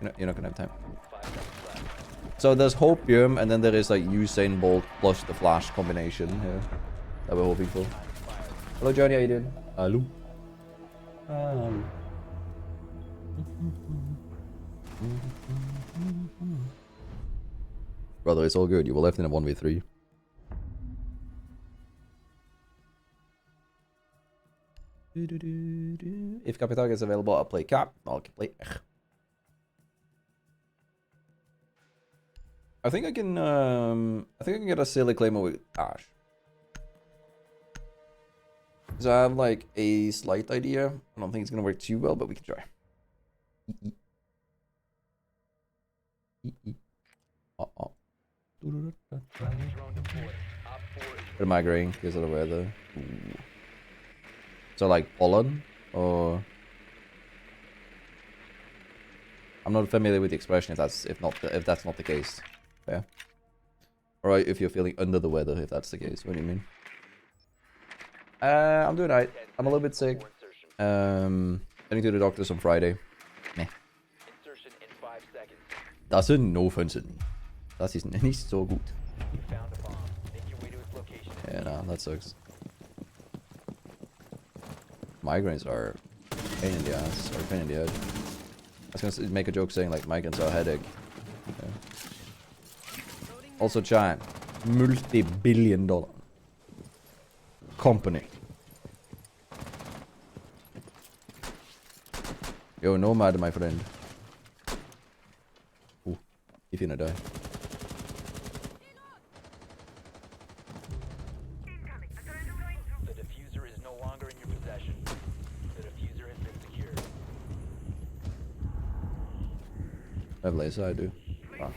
You're not gonna have time. 5 seconds left. So there's Hopium, and then there is like Usain Bolt plus the Flash combination here that we're hoping for. Hello, Johnny. How you doing? Hello. Brother, it's all good. You were left in a 1v3. If Capital gets available, I'll play Cap. I'll play. I think I can get a silly claimer with Ash. So I have like a slight idea. I don't think it's gonna work too well, but we can try. Drone deployed. Op 4 is Bit of migraine because of the weather. Ooh. So like pollen or I'm not familiar with the expression if that's not the case. Yeah. Or if you're feeling under the weather if that's the case. What do you mean? I'm doing alright. I'm a little bit sick. Heading to the doctors on Friday. Meh. insertion in 5 seconds. Das sind no Fünfen. Das ist nicht so gut. You found a bomb. Make your way to its location. Yeah, no, that sucks. Migraines are pain in the ass, or pain in the head. I was gonna make a joke saying like migraines are a headache. Yeah. Also, China, multi-billion-dollar company. Yo, Nomad, my friend. Ooh, he's gonna die. The diffuser is no longer in your possession. The diffuser has been secured. I have laser, I do. Ah.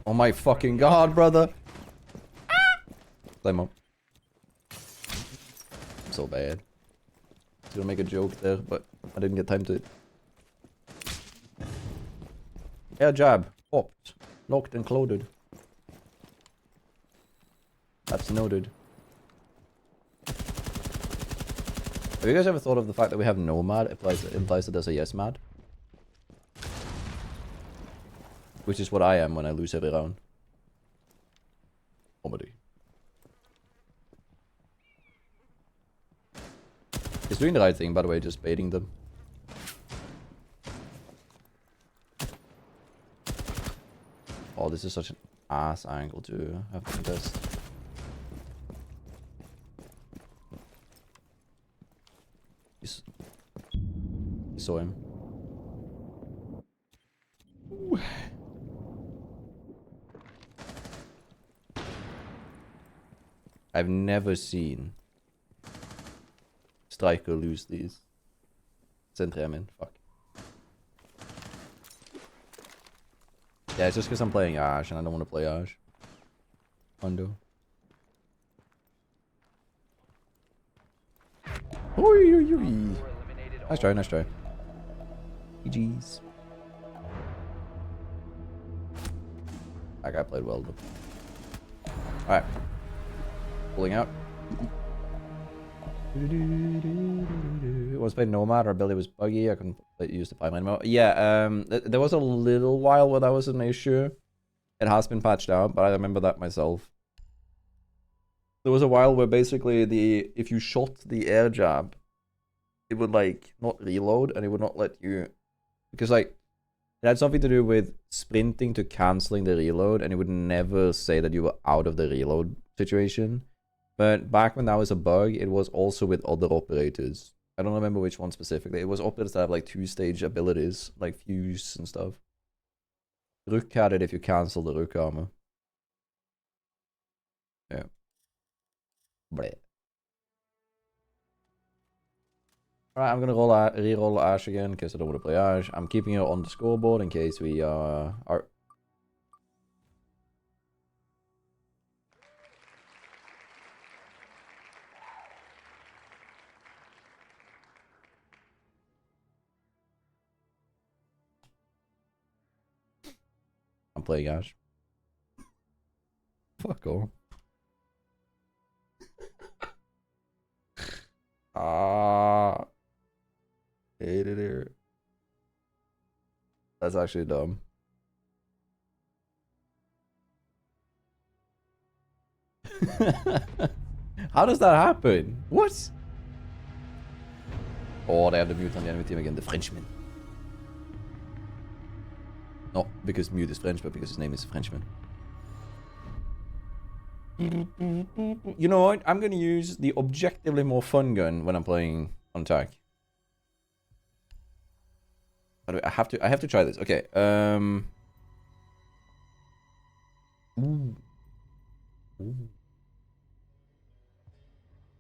Oh my fucking god, brother! Flame up. So bad. I was gonna make a joke there, but I didn't get time to it. Air jab. Popped. Locked and loaded. That's noted. Have you guys ever thought of the fact that we have Nomad implies that there's a yes mad? Which is what I am when I lose every round. Comedy. He's doing the right thing, by the way, just baiting them. Oh, this is such an ass angle to have to contest. You saw him. Ooh. I've never seen Striker lose these. Sentry, I mean, fuck. Yeah, it's just because I'm playing Ash and I don't want to play Ash. Undo. Oi, oi, oi. Nice try, nice try. GG's. That guy played well though. Alright. Pulling out. Was playing Nomad, our ability was buggy. I couldn't use the 5 anymore. Yeah, there was a little while where that was an issue. It has been patched out, but I remember that myself. There was a while where basically if you shot the air jab, it would like not reload and it would not let you, because like It had something to do with sprinting to canceling the reload, and it would never say that you were out of the reload situation. But back when that was a bug, it was also with other operators. I don't remember which one specifically. It was operators that have like 2-stage abilities, like fuse and stuff. Rook had it if you cancel the Rook armor. Yeah. Bleh. Alright, I'm gonna re-roll Ash again because I don't want to play Ash. I'm keeping it on the scoreboard in case we are. I'm playing Ash. Fuck off. Hate it here. That's actually dumb. How does that happen? What? Oh, they have the mute on the enemy team again. The Frenchman. Not because mute is French, but because his name is Frenchman. You know what? I'm gonna use the objectively more fun gun when I'm playing on attack. I have to try this. Okay. Ooh. Ooh.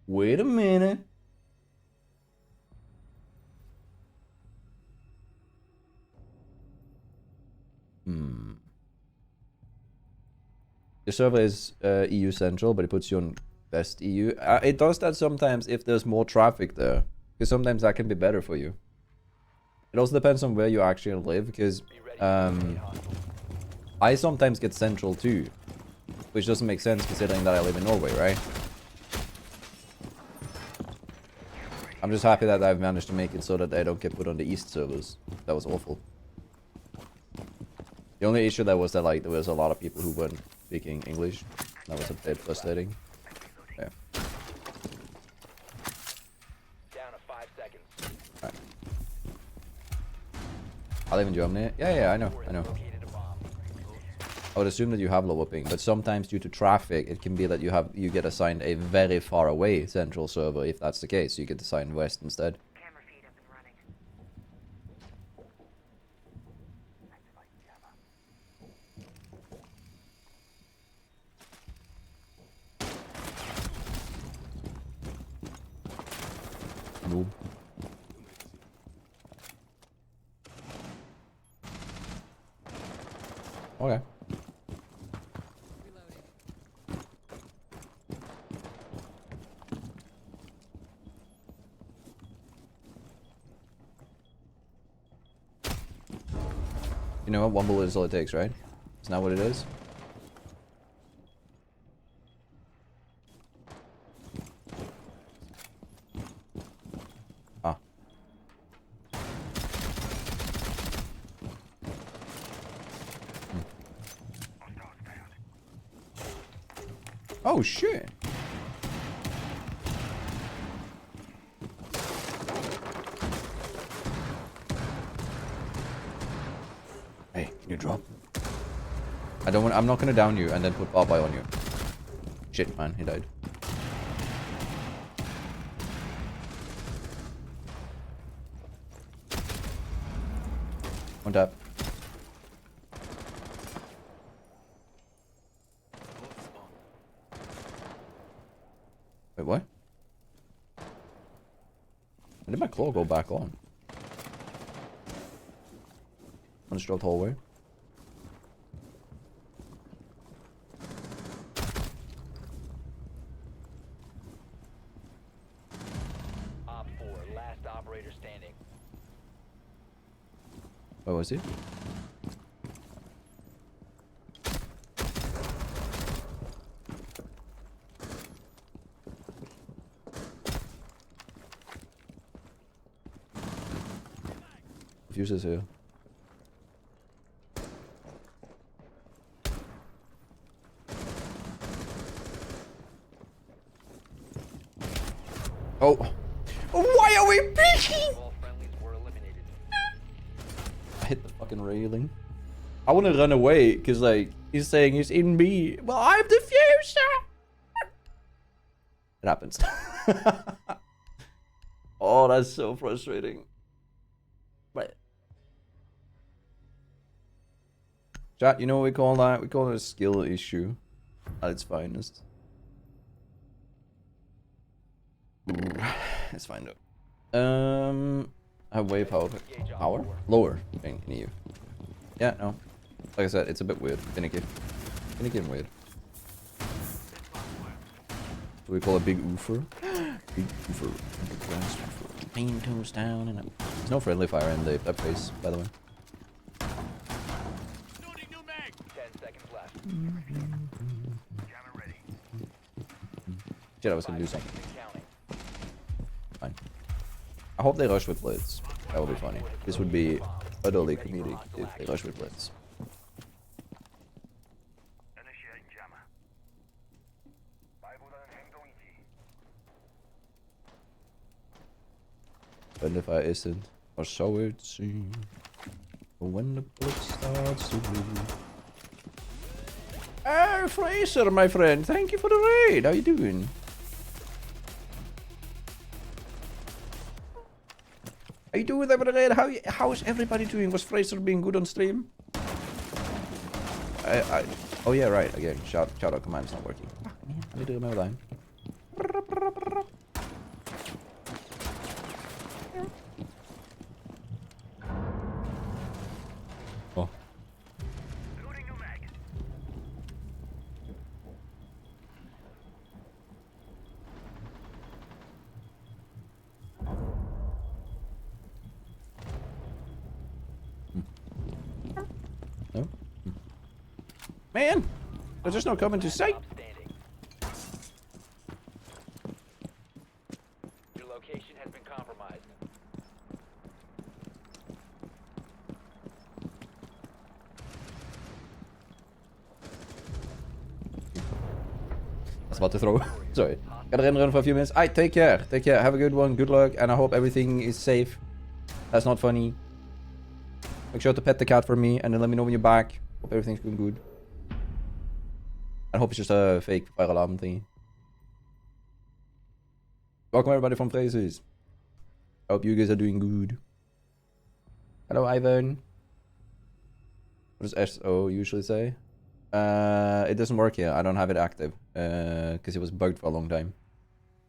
Wait a minute. Your server is EU Central, but it puts you on best EU. It does that sometimes if there's more traffic there, because sometimes that can be better for you. It also depends on where you actually live, because I sometimes get Central too, which doesn't make sense considering that I live in Norway, right? I'm just happy that I've managed to make it so that I don't get put on the East servers. That was awful. The only issue that was that like there was a lot of people who weren't speaking English. That was a bit frustrating. Yeah. Down to 5 seconds. Alright. I live in Germany. Yeah, I know. Located a bomb. I would assume that you have lower ping, but sometimes due to traffic, it can be that you get assigned a very far away central server. If that's the case, you get assigned west instead. Camera feed up and running. Noob. Okay. You know what? One bullet is all it takes, right? Isn't that what it is? Ah. Oh shit. Hey, can you drop? I'm not gonna down you and then put barbie on you. Shit, man, he died. One tap. Wait, what? When did my claw go back on? Unstroked hallway. Op 4, last operator standing. Where was he? Fuse is here. Oh. Why are we peeking? All friendlies were eliminated. I hit the fucking railing. I want to run away because like he's saying he's in B. Well, I'm the future. It happens. Oh, that's so frustrating. But chat, you know what we call that? We call it a skill issue at its finest. Let's find out. I have way power. Lower in EU. Yeah, no. Like I said, it's a bit weird. Finicky. Finicky and weird. So we call it big oofer. Big oofer. Big blast oofer. Pain toes down and there's no friendly fire in the that face, by the way. Loading new mag. 10 seconds left. Shit, I was gonna do something. Counting. Fine. I hope they rush with blitz. That would be funny. This would be utterly comedic if they rush with blitz. Initiating jammer. 발보다는 행동이지. And if I isn't, or so it seems. But when the blood starts to bleed. Oh, Fraser, my friend, thank you for the raid. How you doing? How you doing there with the raid? How is everybody doing? Was Fraser being good on stream? Oh yeah, right. Again, shout out command's not working. I need to remember that. Oh. Loading new mag. No? Man! They're just not coming to sight! Outstanding. Your location has been compromised. I was about to throw. Sorry. Gotta run for a few minutes. Alright, take care. Take care. Have a good one. Good luck. And I hope everything is safe. That's not funny. Make sure to pet the cat for me. And then let me know when you're back. Hope everything's going good. I hope it's just a fake fire alarm thingy. Welcome everybody from Phrases. I hope you guys are doing good. Hello, Ivan. What does SO usually say? It doesn't work here. I don't have it active. Because it was bugged for a long time.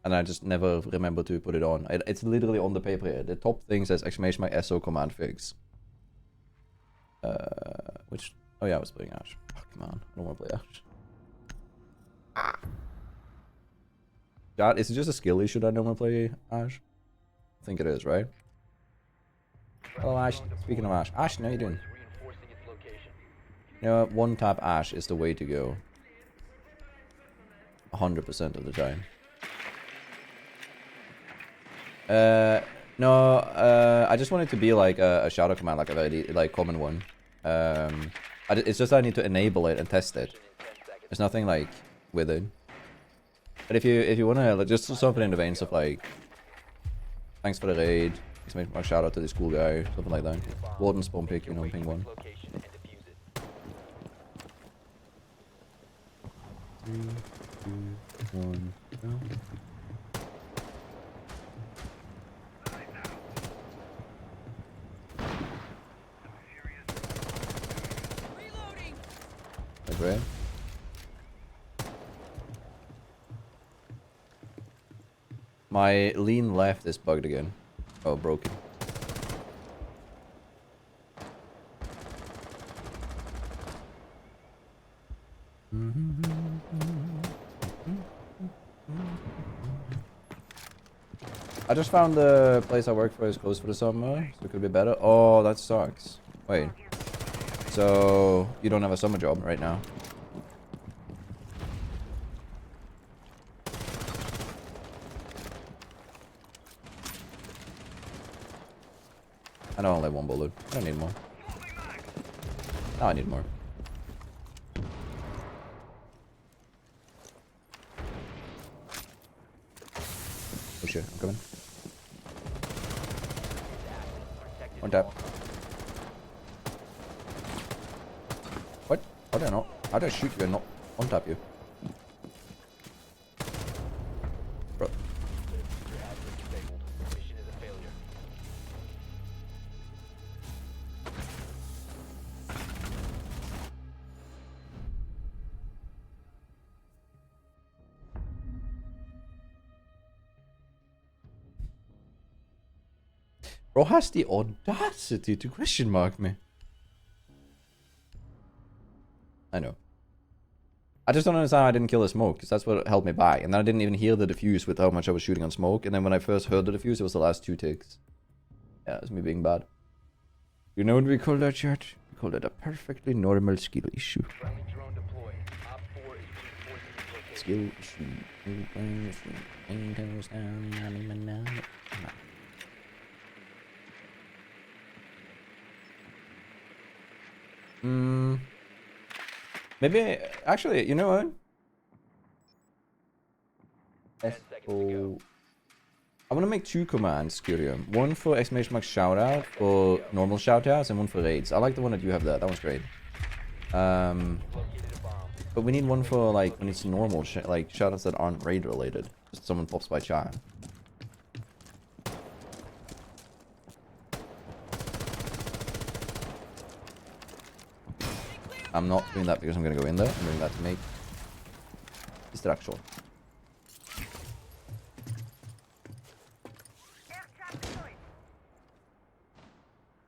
And I just never remember to put it on. It's literally on the paper here. The top thing says exclamation mark SO command fix. Which... Oh yeah, I was playing Ash. Fuck, man. I don't want to play Ash. God, is it just a skill issue that I don't want to play Ash? I think it is, right? Hello, Ash. Speaking of Ash. Ash, how you doing? Reinforcing its location. You know what? One tap Ash is the way to go. 100% of the time. No, I just want it to be like a shadow command, like a very like common one. It's just I need to enable it and test it. There's nothing like with it. But if you wanna like, just something in the veins of like, thanks for the raid, make a shout out to this cool guy, something like that. Warden spawn pick, you know, ping one. Location and defuse it. 3, 2, 1, go. Reloading. Okay. My lean left is bugged again. Oh, broken. I just found the place I work for is closed for the summer, so it could be better. Oh, that sucks. Wait. So, you don't have a summer job right now? I don't only have one bullet. I don't need more. No, I need more. Oh shit, I'm coming. One tap. How do I not? How do I shoot you and not untap you? Bro. Your has been disabled. Mission is a failure. Bro has the audacity to question mark me. I know. I just don't understand how I didn't kill the smoke, because that's what held me back. And then I didn't even hear the diffuse with how much I was shooting on smoke. And then when I first heard the diffuse, it was the last 2 ticks. Yeah, it was me being bad. You know what we call that, chat? We call that a perfectly normal skill issue. Friendly drone deployed. Op 4 is reinforcing its location. Skill issue. Maybe, actually, you know what? 10 seconds to go. I want to make 2 commands, Curium. One for exclamation mark shoutout for normal shoutouts, and one for raids. I like the one that you have there. That one's great. Located a bomb. But we need one for like when it's normal, like shoutouts that aren't raid related. Just someone pops by chat. I'm not doing that because I'm gonna go in there. I'm doing that to make distraction. Air trap deployed.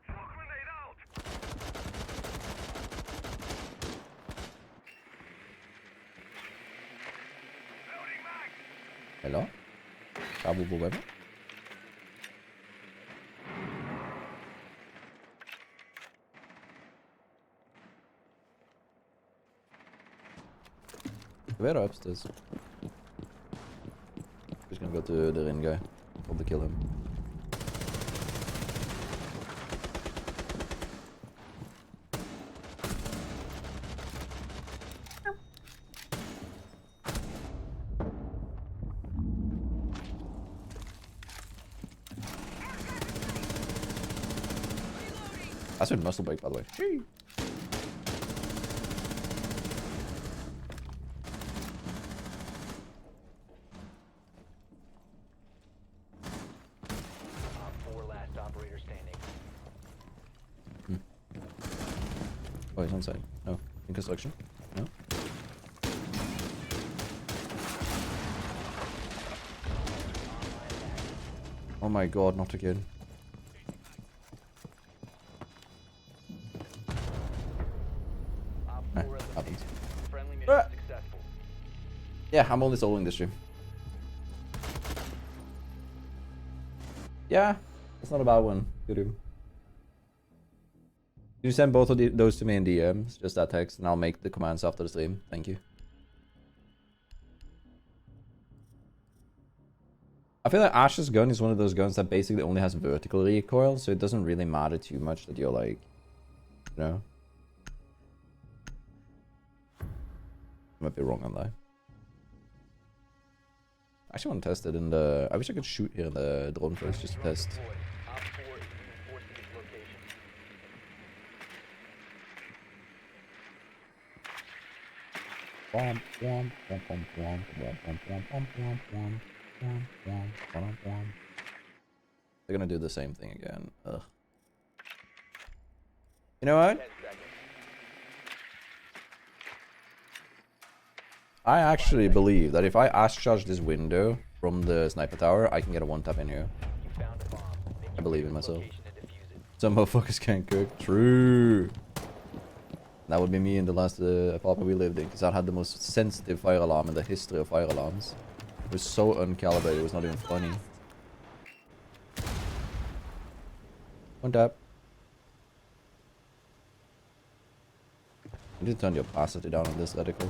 Smoke grenade out. Loading mag. Hello? Cabo Bobeba? Where upstairs? Just gonna go to the Rin guy. Probably kill him. That's a muscle break, by the way. Op 4 last operator standing. Oh, he's on site. No. In construction. No. Oh my god, not again. Op 4 eliminated. Happens. Friendly mission successful. Yeah, I'm only soloing this stream. Yeah, that's not a bad one. Good. You send both of those to me in DMs, just that text, and I'll make the commands after the stream. Thank you. I feel like Ash's gun is one of those guns that basically only has vertical recoil, so it doesn't really matter too much that you're like, you know. I might be wrong on that. I actually want to test it in the... I wish I could shoot here in the drone first, just to test. Deployed. Op 4 is reinforcing its location. They're gonna do the same thing again. Ugh. You know what? 10 seconds. I actually believe that if I ash charge this window from the sniper tower, I can get a one-tap in here. You found a bomb. Make I your believe way in to myself. location and defuse it. Some motherfuckers can't cook. True. That would be me in the last apartment we lived in, because I had the most sensitive fire alarm in the history of fire alarms. It was so uncalibrated, it was not even funny. One tap. You need to turn the opacity down on this reticle.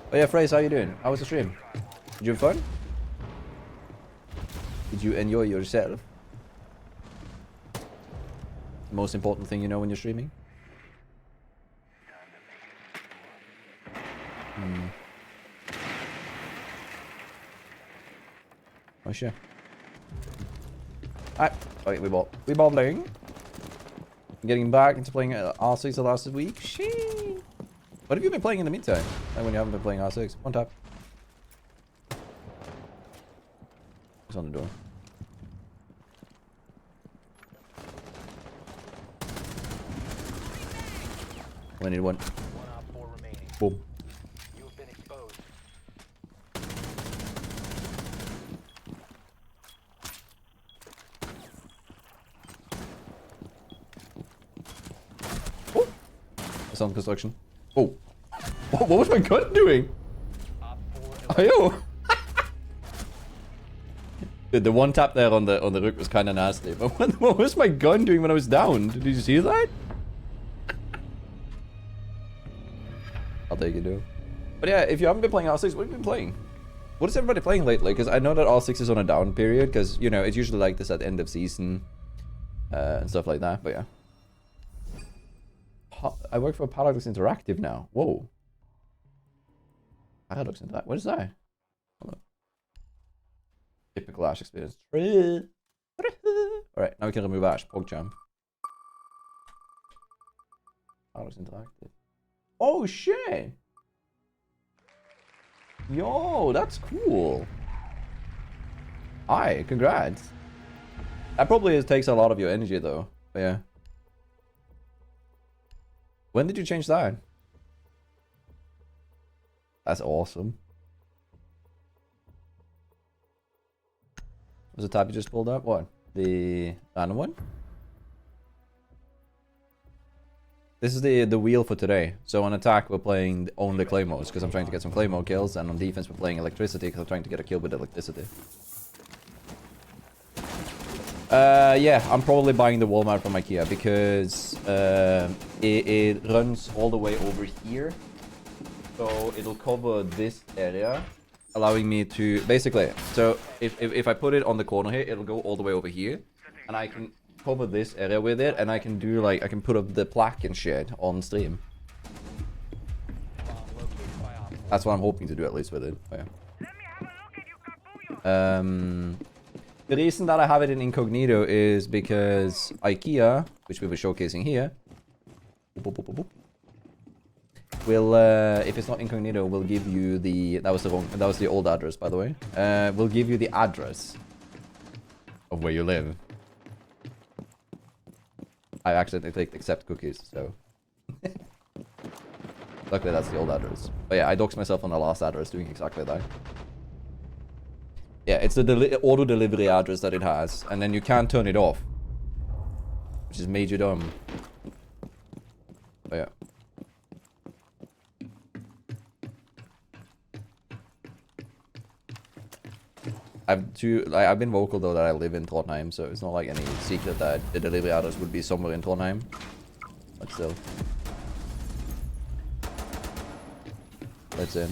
Oh yeah, Fraser, how you doing? How was the stream? Did you have fun? Did you enjoy yourself? The most important thing you know when you're streaming? Oh shit. Alright, okay, we ball playing. Getting back into playing R6 the last week. Shee. What have you been playing in the meantime? Like when you haven't been playing R6? One tap. It's on the door. We need one. 1 op 4 remaining. Boom. You have been exposed. Oh! It's on construction. Oh! What was my gun doing? Op 4 Ayo! Dude, the one tap there on the rook was kind of nasty. But what was my gun doing when I was down? Did you see that? I'll take it, dude. But yeah, if you haven't been playing R6, what have you been playing? What is everybody playing lately? Because I know that R6 is on a down period, because, you know, it's usually like this at the end of season and stuff like that, but yeah. I work for Paradox Interactive now. Whoa. Paradox Interactive. What is that? Hold on. Typical Ash experience. Alright, now we can remove Ash. PogChamp. Paradox Interactive. Oh shit! Yo, that's cool. Hi, congrats. That probably takes a lot of your energy though. But yeah. When did you change that? That's awesome. Was the tab you just pulled up? What? The random one? This is the wheel for today. So on attack we're playing only claymores because I'm trying to get some claymore kills, and on defense we're playing electricity because I'm trying to get a kill with electricity. Yeah, I'm probably buying the wall mount from IKEA because it runs all the way over here. So it'll cover this area, allowing me to basically, so if I put it on the corner here, it'll go all the way over here, and I can cover this area with it, and I can do like, I can put up the plaque and shit on stream. That's what I'm hoping to do, at least with it. Oh, yeah. The reason that I have it in incognito is because IKEA, which we were showcasing here, will, if it's not incognito, will give you the, that was the old address, by the way. Will give you the address of where you live. I accidentally clicked accept cookies, so. Luckily that's the old address. But yeah, I doxed myself on the last address doing exactly that. Yeah, it's the auto delivery address that it has, and then you can't turn it off, which is major dumb. But yeah. I've been vocal though that I live in Trondheim, so it's not like any secret that the delivery address would be somewhere in Trondheim. But still. Let's in.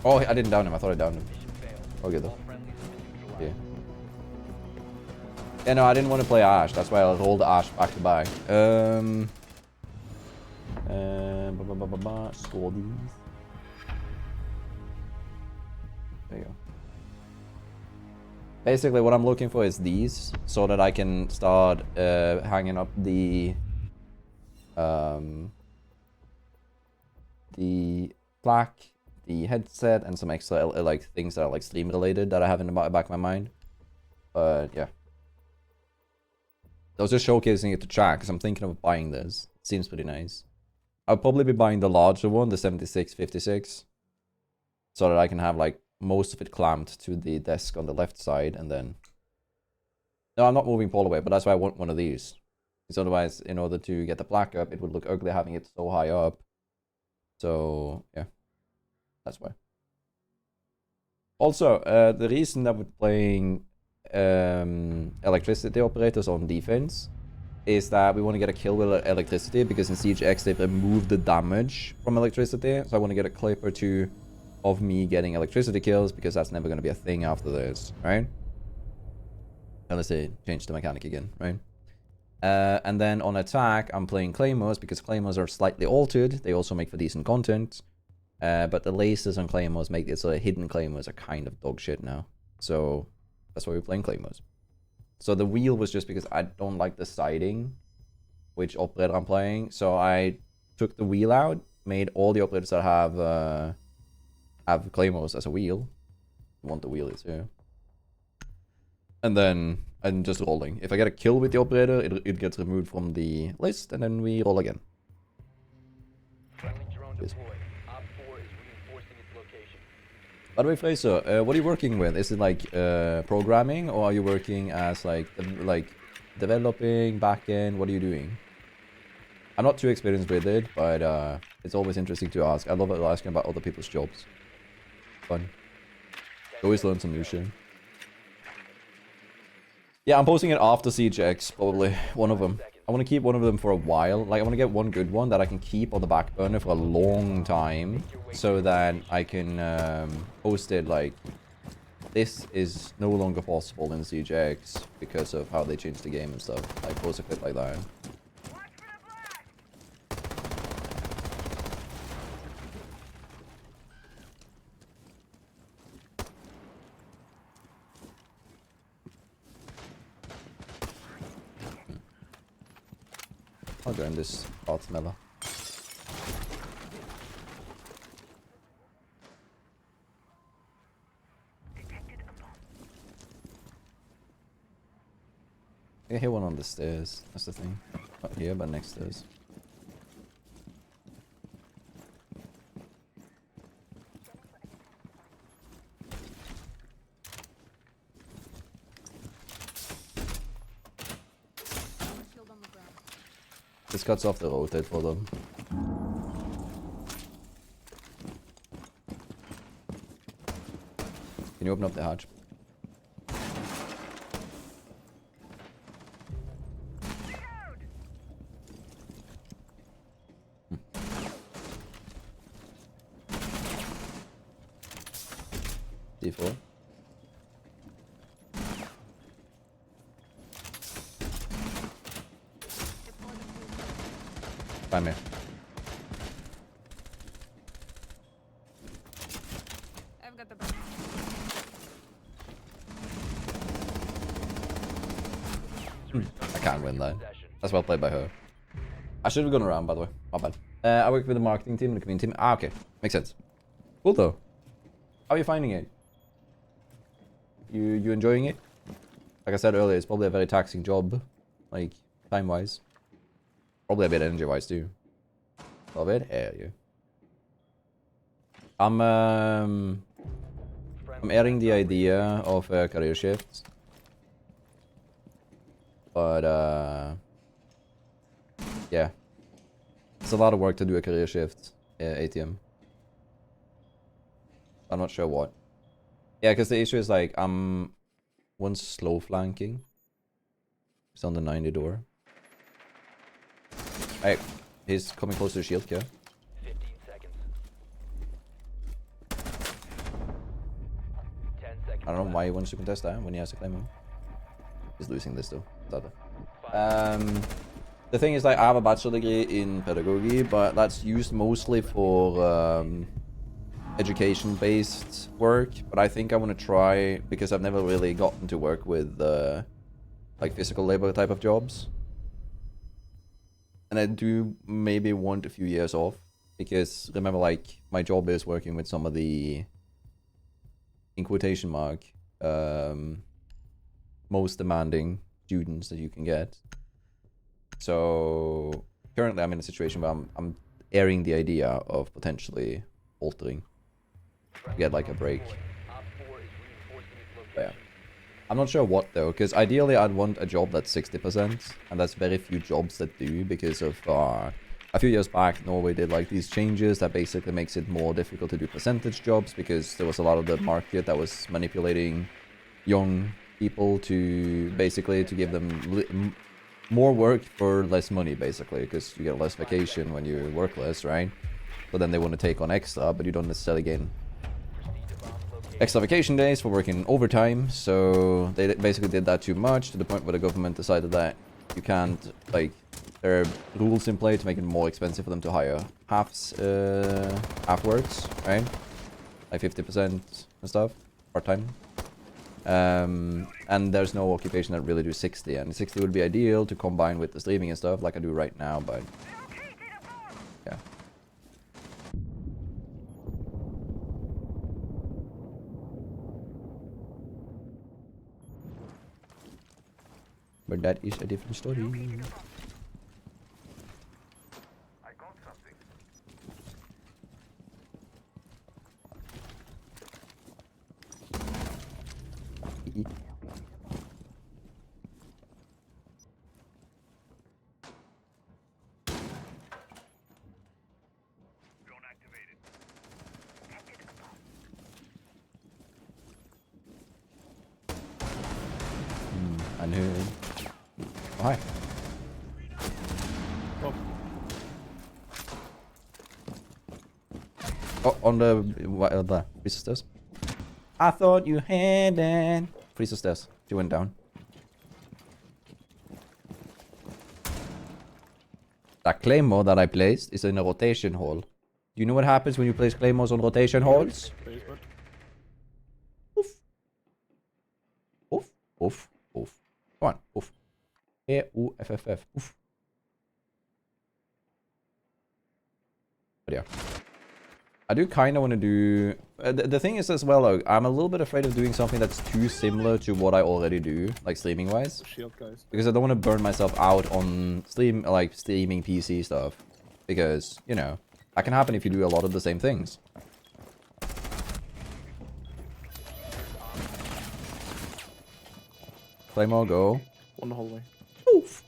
Oh, I didn't down him. I thought I downed him. Okay, though. Yeah. Yeah, no, I didn't want to play Ash. That's why I rolled Ash back to back. Score these. There you go. Basically, what I'm looking for is these, so that I can start hanging up the plaque, the headset, and some extra like things that are like stream related that I have in the back of my mind. But yeah, I was just showcasing it to chat because I'm thinking of buying this. It seems pretty nice. I'll probably be buying the larger one, the 7656, so that I can have like most of it clamped to the desk on the left side, and then. No, I'm not moving Paul away, but that's why I want one of these. Because otherwise, in order to get the plaque up, it would look ugly having it so high up. So yeah. That's why. Also, the reason that we're playing electricity operators on defense is that we want to get a kill with electricity, because in Siege X they've removed the damage from electricity. So I want to get a clip or two of me getting electricity kills, because that's never going to be a thing after this, right? Unless they change the mechanic again, right? And then on attack, I'm playing Claymores, because Claymores are slightly altered. They also make for decent content. But the lasers on Claymores make it so that hidden Claymores are kind of dog shit now. So that's why we're playing Claymores. So the wheel was just because I don't like deciding which operator I'm playing. So I took the wheel out, made all the operators that have Claymores as a wheel. I want the wheel is here. And then I'm just rolling. If I get a kill with the operator, it gets removed from the list, and then we roll again. Friendly drone deployed. Op 4 is reinforcing its location. By the way, Fraser, what are you working with? Is it like programming, or are you working as like developing, backend? What are you doing? I'm not too experienced with it, but it's always interesting to ask. I love asking about other people's jobs. Fun. Always learn some new shit. Yeah, I'm posting it after Siege X, probably. One of them. I want to keep one of them for a while. Like, I want to get one good one that I can keep on the back burner for a long time, so that I can post it like, this is no longer possible in Siege X because of how they changed the game and stuff. Like, post a clip like that. I'll join this Vods mela. I hear one on the stairs. That's the thing. Not here, but next stairs. This cuts off the rotate for them. Can you open up the hatch? D4. Find me. I've got the bomb. I can't win that. That's well played by her. I should have gone around, by the way. My bad. I work with the marketing team and the community team. Ah, okay. Makes sense. Cool though. How are you finding it? You enjoying it? Like I said earlier, it's probably a very taxing job. Like, time-wise. Probably a bit energy-wise too. A little bit? Yeah, yeah. I'm airing the idea of a career shift. But, yeah. It's a lot of work to do a career shift, ATM. I'm not sure what. Yeah, because the issue is like, I'm one slow flanking. It's on the 90 door. Hey, he's coming close to the shield, yeah. 15 seconds. 10 seconds. I don't know why he wants to contest that when he has a claim. He's losing this though. The thing is, like, I have a bachelor degree in pedagogy, but that's used mostly for education-based work. But I think I want to try, because I've never really gotten to work with like physical labor type of jobs. And I do maybe want a few years off, because remember, like, my job is working with some of the, in quotation mark, most demanding students that you can get. So currently I'm in a situation where I'm airing the idea of potentially altering to get like a break. But yeah. I'm not sure what though, because ideally I'd want a job that's 60%, and that's very few jobs that do, because of a few years back Norway did like these changes that basically makes it more difficult to do percentage jobs, because there was a lot of the market that was manipulating young people to basically to give them more work for less money, basically, because you get less vacation when you work less, right? But then they want to take on extra, but you don't necessarily gain extra vacation days for working overtime. So they basically did that too much, to the point where the government decided that you can't, like, there are rules in play to make it more expensive for them to hire half works, right? Like 50% and stuff, part-time. And there's no occupation that really do 60, and 60 would be ideal to combine with the streaming and stuff like I do right now, but yeah. But that is a different story. I got something. Drone activated. I knew. Oh, hi. Oh, on the freezer stairs. I thought you had it. Freezer stairs. She went down. That claymore that I placed is in a rotation hole. Do you know what happens when you place claymores on rotation holes? Oof. Oof. Oof. Oof. Come on. Oof. E-U-F-F-F. Oof. But yeah. I do kind of want to do... the thing is as well, though, I'm a little bit afraid of doing something that's too similar to what I already do, like streaming-wise. Because I don't want to burn myself out on streaming PC stuff. Because, you know, that can happen if you do a lot of the same things. Claymore, go. One hallway. Oof.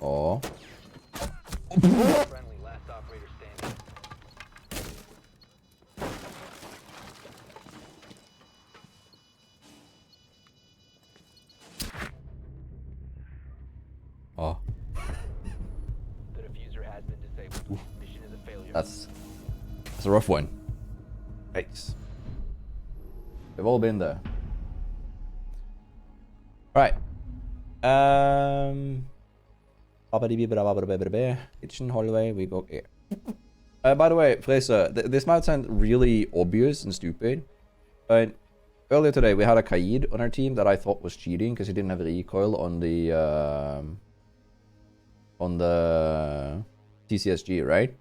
Oh. Friendly, last operator standing. Oh. The diffuser has been disabled. Mission is a failure. That's a rough one. Yikes. We've all been there. Right. Kitchen hallway, we go here. By the way, Fraser, this might sound really obvious and stupid, but earlier today we had a Kaid on our team that I thought was cheating because he didn't have recoil on the TCSG, right?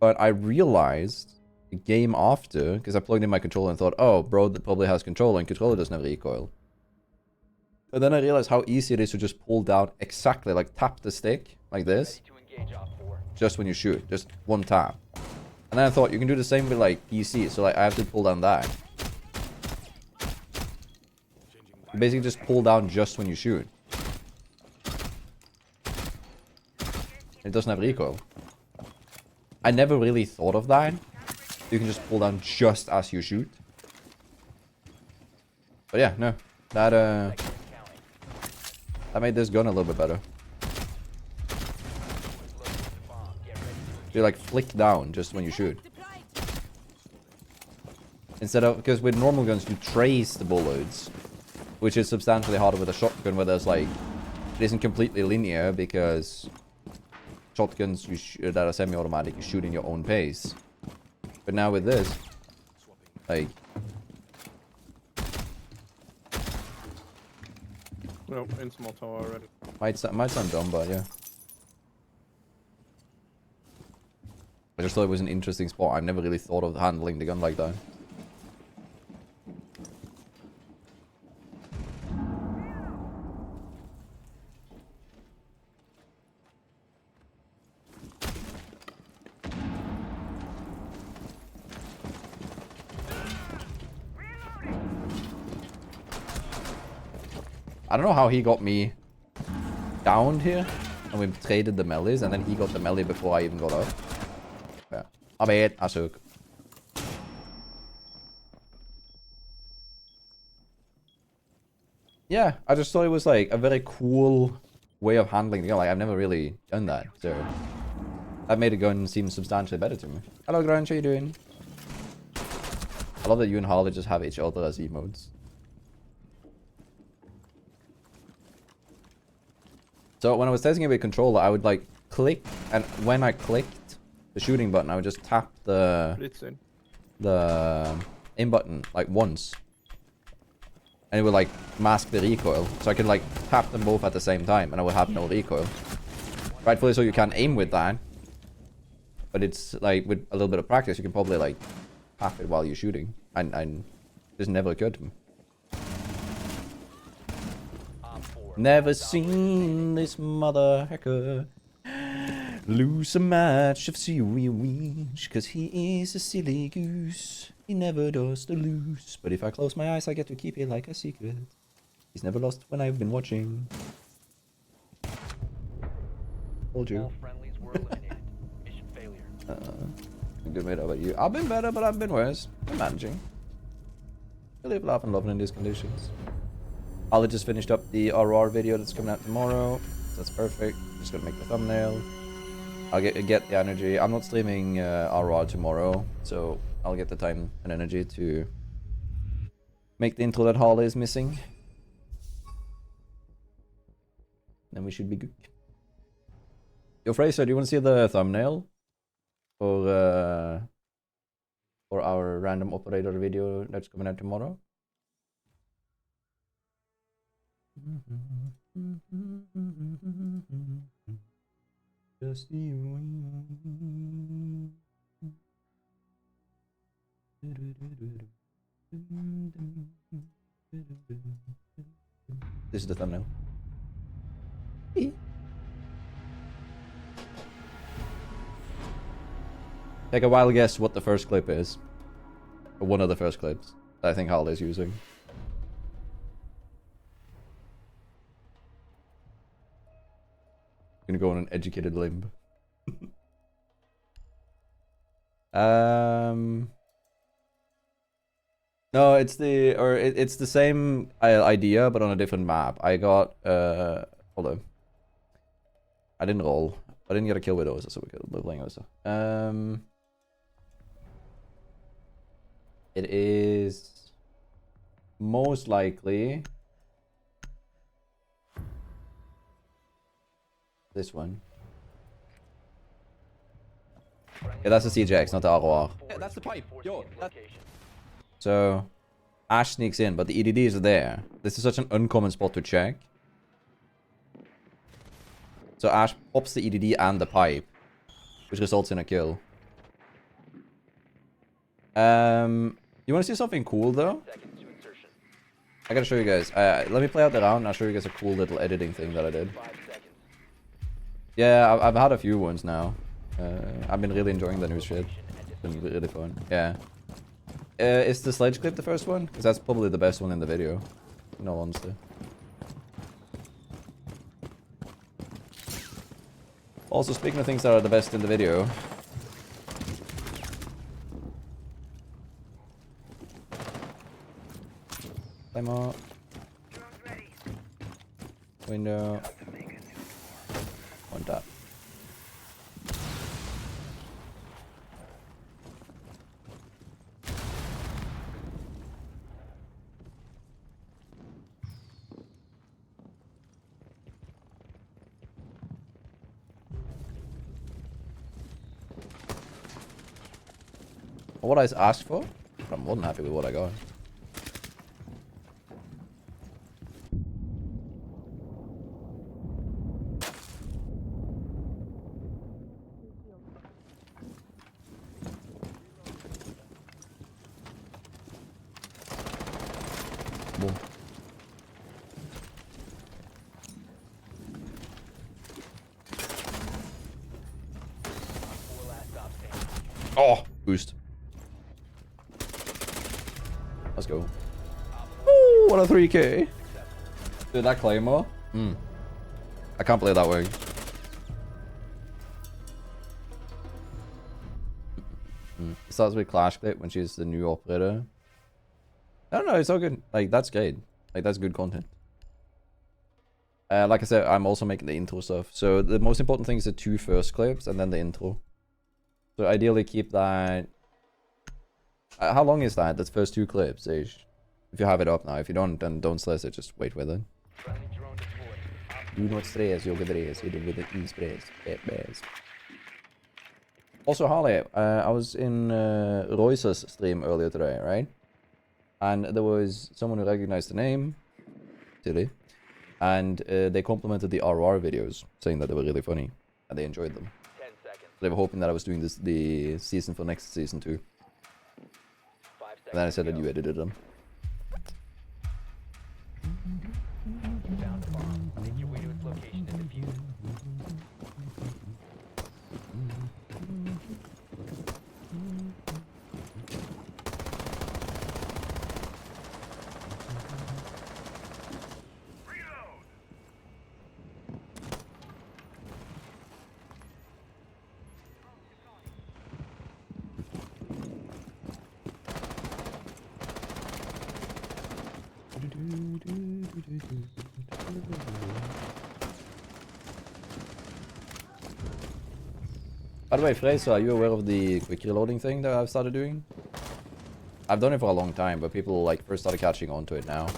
But I realized the game after, because I plugged in my controller and thought, oh, bro, that probably has controller and controller doesn't have recoil. And then I realized how easy it is to just pull down exactly, like tap the stick like this, just when you shoot, just one tap. And then I thought you can do the same with like PC, so like I have to pull down that. You basically just pull down just when you shoot. It doesn't have recoil. I never really thought of that. You can just pull down just as you shoot. But yeah, no, that made this gun a little bit better. You like flick down just when you shoot. Instead of, because with normal guns you trace the bullets, which is substantially harder with a shotgun where there's like, it isn't completely linear because shotguns that are semi-automatic you shoot in your own pace. But now with this, like, No, in small tower already. might sound dumb, but yeah. I just thought it was an interesting spot. I've never really thought of handling the gun like that. I don't know how he got me down here, and we traded the melees, and then he got the melee before I even got up. My bad, I suck. Yeah, I just thought it was like a very cool way of handling the gun. Like, I've never really done that, so that made the gun seem substantially better to me. Hello, Grunch, how you doing? I love that you and Harley just have each other as emotes. So when I was testing it with controller, I would like click, and when I clicked the shooting button, I would just tap the aim button like once, and it would like mask the recoil. So I could like tap them both at the same time, and I would have no recoil. Rightfully so, you can aim with that, but it's like with a little bit of practice, you can probably like tap it while you're shooting, and this never occurred to me. Never seen this mother hacker lose a match of serious, cause he is a silly goose. He never does the lose. But if I close my eyes, I get to keep it like a secret. He's never lost when I've been watching. Told you. All friendlies were eliminated. Mission failure. Good mate, how about you? I've been better, but I've been worse. I'm managing. I live, laugh, and love in these conditions. Ollie just finished up the Rawrora video that's coming out tomorrow. So that's perfect. Just gonna make the thumbnail. I'll get the energy. I'm not streaming Rawrora tomorrow, so I'll get the time and energy to make the intro that Harley is missing. Then we should be good. Yo, Fraser, do you want to see the thumbnail for our random operator video that's coming out tomorrow? Just you. This is the thumbnail. Take a wild guess what the first clip is. Or one of the first clips that I think Harley's using. Gonna go on an educated limb. No, it's it's the same idea, but on a different map. I got hold on. I didn't roll. I didn't get a kill with those, so we're playing also. It is most likely this one. Yeah, that's the CJX, not the Rawrora. Yeah, that's the pipe. Yo, so Ash sneaks in, but the EDDs are there. This is such an uncommon spot to check. So Ash pops the EDD and the pipe, which results in a kill. You want to see something cool though? I gotta show you guys. Let me play out the round and I'll show you guys a cool little editing thing that I did. Yeah, I've had a few ones now. I've been really enjoying the new shit. It's been really fun. Yeah. Is the sledge clip the first one? Because that's probably the best one in the video. In all honesty. Also, speaking of things that are the best in the video. Timer. Window. One tap. What I asked for, I'm more than happy with what I got. Boom. Oh, boost. Let's go. Ooh, what a 3k. Dude, that claymore. I can't believe that worked. It starts with Clash Clip when she's the new operator. I don't know, it's all good. Like, that's great. Like, that's good content. Like I said, I'm also making the intro stuff. So the most important thing is the 2 first clips and then the intro. So ideally keep that... how long is that? That's first 2 clips, Age. If you have it up now. If you don't, then don't stress it. Just wait with it. Friendly drone deployed. Do not stress, you'll get stress. You do with the e-stress. Also, Harley, I was in Royce's stream earlier today, right? And there was someone who recognized the name. Silly. And they complimented the Rawrora videos, saying that they were really funny. And they enjoyed them. 10 seconds. They were hoping that I was doing the season for next season too. 5 seconds. And then I said to that go. you edited them. You found a bomb. Make your way to its location and defuse it. By the way, Fraser, are you aware of the quick reloading thing that I've started doing? I've done it for a long time, but people like first started catching on to it now.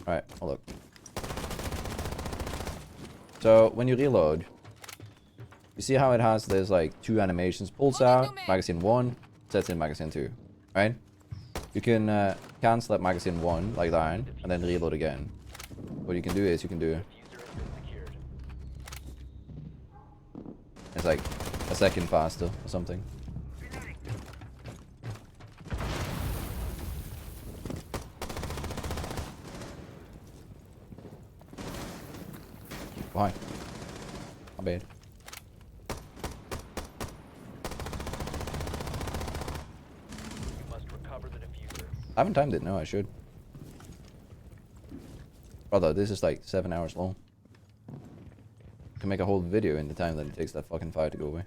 Alright, hold up. So, when you reload, you see how it has, there's like 2 animations. Pulls out, magazine 1, sets in magazine 2, right? You can cancel that magazine 1 like that, and then reload again. What you can do is, you can do... It's like a second faster or something. Why? My bad. You must recover the diffuser. I haven't timed it, no, I should. Brother, this is like 7 hours long. I can make a whole video in the time that it takes that fucking fire to go away.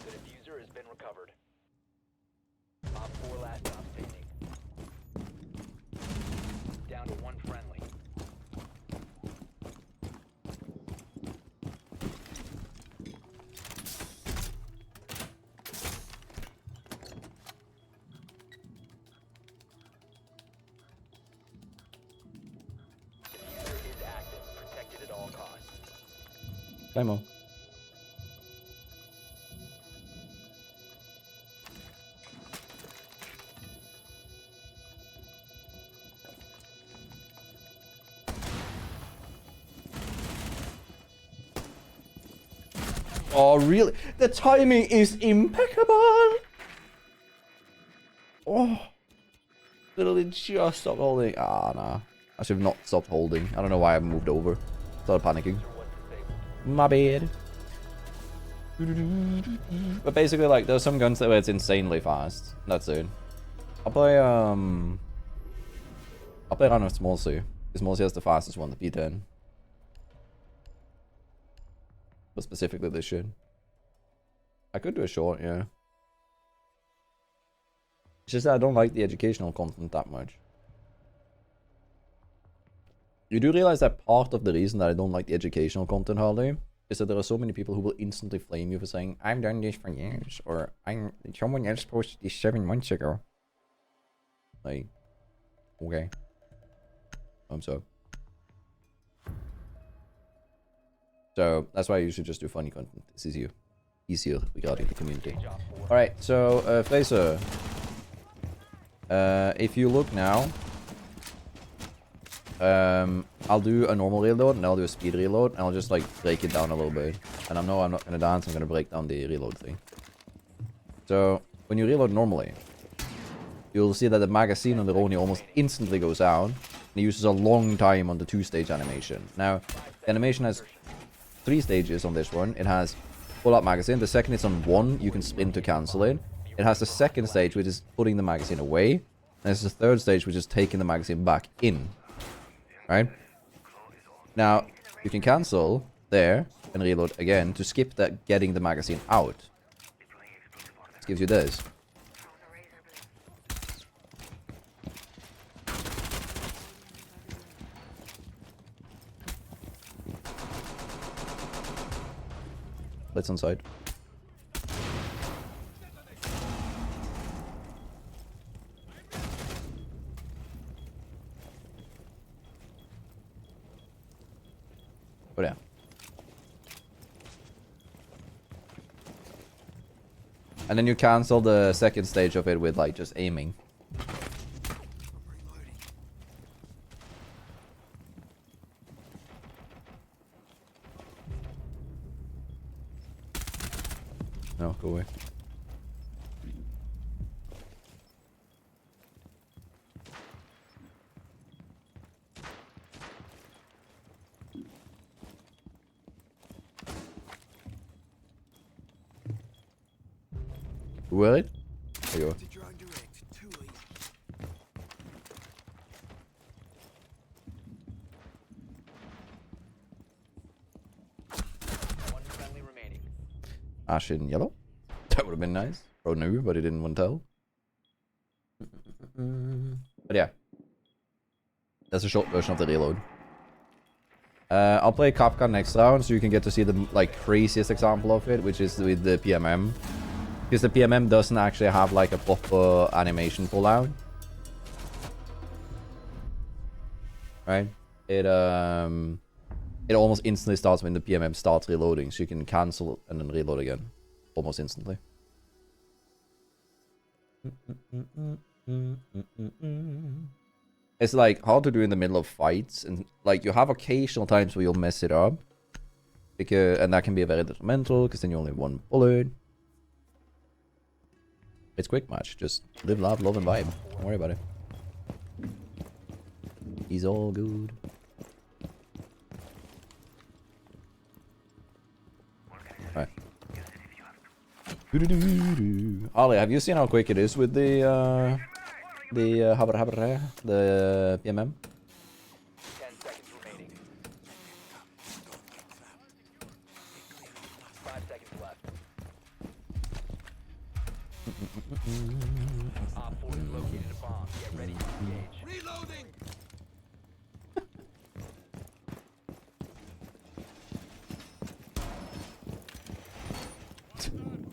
The diffuser has been recovered. Op 4 last stop standing. Down to 1 friendly. Diffuser is active. Protected at all costs. Demo. Oh, really? The timing is impeccable! Oh. Literally just stopped holding. Ah, nah. I should have not stopped holding. I don't know why I moved over. Started panicking. My bad. But basically, like, there's some guns that where it's insanely fast. That's it. I'll play around with Small C. Small C has the fastest one, the P10. But specifically this shit. I could do a short, yeah. It's just that I don't like the educational content that much. You do realize that part of the reason that I don't like the educational content, Harley, is that there are so many people who will instantly flame you for saying, I've done this for years, or someone else posted this 7 months ago. Like, okay. So that's why you should just do funny content. It's easier regarding the community. Alright, so Fraser, if you look now, I'll do a normal reload and I'll do a speed reload and I'll just like break it down a little bit. And I know I'm not gonna dance, I'm gonna break down the reload thing. So when you reload normally, you'll see that the magazine on the Roni almost instantly goes out. And it uses a long time on the 2-stage animation. Now, the animation has 3 stages on this one. It has pull out magazine. The second it's on 1, you can sprint to cancel it. It has the second stage, which is putting the magazine away. And there's the third stage, which is taking the magazine back in. Right? Now, you can cancel there and reload again to skip that getting the magazine out. This gives you this. Let's on side. Oh yeah. And then you cancel the second stage of it with like just aiming. No, go away. What? There you go. One friendly remaining. Ash in yellow. That would have been nice. Bro knew, but he didn't want to tell. But yeah. That's a short version of the reload. I'll play Kapkan next round so you can get to see the like craziest example of it, which is with the PMM. Because the PMM doesn't actually have like a proper animation pullout. Right? It almost instantly starts when the PMM starts reloading, so you can cancel and then reload again. Almost instantly. It's like hard to do in the middle of fights, and like you have occasional times where you'll mess it up. And that can be very detrimental, because then you only have 1 bullet. It's quick match. Just live, laugh, love, and vibe. Don't worry about it. He's all good. Alright. Ollie, have you seen how quick it is with the PMM? 10 seconds remaining. 5 seconds left. Op 4 has located a bomb. Get ready to engage. Reloading!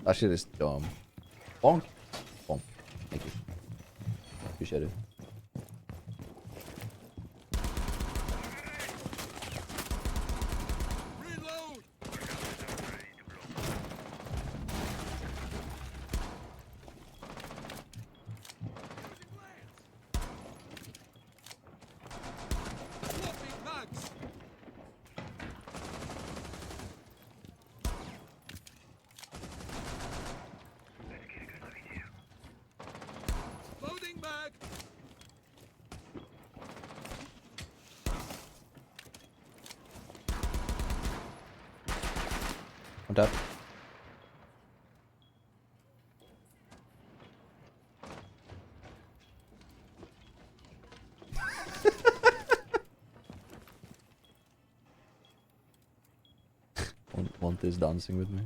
That shit is dumb. Bonk. Bonk. Thank you. Appreciate it. On top. Want this dancing with me?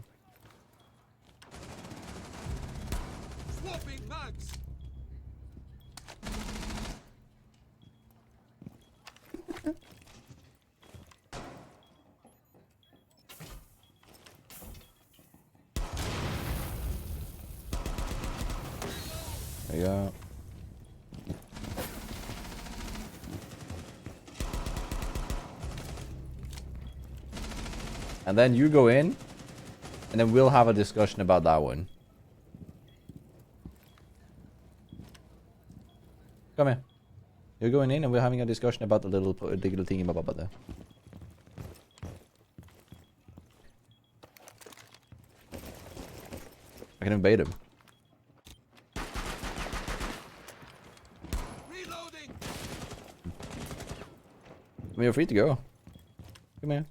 Swapping mags. There you go. And then you go in, and then we'll have a discussion about that one. Come here. You're going in, and we're having a discussion about the little digital thingy about there. I can invade him. I mean, you're free to go. Come here.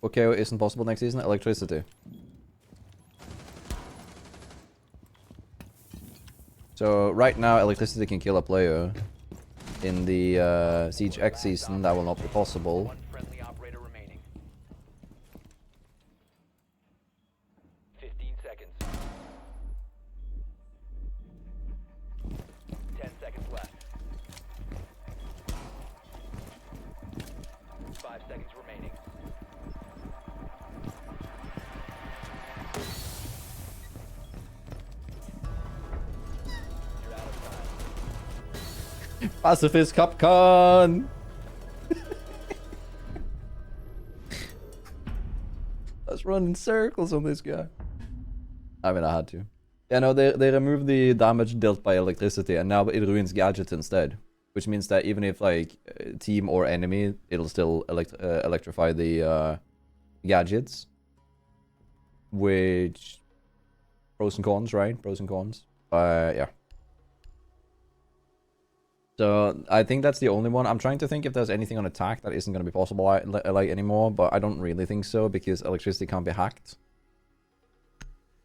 Okay, what isn't possible next season? Electricity. So right now, electricity can kill a player. In the Siege X season, that will not be possible. One friendly operator remaining. 15 seconds. 10 seconds left. 5 seconds remaining. You're out of time. Pacifist Capcom! Let's run in circles on this guy. I mean, I had to. Yeah, no, they removed the damage dealt by electricity, and now it ruins gadgets instead. Which means that even if, like, team or enemy, it'll still electrify the gadgets. Which... Pros and cons, right? Pros and cons. Yeah. So, I think that's the only one. I'm trying to think if there's anything on attack that isn't going to be possible like anymore, but I don't really think so, because electricity can't be hacked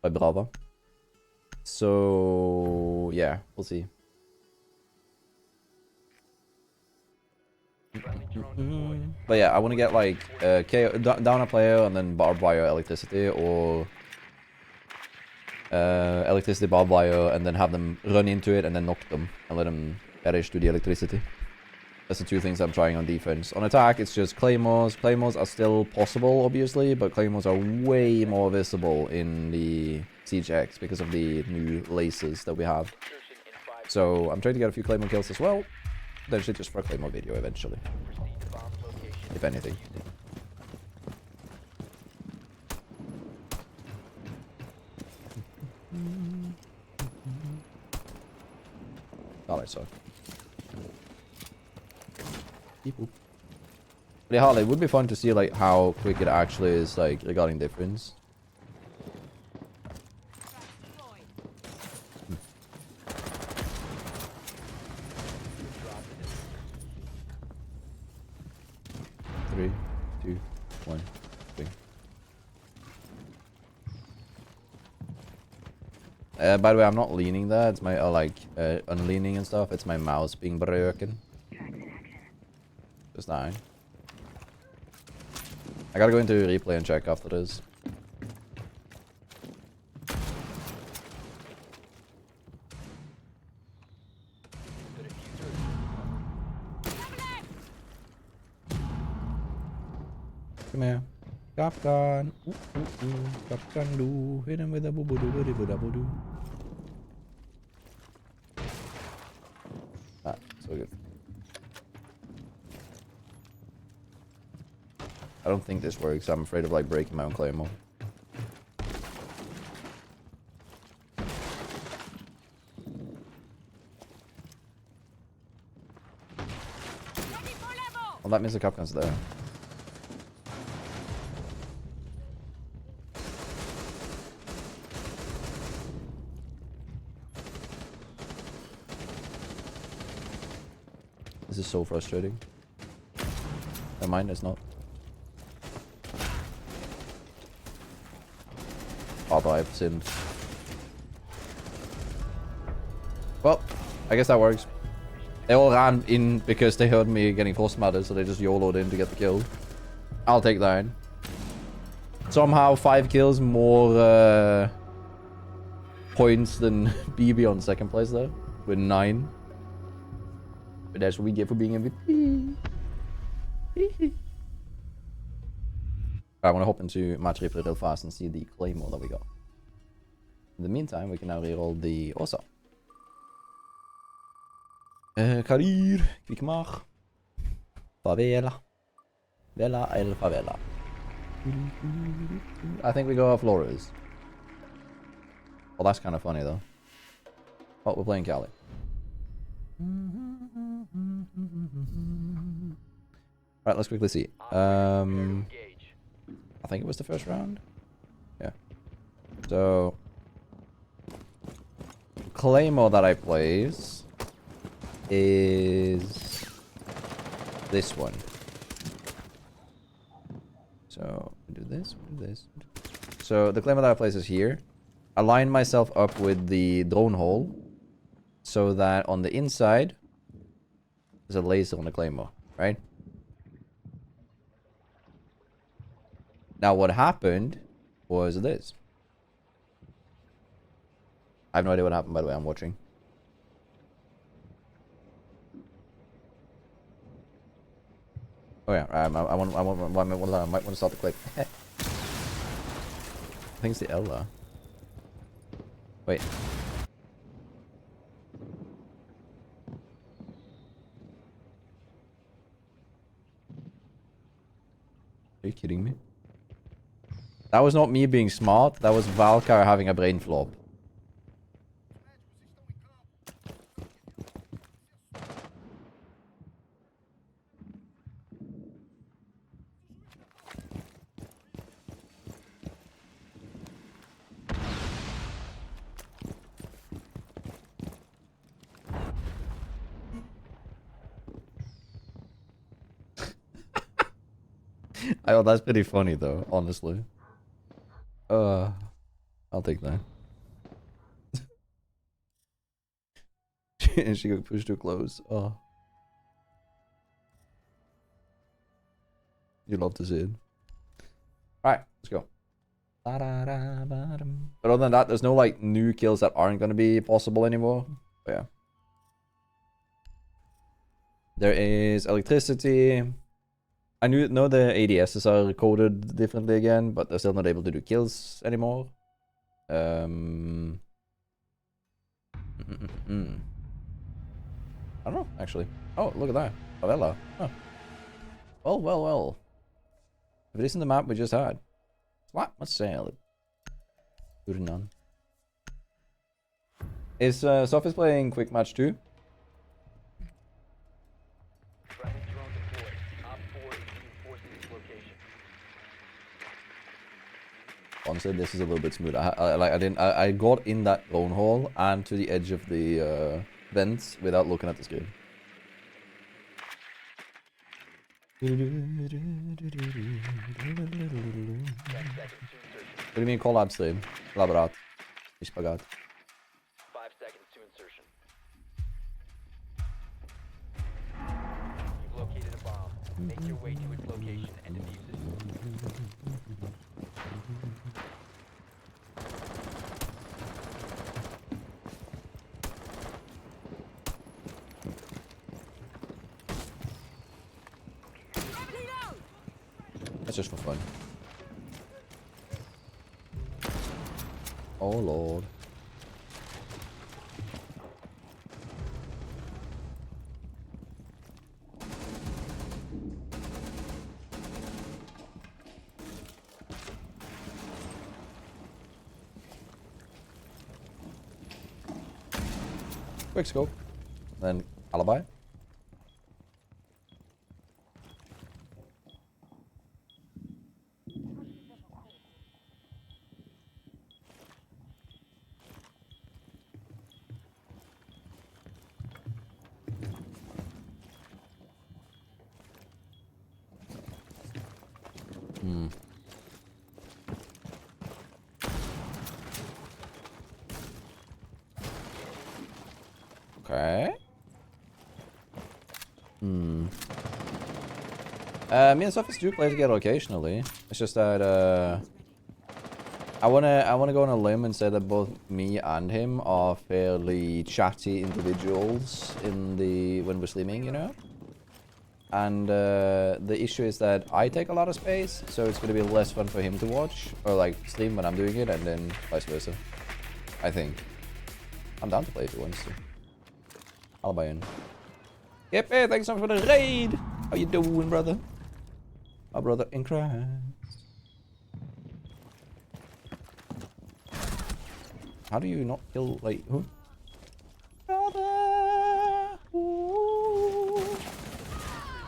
by Brava. So, yeah, we'll see. But yeah, I want to get like down a player and then barbed wire electricity, or electricity barbed wire and then have them run into it and then knock them and let them perish to the electricity. That's the two things I'm trying on defense. On attack, it's just claymores. Claymores are still possible, obviously, but claymores are way more visible in the Siege X because of the new laces that we have. So I'm trying to get a few claymore kills as well. Potentially just for a claymore video eventually, if anything. Oh, I suck. But yeah, it would be fun to see like how quick it actually is, like regarding difference. Three, two, one, swing. By the way, I'm not leaning there. It's my unleaning and stuff. It's my mouse being broken. Just dying. I gotta go into replay and check after this. Come here. Capcom. Capcom do. Hit him with a boo boo doo boo boo doo. Ah, so good. I don't think this works. I'm afraid of like breaking my own claymore. Well, that means the Capcom's there. This is so frustrating. Never mind, it's not. Although I've sinned. Well, I guess that works. They all ran in because they heard me getting frostmatted, so they just YOLO'd in to get the kill. I'll take that. Somehow 5 kills, more points than BB on second place there, with 9. But that's what we get for being MVP. I want to hop into match replay real fast and see the claymore that we got. In the meantime, we can now reroll the Osa. Karir, Kvikmar, Favela, Vela el Favela. I think we go off Rawroras. Well, that's kind of funny though. Oh, we're playing Cali. Right, let's quickly see. I think it was the first round. Yeah. So claymore that I place is this one. So we do this, we do this. So the claymore that I place is here. I line myself up with the drone hole so that on the inside there's a laser on the claymore, right? Now what happened was this. I have no idea what happened, by the way. I'm watching. Oh yeah, I might want to start the clip. I think it's the Ella. Wait. Are you kidding me? That was not me being smart. That was Valkar having a brain flop. Oh, that's pretty funny though, honestly. I'll take that. And she got pushed too close. Oh. You love to see it. Alright, let's go. But other than that, there's no like new kills that aren't gonna be possible anymore. But yeah. There is electricity. I know the ADSs are coded differently again, but they're still not able to do kills anymore. I don't know, actually. Oh, look at that. Favela. Huh. Well. If it isn't the map we just had. What? Let's sail it. Good none. Is Sophie's playing Quick Match 2? Friendly drone deployed. Op 4 is reinforcing this location. Honestly, this is a little bit smooth. I got in that drone hole and to the edge of the vents without looking at the screen. What do you mean collab stream? Collaborat. Ich spagat. 5 seconds to insertion. You've located a bomb. Make your way to its location and defuse it. That's just for fun. Oh lord. Quick scope. Then alibi. Okay. Me and Sophis do play together occasionally. It's just that I wanna go on a limb and say that both me and him are fairly chatty individuals when we're streaming, you know? And the issue is that I take a lot of space, so it's gonna be less fun for him to watch or like stream when I'm doing it, and then vice versa. I think. I'm down to play if he wants to. I'll buy in. Yep, hey, thanks so much for the raid. How you doing, brother? My brother in Christ. How do you not kill like who? Brother. Ooh.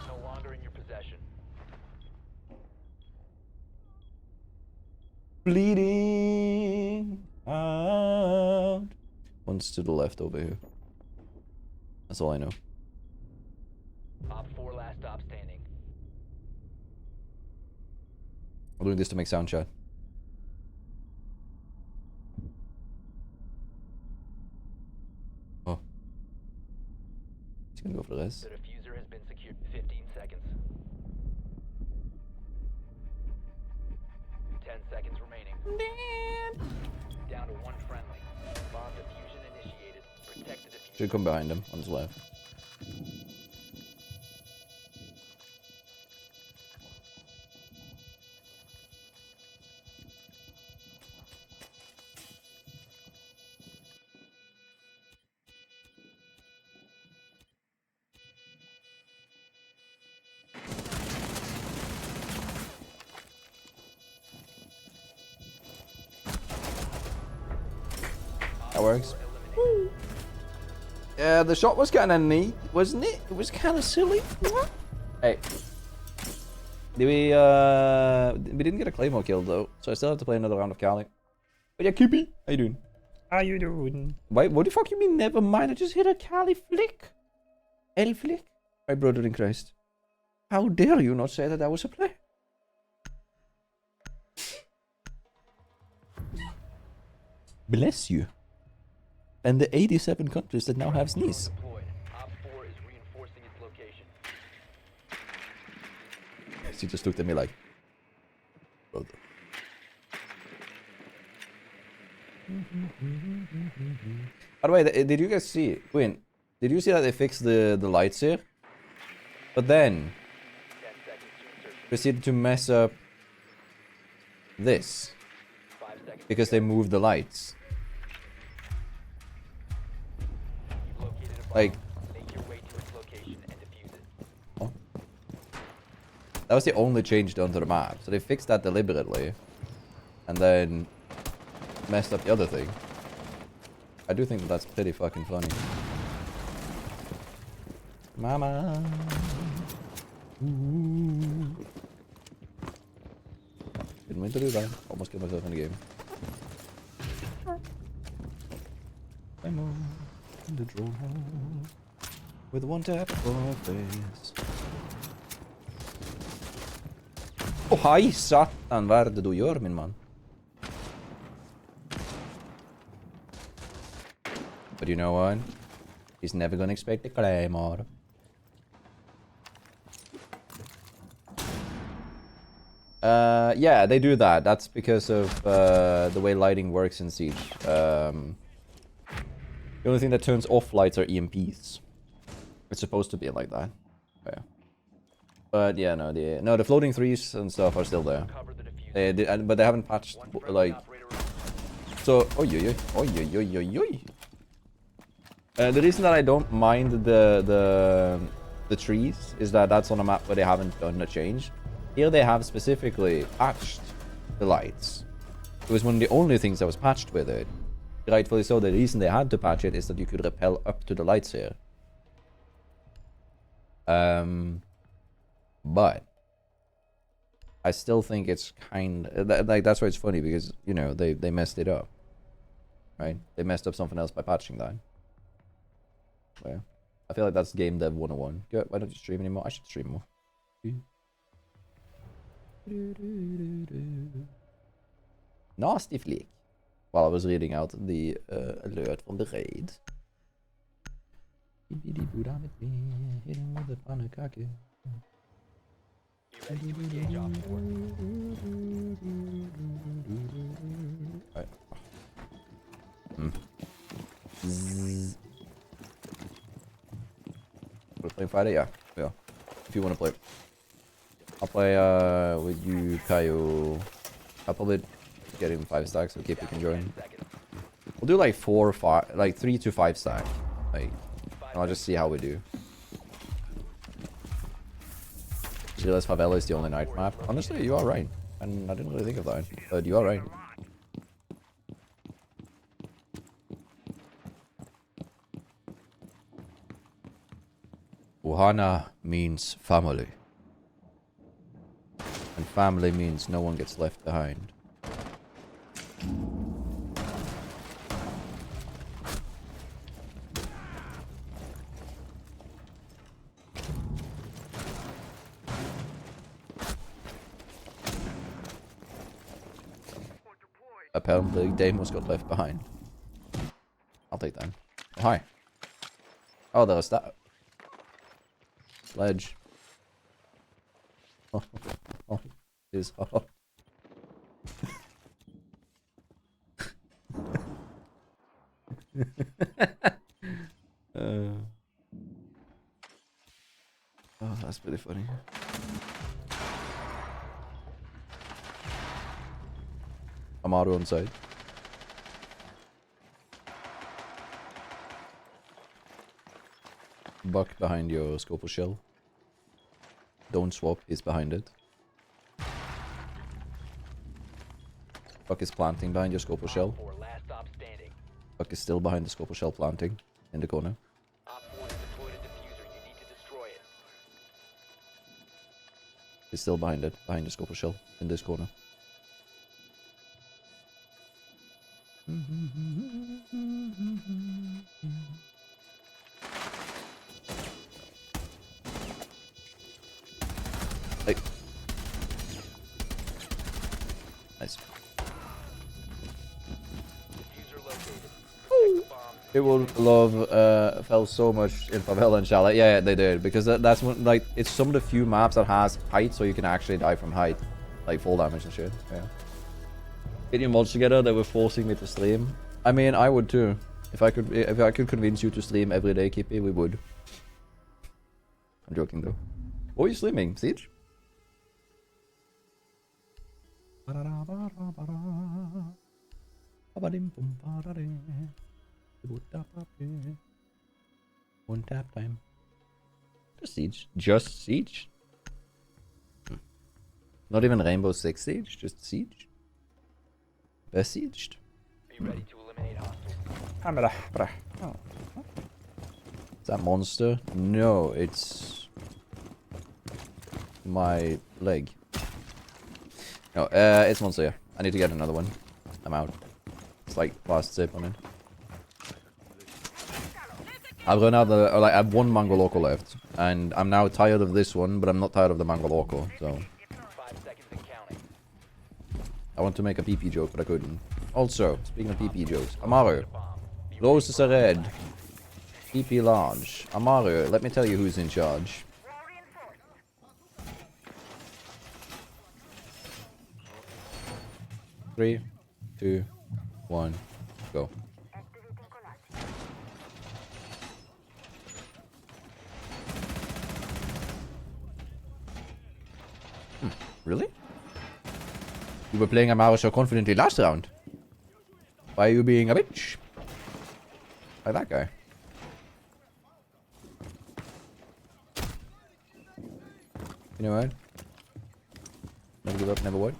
No longer in your possession. Bleeding out. One's to the left over here. That's all I know. Op 4 last stop standing. I'm doing this to make sound chat. Oh. He's gonna go for the rest. The diffuser has been secured. 15 seconds. 10 seconds remaining. Down to one friendly. Bomb diffusion initiated. Protect the diffuser. Should come behind him on his left. That works. Yeah, the shot was kind of neat, wasn't it? It was kind of silly. Hey. We didn't get a Claymore kill though, so I still have to play another round of Cali. But yeah, Kippy, how you doing? How you doing? Wait, what the fuck you mean? Never mind, I just hit a Cali flick. L flick? My brother in Christ. How dare you not say that that was a play? Bless you. And the 87 countries that now have sneeze. Deployed. Op 4 is reinforcing its location. She just looked at me like, brother. By the way, did you guys see? Wait, did you see that they fixed the lights here? But then 10 seconds to insertion. proceeded to mess up this 5 seconds. because they moved the lights. You've located a bomb. Like, Make your way to its location and defuse it. oh. That was the only change done to the map. So they fixed that deliberately, and then messed up the other thing. I do think that's pretty fucking funny. Mama. Ooh. Didn't mean to do that. Almost killed myself in the game. I'm on the drone hole with one tap of face. Oh, hej satan, vad är det du gör min man? But you know what? He's never gonna expect the claymore. Yeah, they do that. That's because of the way lighting works in Siege. The only thing that turns off lights are EMPs. It's supposed to be like that. Yeah. But yeah, no, the floating threes and stuff are still there. Cover the diffuser. But they haven't patched One friendly like. operator remaining. So, the reason that I don't mind the trees is that that's on a map where they haven't done a change. Here they have specifically patched the lights. It was one of the only things that was patched with it. Rightfully so. The reason they had to patch it is that you could rappel up to the lights here. But I still think it's like that's why it's funny, because you know they messed it up, right? They messed up something else by patching that. Well, I feel like that's game dev 101. Good. Why don't you stream anymore? I should stream more. Nasty flick. While I was reading out the alert from the raid. Be ready to engage Op 4. Right. Zzz. We're playing Friday? Yeah. If you want to play. I'll play with you, Kaio. I'll probably get him 5 stacks, so Kippy can join. 10 seconds. We'll do like 4 or 5, like 3 to 5 stack. Like, I'll just see how we do. Just realized Favela is the only night map. Honestly, you are right. And I didn't really think of that, but you are right. Ohana means family. And family means no one gets left behind. apparently Deimos got left behind. I'll take that. Oh, hi. Oh, there's that. Sledge. Oh, oh, it is hot. Oh, that's pretty funny. Amaru on side. Buck behind your Scopal shell. Don't swap, he's behind it. Buck is planting behind your Scopal shell. Op 4, last stop standing. Buck is still behind the Scopal shell planting in the corner. Op 4 has deployed a diffuser. You need to destroy it. He's still behind it, behind the Scopal shell in this corner. Hey. Nice. Diffuser located. Protect the bomb. People love fell so much in Favela and Chalet. Yeah, they did, because that's when, like, it's some of the few maps that has height, so you can actually die from height, like full damage and shit. Yeah. Get your mods together. They were forcing me to stream. I mean, I would too. If I could convince you to stream every day, Kippy, we would. I'm joking though. What are you streaming? Siege? One tap time. Just Siege. Just Siege? Not even Rainbow Six Siege, just Siege. Besieged. Be ready to eliminate hostiles. Oh. Is that monster? No, it's my leg. No, it's monster. Yeah. I need to get another one. I'm out. It's like last zip on it. I've run out the I have one Mango Loco left, and I'm now tired of this one, but I'm not tired of the Mango Loco. So 5 seconds and counting. I want to make a PP joke, but I couldn't. Also, speaking of PP jokes, Amaru, Bomb. Be roses are red. PP large. Amaru, let me tell you who's in charge. Three, 2, 1, go. Really? You were playing Amaru so confidently last round. Why are you being a bitch? Like that guy. You know what? Never give up, never what?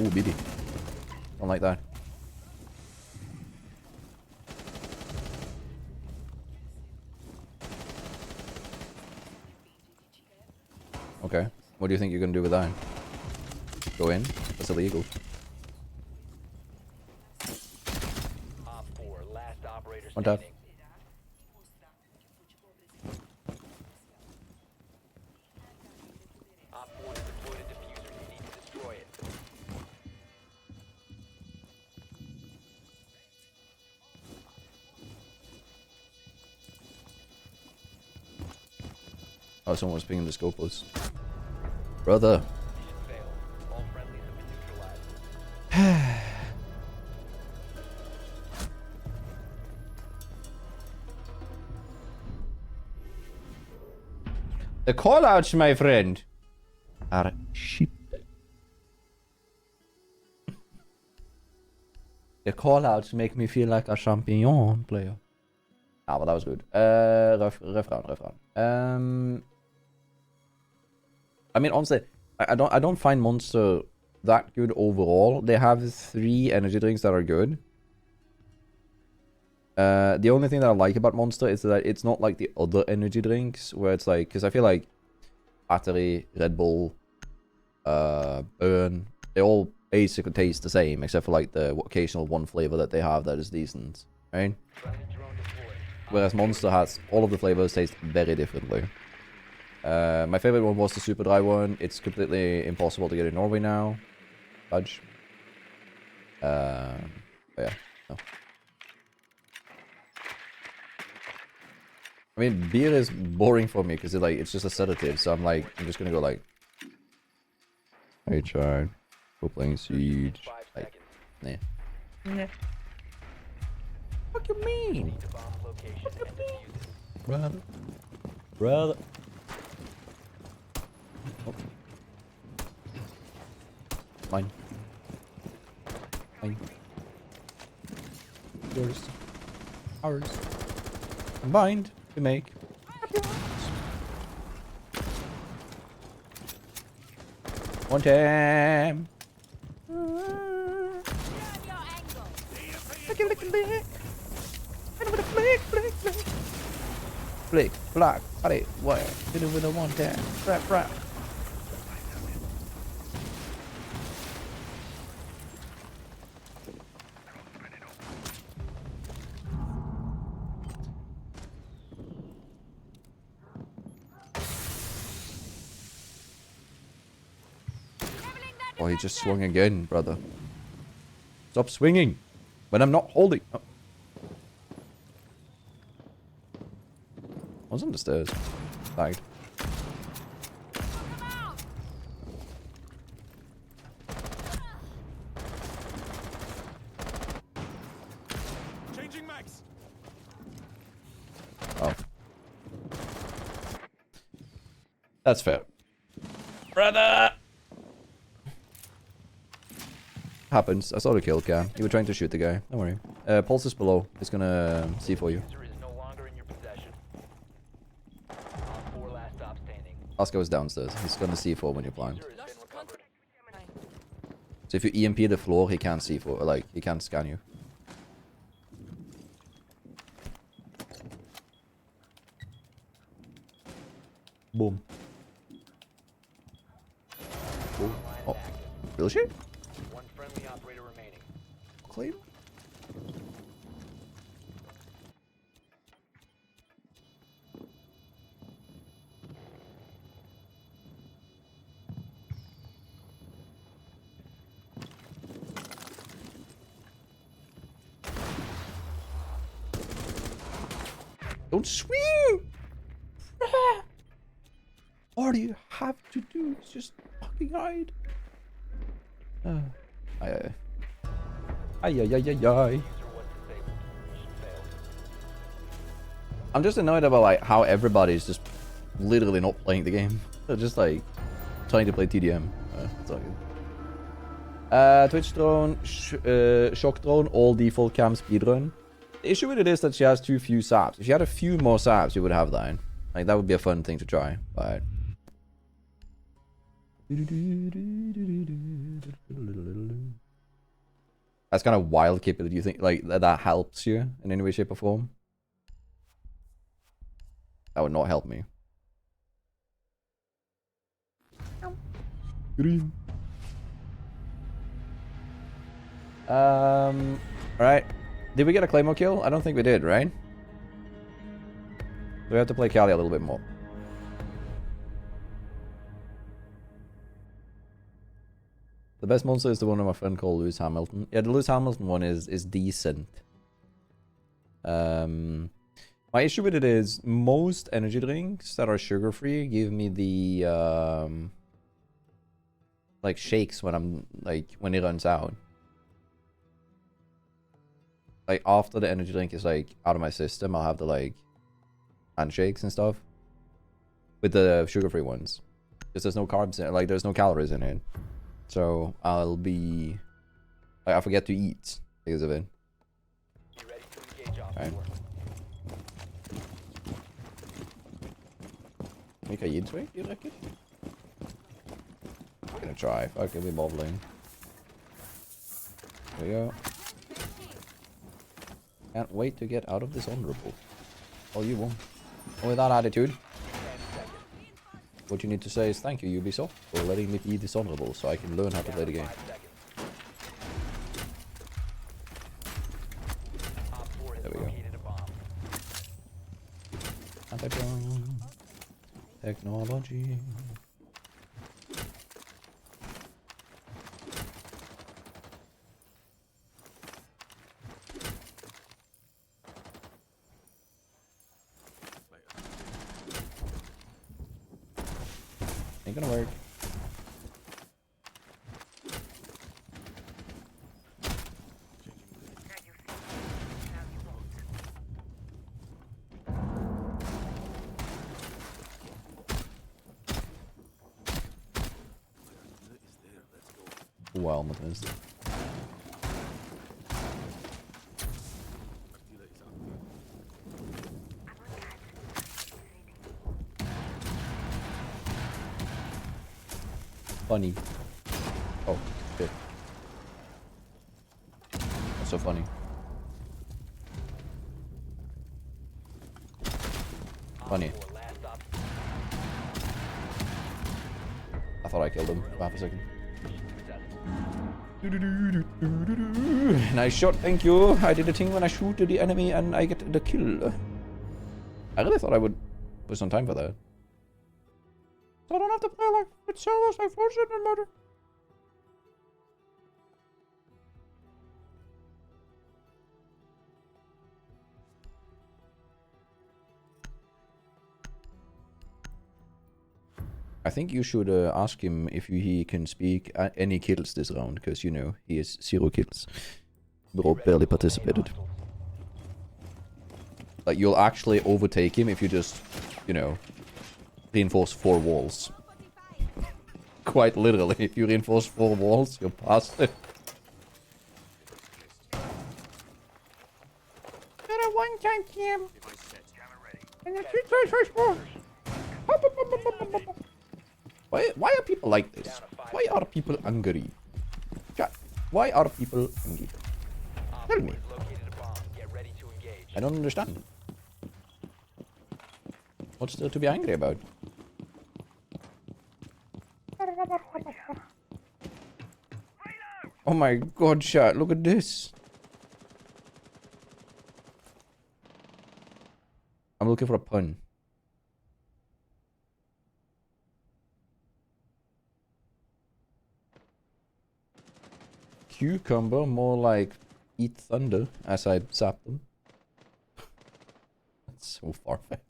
Ooh, BB. Don't like that. Okay. What do you think you're gonna do with that? Go in? That's illegal. Op 4, last operator One tap. standing. Op 4 has deployed a diffuser. You need to destroy it. Oh, someone was pinging the scopers. Brother. Mission failed. All friendlies have been neutralized. The callouts, my friend, are shit. The callouts make me feel like a champignon player. Ah, well, that was good. Rough round. I mean, honestly, I don't find Monster that good overall. They have 3 energy drinks that are good. The only thing that I like about Monster is that it's not like the other energy drinks where it's like, because I feel like Battery, Red Bull, burn. They all basically taste the same, except for like the occasional one flavor that they have that is decent, right? Whereas Monster has all of the flavors taste very differently. My favorite one was the super dry one. It's completely impossible to get in Norway now. Fudge. But yeah, no. I mean, beer is boring for me because it's just a sedative. So I'm just gonna go like, hey, child, we're playing Siege. Like, nah. Yeah. What you mean? What you mean? Brother. Brother. Oh. Mine. Mine. Yours. Ours. Combined, we make. One time. Flick, block, alright, what? Hit it with a one tap. Frap. Oh, he just swung again, brother. Stop swinging when I'm not holding. Oh. I was on the stairs. Lagged. Changing max. Oh. That's fair. Brother! Happens. I saw the kill cam. You were trying to shoot the guy. Don't worry. Pulse is below. He's gonna see for you. User is no longer in your possession. Four last stop standing. Oscar is downstairs. He's gonna see for when you're blind. User has been recovered. So if you EMP the floor, he can't see for, like, he can't scan you. Boom. Oh, real shit? One friendly operator remaining. Claim? Don't swing! All you have to do is just fucking hide. Ay. Ay. I'm just annoyed about like how everybody's just literally not playing the game. They're just like trying to play TDM. It's all good. Twitch drone, shock drone, all default cam speedrun. The issue with it is that she has too few saps. If she had a few more saps, you would have that. Like that would be a fun thing to try. But that's kind of wild, Kipper. Do you think like that helps you in any way, shape, or form? That would not help me. Green. Alright. Did we get a Claymore kill? I don't think we did, right? We have to play Cali a little bit more. The best monster is the one of my friend called Lewis Hamilton. Yeah, the Lewis Hamilton one is decent. My issue with it is most energy drinks that are sugar-free give me the like shakes when I'm like when it runs out. Like after the energy drink is like out of my system, I'll have the like handshakes and stuff with the sugar-free ones, because there's no carbs in it, like there's no calories in it. So I'll be like, I forget to eat because of it. Be ready to engage off Right. Make a yield trade, you reckon? I'm gonna try. Fuck, it'll be bobbling. There we go. Can't wait to get out of this honorable. Oh, you won't. Oh, with that attitude. what you need to say is thank you, Ubisoft, for letting me be dishonorable so I can learn how to play the game. 5 seconds. Op 4 has There we go. located a bomb. Anti-drone. Technology. Ain't gonna work. Now you see, now you won't. Wow, wat is dit? Funny. Oh, shit. That's so funny. Funny. Op 4 last op. I thought I killed him for half a second. Nice shot, thank you. I did a thing when I shoot the enemy and I get the kill. I really thought I would put some time for that. So I don't have to play like with solos like Frozen and Murder. I think you should ask him if he can speak any kills this round, because you know he has 0 kills. Bro barely participated. Like you'll actually overtake him if you just, you know, reinforce 4 walls. Quite literally, if you reinforce 4 walls, you're past it. Why are people like this? Why are people angry? Chat, why are people angry? Tell me. I don't understand. What's there to be angry about? Oh my god, chat, look at this. I'm looking for a pun. Cucumber, more like eat thunder as I zap them. That's so far-fetched.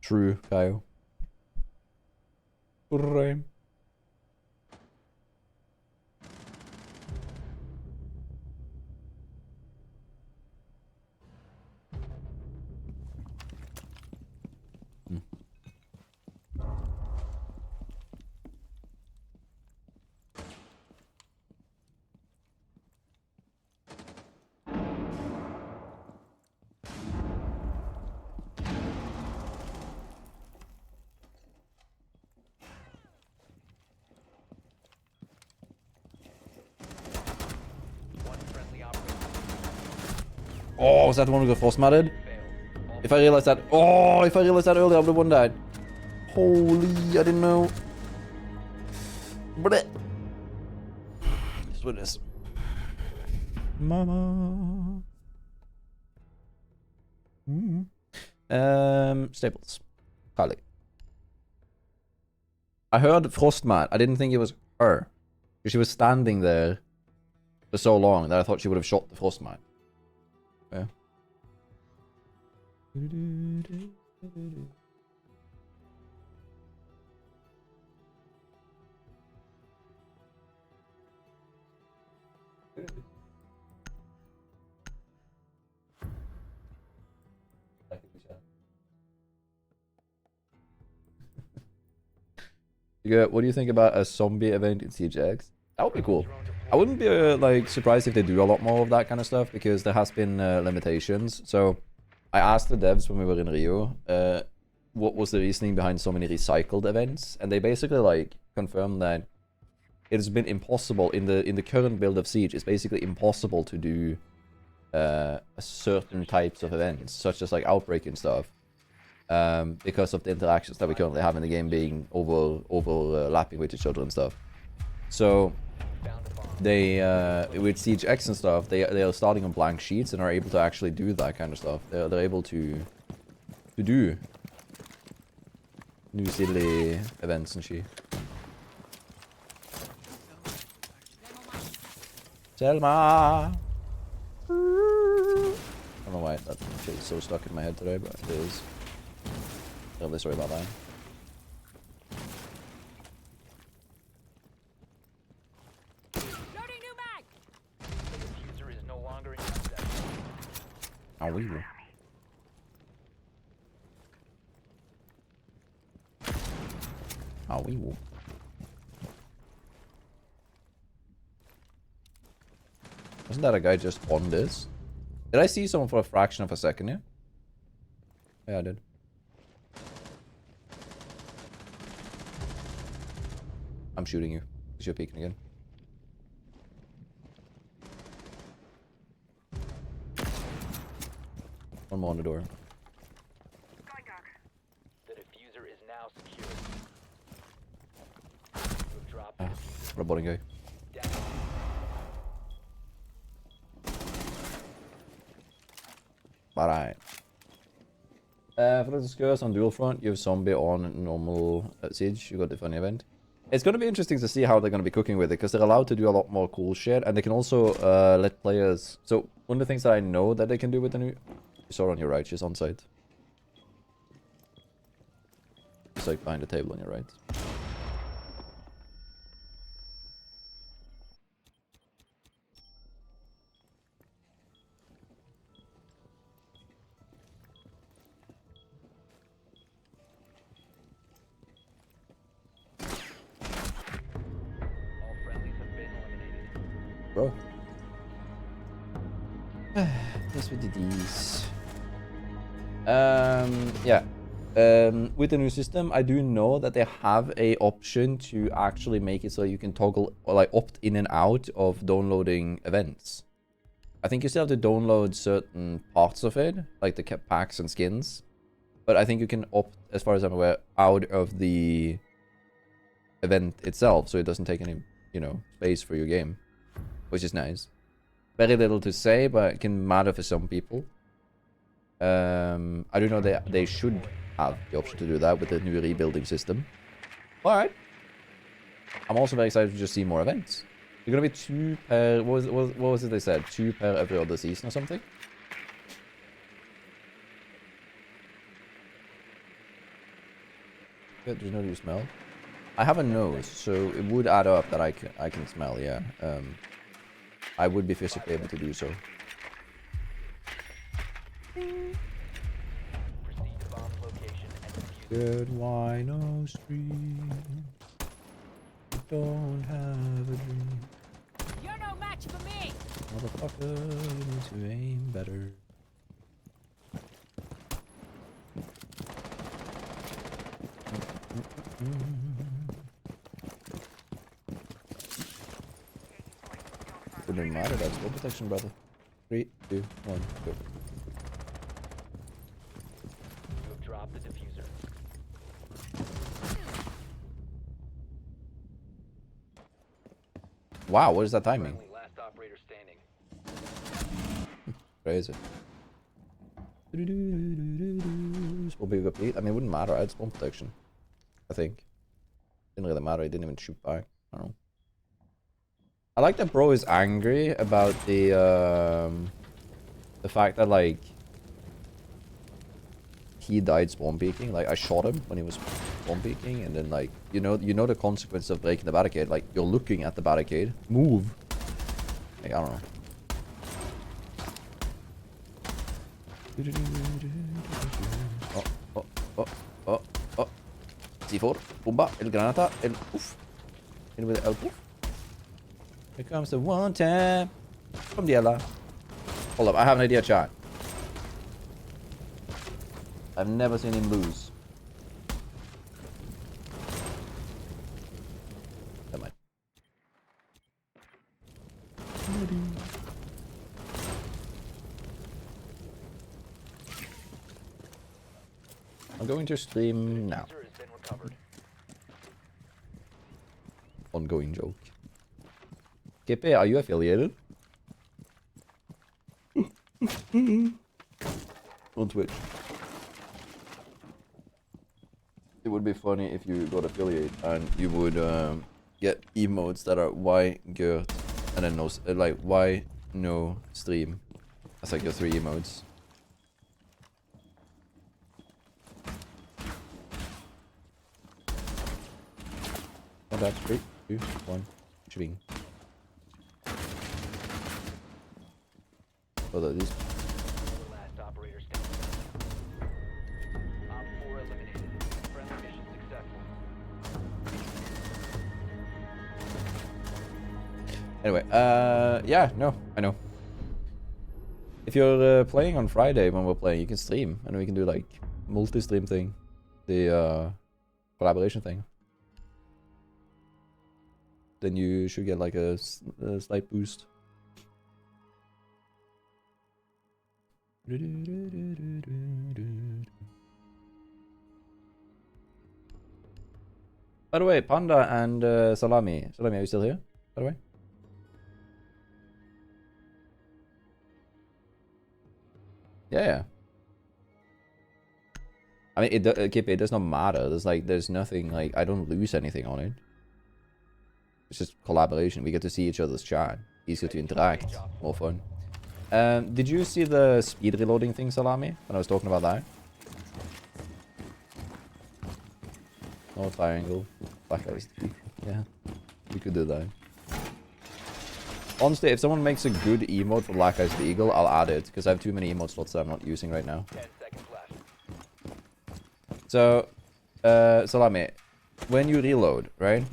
True, Kyle. Rhyme. Oh, was that the one who got force matted? If I realized that, if I realized that earlier, I would have won that. Holy, I didn't know. Blech. Just what it is. Mama. Staples. Carly. I heard Frostmat. I didn't think it was her. She was standing there for so long that I thought she would have shot the Frostmat. Yeah. What do you think about a zombie event in CJX? That would be cool. I wouldn't be like surprised if they do a lot more of that kind of stuff, because there has been limitations. So I asked the devs when we were in Rio what was the reasoning behind so many recycled events, and they basically like confirmed that it has been impossible in the current build of Siege. It's basically impossible to do certain types of events, such as like Outbreak and stuff, because of the interactions that we currently have in the game being overlapping with each other and stuff. So they with Siege X and stuff, they are starting on blank sheets and are able to actually do that kind of stuff. They're able to do new silly events and shit. Selma. I don't know why that shit is so stuck in my head today, but it is. Really sorry about that. Loading new mag. The diffuser is no longer in your possession. Oh, we will. Oh, we will. Wasn't that a guy just on this? Did I see someone for a fraction of a second here? Yeah, I did. I'm shooting you because you're peeking again. One more on the door. The diffuser is now secure. You have dropped the diffuser. Roboting guy. Down. Alright. For the discuss on dual front, you have zombie on normal Siege. You got the funny event. It's going to be interesting to see how they're going to be cooking with it, because they're allowed to do a lot more cool shit, and they can also let players... So, one of the things that I know that they can do with the new... You saw her on your right, she's on site. She's like behind the table on your right. All friendlies have been eliminated. Bro. Yes, we did these. Yeah. With the new system, I do know that they have a option to actually make it so you can toggle or like opt in and out of downloading events. I think you still have to download certain parts of it, like the packs and skins. But I think you can opt, as far as I'm aware, out of the event itself, so it doesn't take any, you know, space for your game, which is nice. Very little to say, but it can matter for some people. I do know they should have the option to do that with the new rebuilding system. Alright. I'm also very excited to just see more events. They're gonna be 2 per... What was it they said? 2 per every other season or something? Good, there's no new smell. I have a nose, so it would add up that I can smell, yeah. I would be physically able to do so. Proceed to bomb's location and defuse. Good wino stream. Don't have a dream. You're no match for me. Motherfucker, you need to aim better. Wouldn't matter, that's full protection, brother. 3, 2, 1, go. You have dropped the diffuser. Wow, what is that timing? Friendly, last operator standing. Crazy. Will be complete. I mean, it wouldn't matter. I had spawn protection. I think. Didn't really matter. He didn't even shoot back. I don't know. I like that bro is angry about the fact that like he died spawn peeking. Like I shot him when he was spawn peeking, and then like you know the consequence of breaking the barricade. Like you're looking at the barricade, move. Like I don't know. Oh. C4, bomba, el granata, el poof. In with el poof. Here comes the one tap from the other. Hold up, I have an idea, chat. I've never seen him lose. Never mind. I'm going to stream now. User has been recovered. Ongoing joke. Kippe, are you affiliated? On Twitch. It would be funny if you got affiliate and you would get emotes that are why Gert and then no like why no stream. That's like your 3 emotes. One that 3, 2, 1, swing. Oh, these. Last operator standing. Op 4 eliminated. Friendly mission successful. Anyway, yeah, no, I know. If you're playing on Friday when we're playing, you can stream, and we can do like multi-stream thing, the collaboration thing. Then you should get like a slight boost. By the way, Panda and Salami, are you still here? By the way. Yeah. I mean, it does not matter. There's nothing, like, I don't lose anything on it. It's just collaboration. We get to see each other's chat. Easier to interact. More fun. Did you see the speed reloading thing, Salami? When I was talking about that? No triangle. Black eyes. Yeah. We could do that. Honestly, if someone makes a good emote for Black Eyes the Eagle, I'll add it, because I have too many emote slots that I'm not using right now. 10 seconds left. So, Salami, when you reload, right?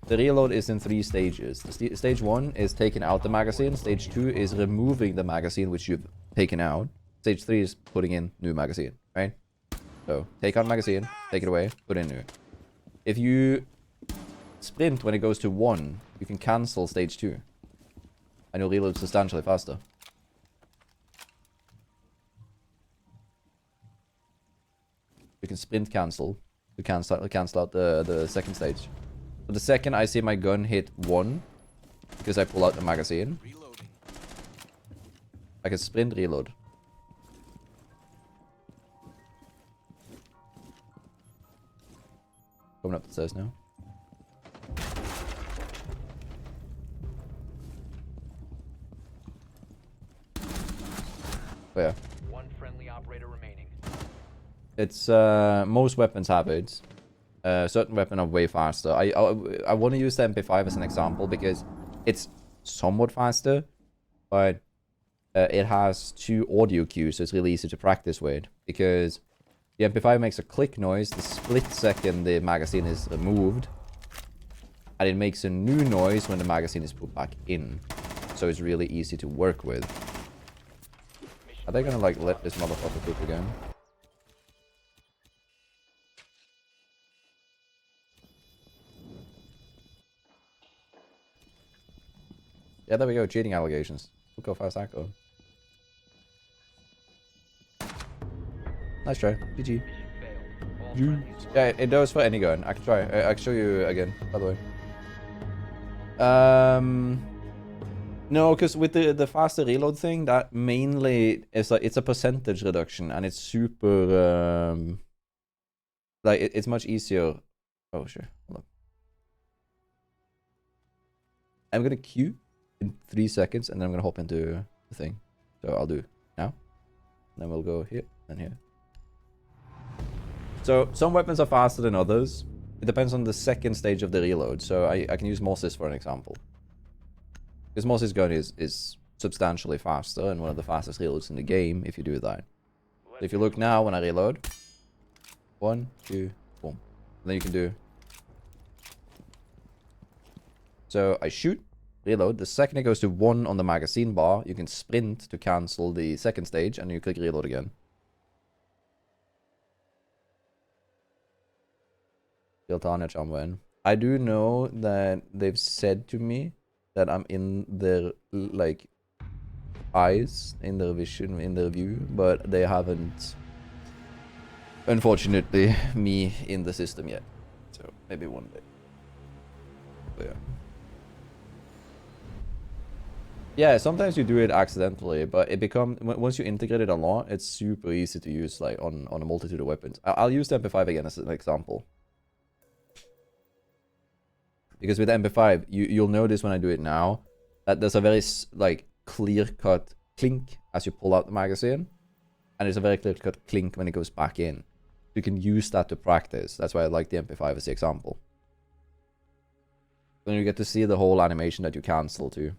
The reload is in 3 stages. Stage 1 is taking out the magazine. Stage 2 is removing the magazine which you've taken out. Stage 3 is putting in new magazine, right? So, take out magazine, take it away, put in new. If you sprint when it goes to 1, you can cancel stage 2. And you'll reload substantially faster. You can sprint cancel to cancel out the second stage. But the second I see my gun hit 1, because I pull out the magazine, I can sprint reload. Coming up the stairs now. Oh yeah. One friendly operator remaining. It's most weapons have it. Certain weapons are way faster. I want to use the MP5 as an example because it's somewhat faster, but it has 2 audio cues, so it's really easy to practice with. Because the MP5 makes a click noise the split second the magazine is removed, and it makes a new noise when the magazine is put back in. So it's really easy to work with. Are they gonna like let this motherfucker cook again? Yeah, there we go. Cheating allegations. Look how fast that goes. Nice try. GG. Yeah, it does for any gun. I can try. I can show you again, by the way. No, because with the faster reload thing, that mainly is like it's a percentage reduction, and it's super like it's much easier. Oh sure, hold on. I'm gonna queue in 3 seconds, and then I'm gonna hop into the thing. So I'll do now. Then we'll go here and here. So some weapons are faster than others. It depends on the second stage of the reload. So I can use Moses for an example. Because Moses' gun is substantially faster and one of the fastest reloads in the game if you do that. So if you look now when I reload, 1, 2, boom. And then you can do. So I shoot, reload. The second it goes to 1 on the magazine bar, you can sprint to cancel the second stage, and you click reload again. Girtania Chamwen. I do know that they've said to me that I'm in their like eyes, in their vision, in their view, but they haven't unfortunately, me in the system yet. So maybe one day. But yeah. Yeah, sometimes you do it accidentally, but it once you integrate it a lot, it's super easy to use like on a multitude of weapons. I'll use the MP5 again as an example. Because with the MP5, you'll notice when I do it now that there's a very like clear-cut clink as you pull out the magazine, and there's a very clear-cut clink when it goes back in. You can use that to practice. That's why I like the MP5 as the example. Then you get to see the whole animation that you cancel too.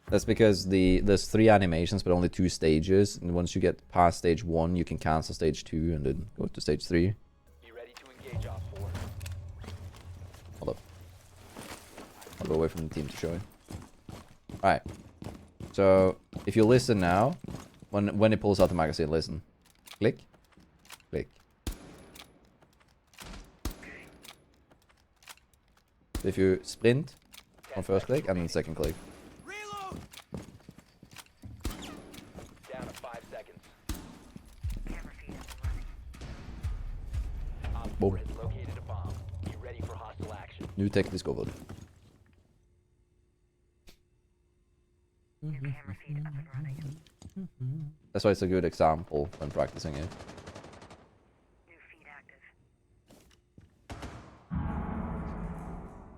That's because there's 3 animations but only 2 stages, and once you get past stage 1, you can cancel stage 2 and then go to stage 3. Be ready to engage Op 4. Hold up. I'll go away from the team to show you. Alright. So, if you listen now, when it pulls out the magazine, listen. Click. Click. So if you sprint on first click and then second click. Down to 5 seconds. Camera feed up and running. Op 4 Boom. has located a bomb. Be ready for hostile action. New tech discovered. New camera feed up and running. That's why it's a good example when practicing it. New feed active.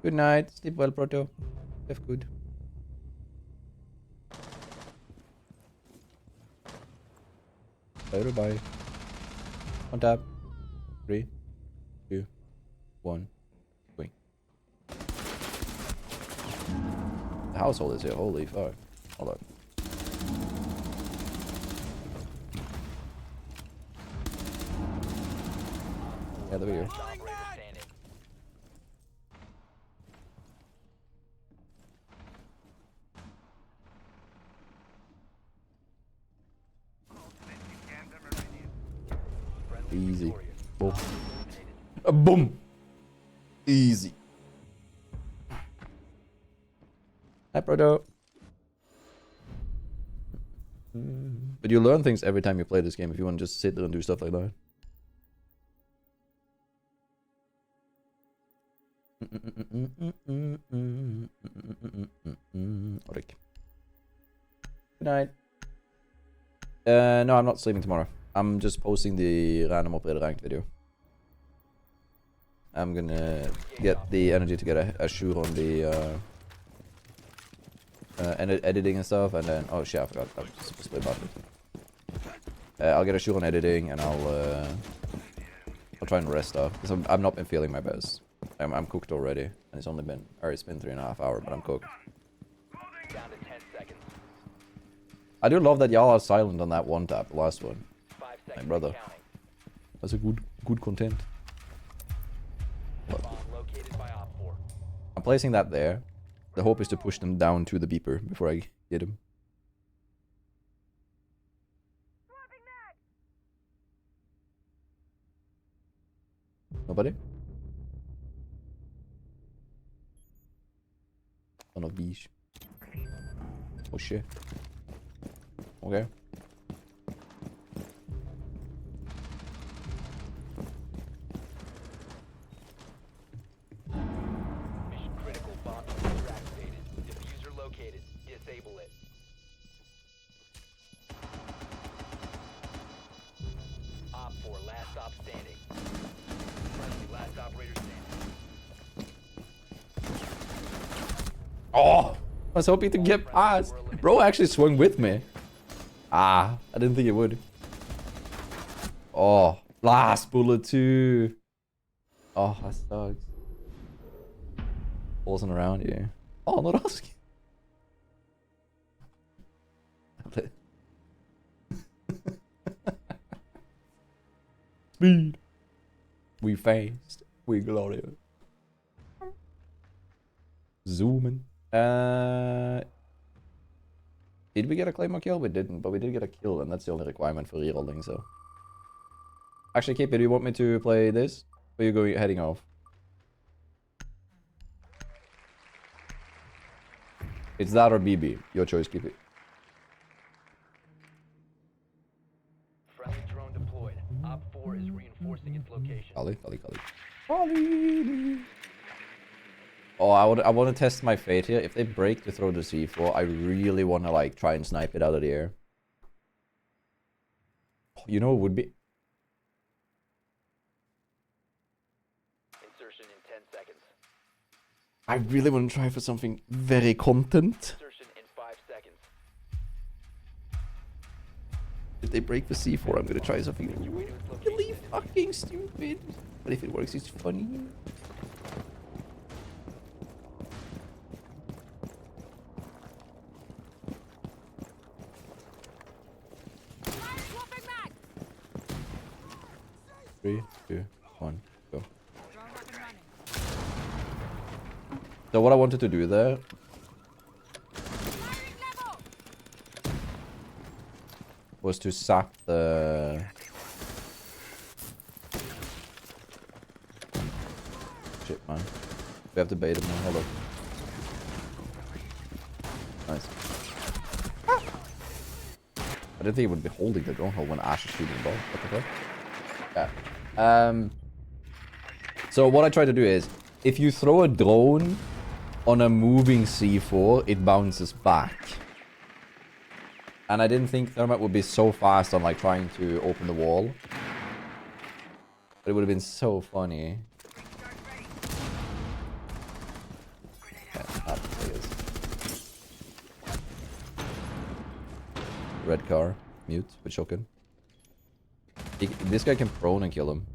Good night. Sleep well, Proto. Sleep good. Bye bye. On tap. 3, 2, 1. Swing. The household is here. Holy fuck. Hold on. Yeah, there we go. Last operator standing. Friendly Easy. victorious. Boom. Eliminated. Boom. Easy. Hi, Proto. But you learn things every time you play this game if you want to just sit there and do stuff like that. Good night. No, I'm not sleeping tomorrow. I'm just posting the random operator ranked video. I'm gonna get the energy to get a shoot on the editing and stuff, and then oh shit, I forgot. I was supposed to play about it. I'll get a shoot on editing, and I'll try and rest up because I've not been feeling my best. I'm cooked already, and it's only been it's been 3.5 hours, but I'm cooked. Down to 10 seconds. I do love that y'all are silent on that one tap, the last one. 5 seconds. My brother. and counting. That's a good content. Bomb located by Op 4. I'm placing that there. The hope is to push them down to the beeper before I get him. Nobody? Son of beach. Oh shit. Okay. Mission critical bomb diffuser activated. Diffuser located. Disable it. Op 4, last stop standing. Friendly, last operator standing. Oh! I was hoping to get past. Bro actually swung with me. Ah, I didn't think it would. Oh, last bullet too. Oh, that sucks. Wasn't around you. Oh, not asking. Speed. We fast. We glorious. Zooming. Did we get a claymore kill? We didn't, but we did get a kill, and that's the only requirement for rerolling, so. Actually, Keep, do you want me to play this? Or are you heading off? It's that or BB. Your choice, Keep it. Op 4 is reinforcing its location. Kali. Oh, I want to test my fate here. If they break to throw the C4, I really want to like try and snipe it out of the air. You know, it would be. Insertion in 10 seconds. I really want to try for something very content. Insertion in 5 seconds. If they break the C4, I'm gonna try something Your way to its location. really fucking stupid. But if it works, it's funny. Swapping mag. 3, 2, 1, go. Drone up and running. So what I wanted to do there Firing level. was to sap the... Shit, man. We have to bait him now. Hold up. Nice. I didn't think it would be holding the drone hole when Ash is shooting the ball. What the fuck? Yeah. So what I try to do is, if you throw a drone on a moving C4, it bounces back. And I didn't think Thermite would be so fast on like trying to open the wall. But it would have been so funny. Yeah, that is. Red car, mute with shotgun. This guy can prone and kill him.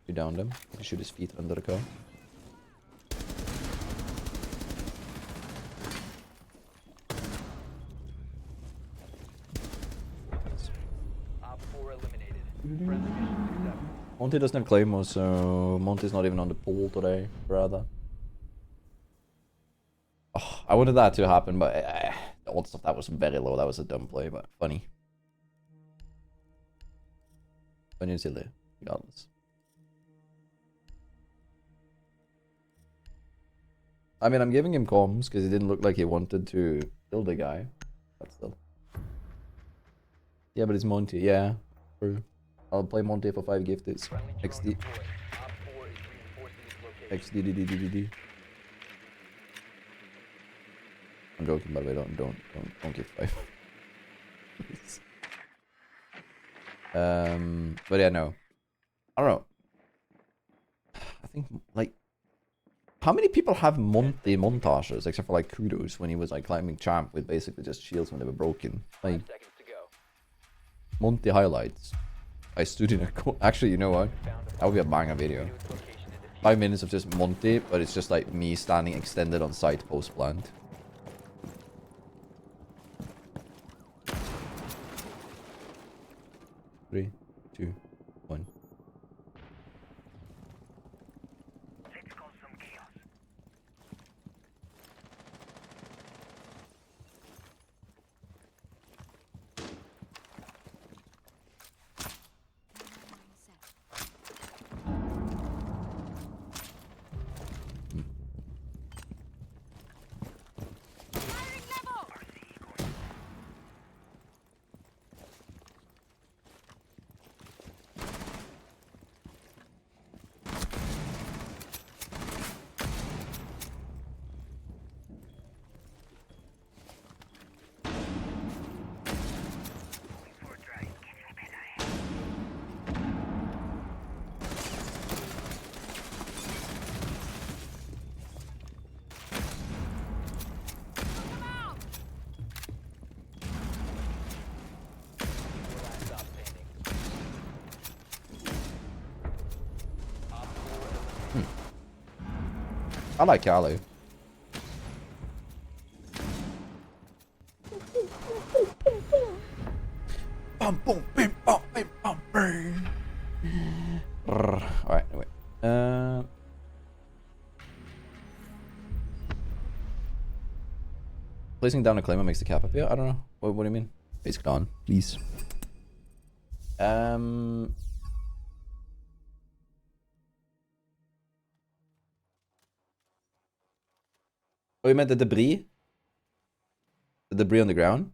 You downed him. You shoot his feet under the car. Op 4 eliminated. Friendly mission successful. Monty doesn't have Claymore, so Monty's not even on the pool today, rather. Oh, I wanted that to happen, but the odds of that was very low. That was a dumb play, but funny. Funny and silly, regardless. I mean, I'm giving him comms because he didn't look like he wanted to kill the guy. But still. Yeah, but it's Monty. Yeah, true. I'll play Monty for 5 gifted. Friendly drone XD. deployed. Op 4 is reinforcing its location. XDDDDD. I'm joking, by the way. Don't give 5. But yeah, no. I don't know. I think like, how many people have Monty montages except for like Kudos when he was like climbing champ with basically just shields when they were broken? 5 Like seconds to go. Monty highlights. I stood in a actually, you know what? That would be a banger video. To its location and defuse. 5 minutes of just Monty, but it's just like me standing extended on site post plant. Three, 2, 1. Let's cause some chaos. Firing level. For a drive. Get me better. Come out. Last stop standing. Op 4 eliminated. I like Kalu. Bum, bum, bim, bum, bim, bum, bim. Alright, anyway. Placing down a claimer makes the cap appear? I don't know. What do you mean? Basically on, please. Oh, you meant the debris? The debris on the ground?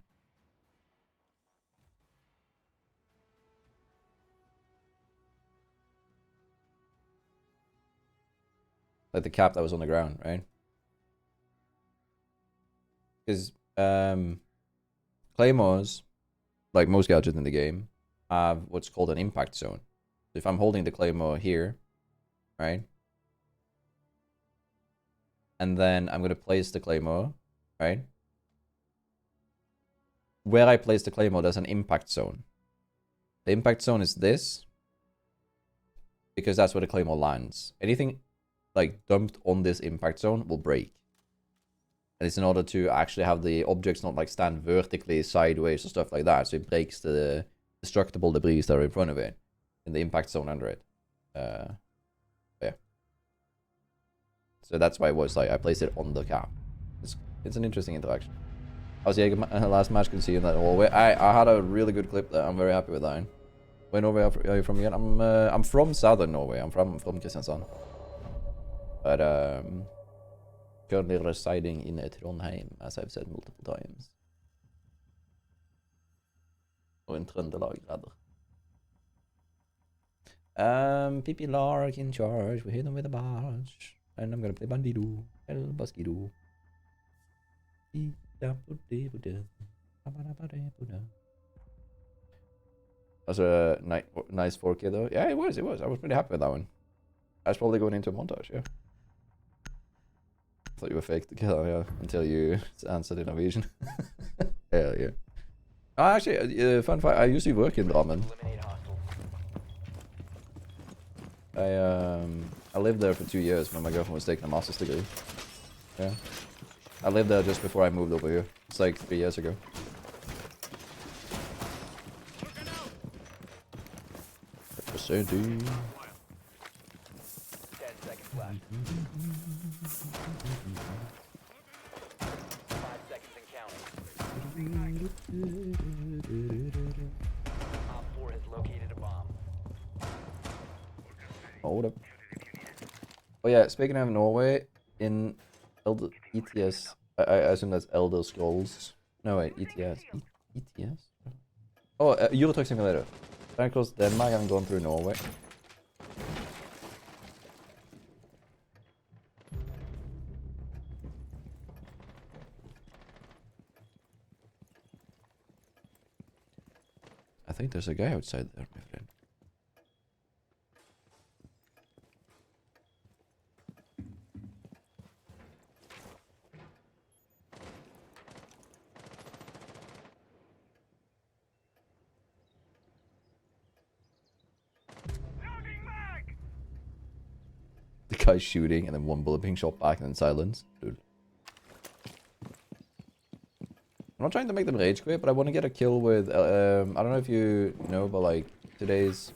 Like the cap that was on the ground, right? Because claymores, like most gadgets in the game, have what's called an impact zone. So if I'm holding the claymore here, right? And then I'm going to place the claymore, right? Where I place the claymore, there's an impact zone. The impact zone is this, because that's where the claymore lands. Anything like dumped on this impact zone will break. And it's in order to actually have the objects not like stand vertically sideways or stuff like that. So it breaks the destructible debris that are in front of it in the impact zone under it. Yeah. So that's why it was like I placed it on the cap. It's an interesting interaction. How's the last match can see in that hallway? I had a really good clip there. I'm very happy with that. Where Norway are you from again? I'm from southern Norway. I'm from Kristiansand. But currently residing in Trondheim, as I've said multiple times. Og in Trøndelag, rather. Pippi Lark in charge. We hit them with a barge. And I'm gonna play Bandido. El Baskido. That's a nice 4K though. Yeah, it was. I was pretty happy with that one. I was probably going into a montage, yeah. I thought you were fake the killer, yeah, until you answered in Norwegian. Yeah. Oh, actually, fun fact, I usually work in Drammen. I lived there for 2 years when my girlfriend was taking a master's degree. Yeah. I lived there just before I moved over here. It's like 3 years ago. Representing. 10 seconds left. 5 seconds and counting. Op 4 has located a bomb. Hold up. Oh yeah, speaking of Norway, in Elder ETS, I assume that's Elder Scrolls. No wait, ETS. ETS? Oh, Euro Truck Simulator. Trying to cross Denmark and going through Norway. I think there's a guy outside there, my friend. The guy's shooting and then one bullet being shot back and then silence. Dude. I'm not trying to make them rage quit, but I want to get a kill with, I don't know if you know, but like today's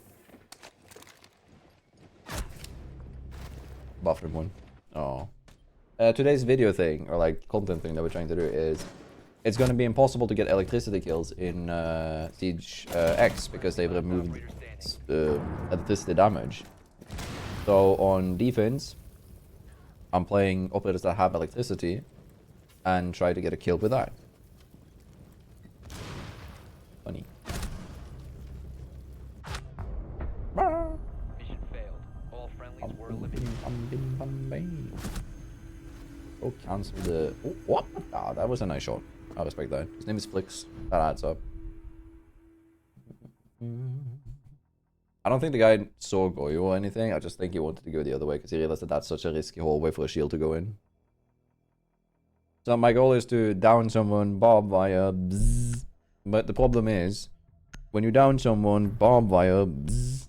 bathroom one. Oh. Today's video thing, or like content thing that we're trying to do is, it's going to be impossible to get electricity kills in Siege X because they've removed electricity damage. So on defense, I'm playing operators that have electricity and try to get a kill with that. Funny. Mission failed. All friendlies were eliminated. Oh, cancel the... Oh, what? Ah, that was a nice shot. I respect that. His name is Flix. That adds up. I don't think the guy saw Goyo or anything. I just think he wanted to go the other way because he realized that that's such a risky hallway for a shield to go in. So my goal is to down someone, bob via bzzz. But the problem is, when you down someone, bob via bzzz,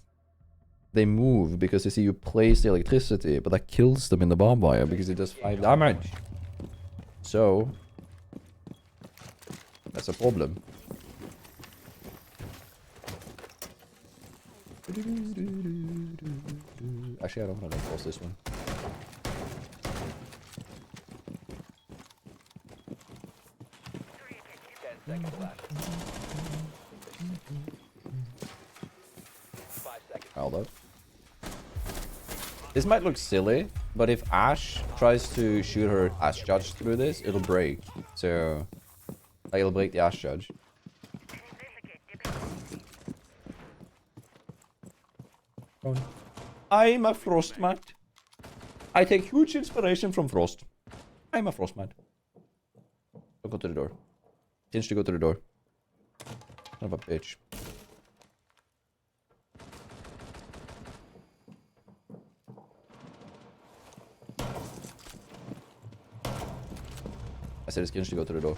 they move because they see you place the electricity, but that kills them in the bomb wire because it does 5 damage. So, that's a problem. Actually, I don't want to force this one. Hold up. This might look silly, but if Ash tries to shoot her Ash Judge through this, it'll break. So, like, it'll break the Ash Judge. I'm a Frostmat. I take huge inspiration from Frost. I'm a Frost man. Don't go to the door. Tinge to go to the door. Son of a bitch. I said it's Tinge to go to the door.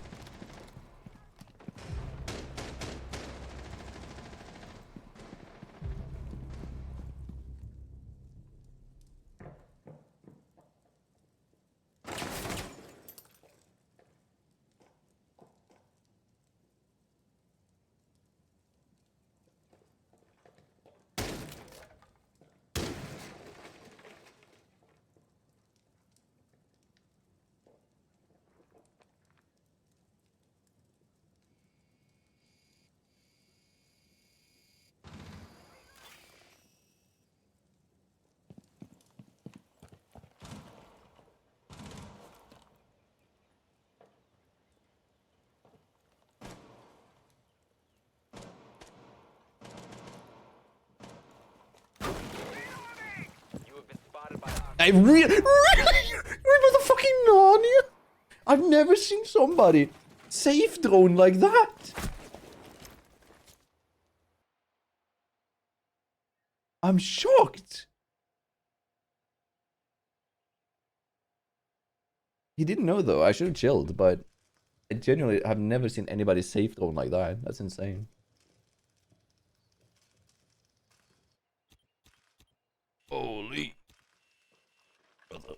You have been spotted by I really, you're the fucking Narnia. I've never seen somebody safe drone like that. I'm shocked. He didn't know though. I should have chilled, but I genuinely have never seen anybody safe drone like that. That's insane. Holy. Brother.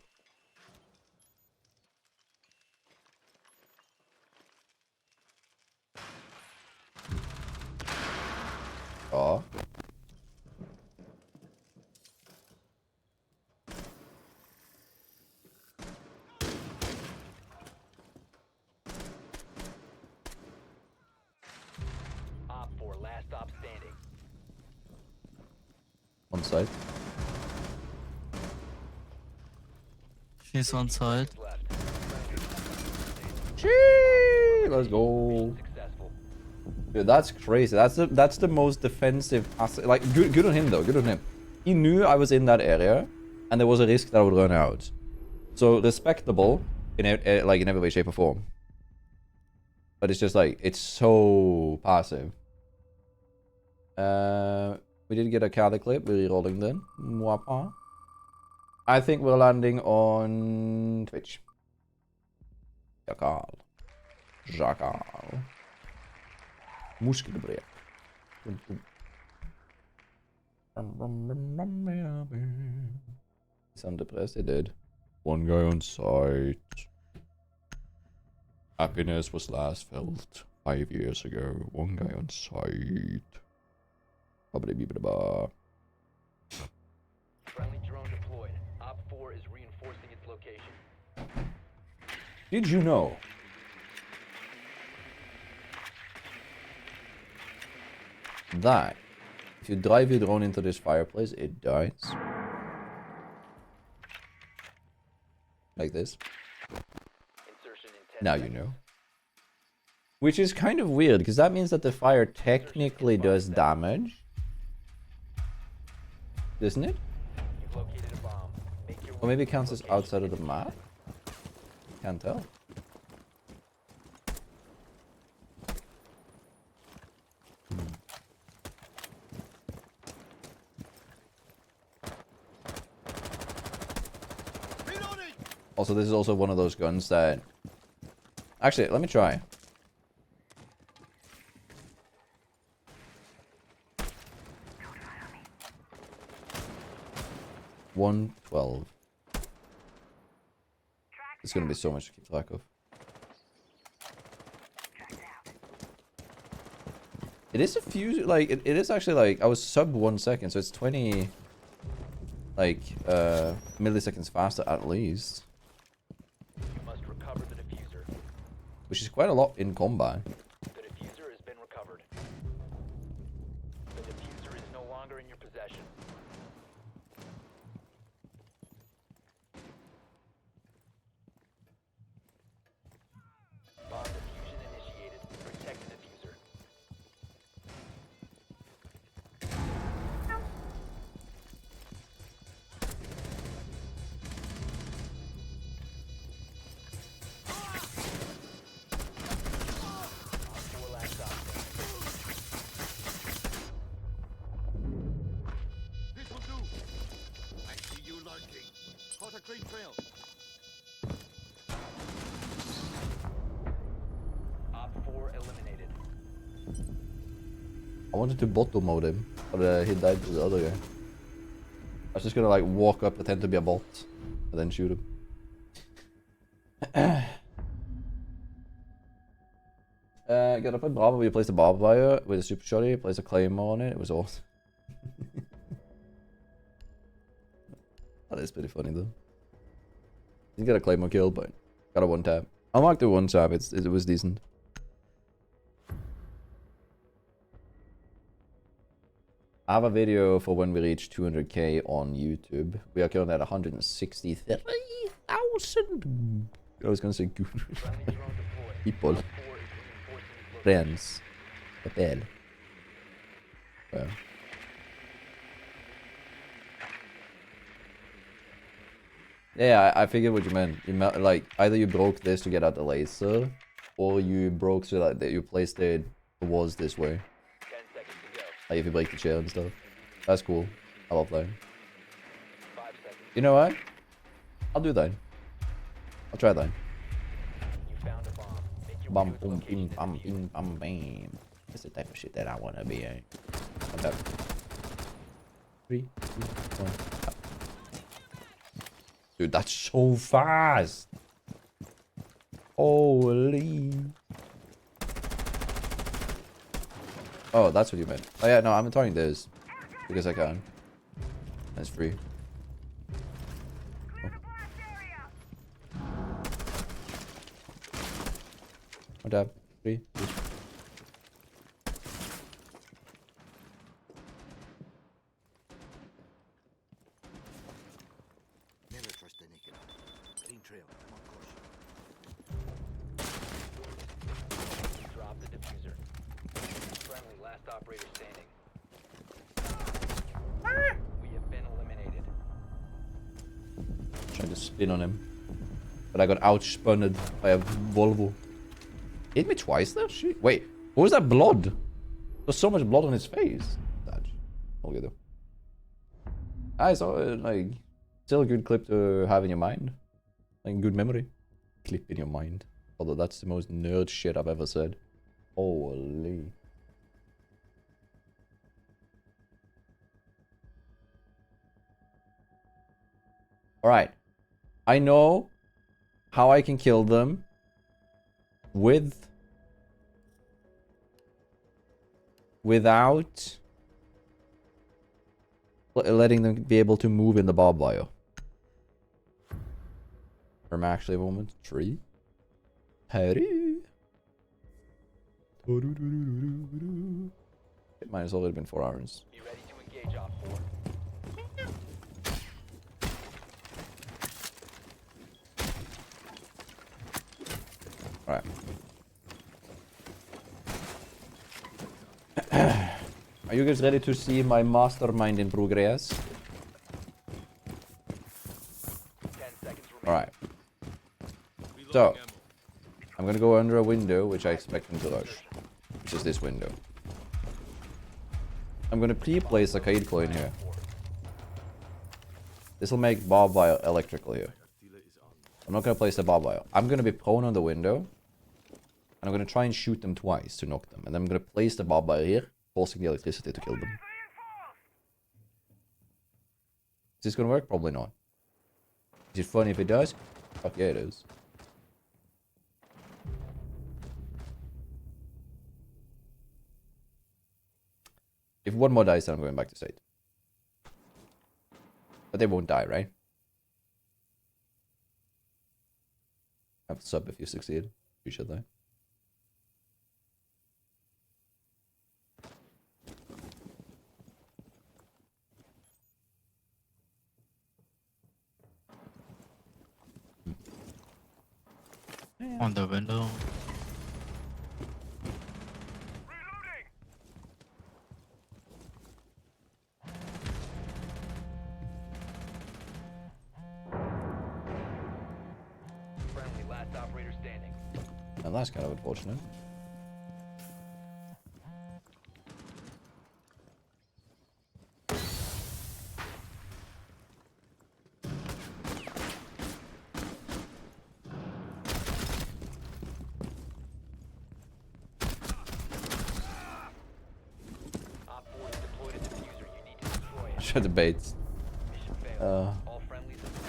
Oh. Op 4, last stop standing. On side. She's on side. Left. Chee, let's go. Successful. Dude, that's crazy. That's the most defensive asset. Like, good on him though. Good on him. He knew I was in that area, and there was a risk that I would run out. So respectable in like in every way, shape, or form. But it's just like it's so passive. We did get a Cali clip. We're re-rolling then. Mwapa. I think we're landing on Twitch. Jackal. Jackal. Muskelbreak. Sound depressed? It did. One guy on site. Happiness was last felt 5 years ago. One guy on site. Ba-ba-da-bee-ba-da-ba. Friendly drone deployed. Op 4 is reinforcing its location. Did you know that if you drive your drone into this fireplace, it dies? Like this. Insertion in 10 Now you seconds. know. Which is kind of weird, because that means that the fire technically does damage. Isn't it? You've located a bomb. Make your Or maybe it way counts to as its outside location of the and map? Can't tell. Also, this is also one of those guns that... Actually, let me try. $112. It's gonna be so much to keep track of. It is a few, like, it is actually like, I was sub 1 second, so it's 20, like, milliseconds faster at least. You must recover the diffuser. Which is quite a lot in combat. The diffuser has been recovered. The diffuser is no longer in your possession. Bomb diffusion initiated. Protect the diffuser. I wanted to bottle mode him, but he died to the other guy. I was just gonna like walk up, pretend to be a bot, and then shoot him. Got up in Bravo, we placed a barbed wire with a super shotty, placed a claymore on it, it was awesome. That is pretty funny though. Didn't get a claymore kill, but got a one tap. I marked the one tap, it was decent. I have a video for when we reach 200k on YouTube. We are currently at 163,000. I was gonna say good. People. Friends. Papel. Well. Yeah, I figured what you meant. You meant like either you broke this to get out the laser, or you broke so that you placed it towards this way. 10 seconds to go. Like if you break the chair and stuff. That's cool. I love that. 5 seconds. You know what? I'll do that. I'll try that. You found a bomb. Make your way Bum to its boom location bing and bum defuse it. bing bum bam. That's the type of shit that I wanna be in. Okay. 3, 2, 1. Dude, that's so fast. Holy. Oh, that's what you meant. Oh yeah, no, I'm trying this because I can. That's free. Oh. What up? 3, 2. Never trust the naked. Green trail. Come on, course. Drop the diffuser. Friendly, last operator standing. We have been eliminated. Trying to spin on him. But I got outspun by a Volvo. Hit me twice there? Shit. Wait, what was that blood? There's so much blood on his face. All good though. I saw it, like, still a good clip to have in your mind. Like, good memory. Clip in your mind. Although that's the most nerd shit I've ever said. Holy. Alright. I know how I can kill them without letting them be able to move in the barbed wire. From actually a moment. 3. Howdy. It might has already been 4 hours. Be ready to engage Op 4. Alright. Are you guys ready to see my mastermind in progress? 10 seconds remaining. Alright. So, I'm gonna go under a window, which I expect them to rush. Which is this window. I'm gonna pre-place a Kaid coin here. This will make barbed wire electrical here. I'm not gonna place the barbed wire. I'm gonna be prone on the window. And I'm gonna try and shoot them twice to knock them. And then I'm gonna place the barbed wire here, forcing the electricity to kill them. Is this gonna work? Probably not. Is it funny if it does? Fuck yeah, it is. If one more dies, then I'm going back to state. But they won't die, right? Have to sub if you succeed. You should die. On the window. Friendly, last operator standing. And that's kind of unfortunate. tried to bait. Mission failed. All friendlies have been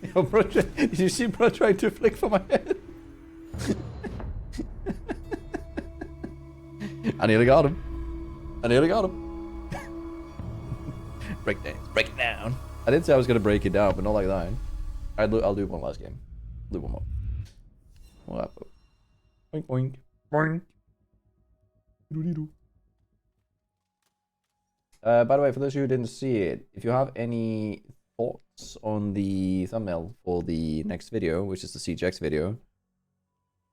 neutralized. Yo, bro, did you see bro trying to flick for my head? I nearly got him. I nearly got him. Break it down. I didn't say I was gonna break it down, but not like that. I'll do one last game. Do one more. What happened? Boink boink boink. Doo-dee-doo. By the way, for those who didn't see it, if you have any thoughts on the thumbnail for the next video, which is the CGX video,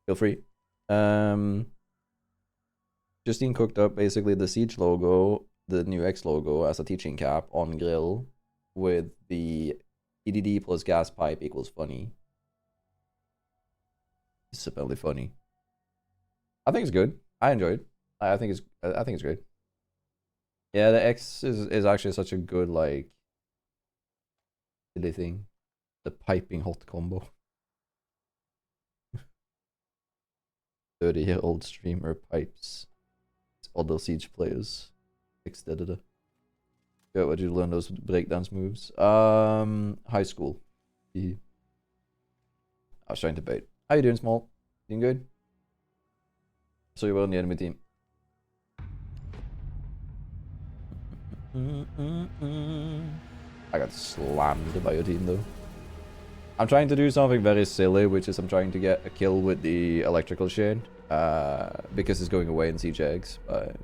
feel free. Justine cooked up basically the Siege logo, the new X logo as a teaching cap on grill with the EDD plus gas pipe equals funny. It's apparently funny. I think it's good. I enjoy it. I think it's great. Yeah, the X is actually such a good like silly thing. The piping hot combo. 30-year-old streamer pipes other Siege players. Fixed editor. Yeah, where'd you learn those breakdance moves? High school. I was trying to bait. How you doing, Small? Doing good? So you were on the enemy team. I got slammed by your team though. I'm trying to do something very silly, which is I'm trying to get a kill with the electrical shade. Because it's going away in CJX, but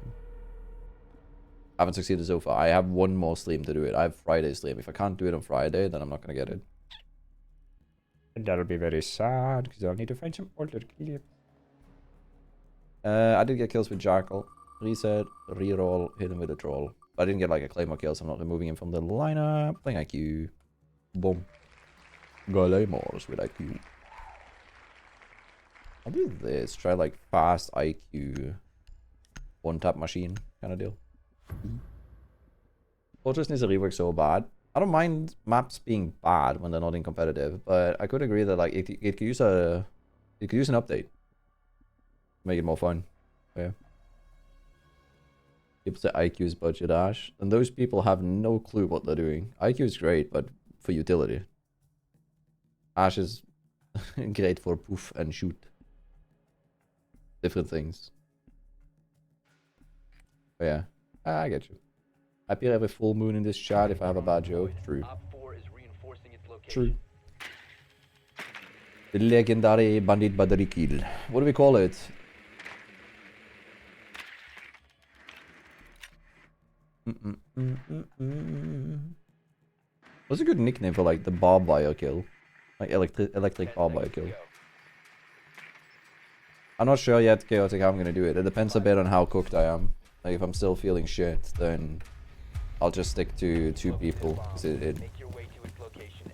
I haven't succeeded so far. I have one more stream to do it. I have Friday stream. If I can't do it on Friday, then I'm not gonna get it. And that'll be very sad, because I'll need to find some older clips. I did get kills with Jackal. Reset, reroll, hit him with a troll. But I didn't get like a Claymore kill, so I'm not removing him from the lineup. Playing IQ. Boom. Claymores with IQ. I'll do this. Try like fast IQ. One-tap machine kind of deal. Fortress needs a rework so bad. I don't mind maps being bad when they're not in competitive, but I could agree that like it could use an update. Make it more fun. Yeah. Keeps the IQ's budget, Ash. And those people have no clue what they're doing. IQ is great, but for utility. Ash is great for poof and shoot. Different things. But yeah, I get you. I appear every full moon in this chat if I have a bad joke. True. True. The legendary Bandit Badari kill. What do we call it? What's a good nickname for like the barbed wire kill? Like electric barbed wire kill. I'm not sure yet, Chaotic, how I'm gonna do it. It depends a bit on how cooked I am. Like if I'm still feeling shit, then I'll just stick to 2 people. Cause I don't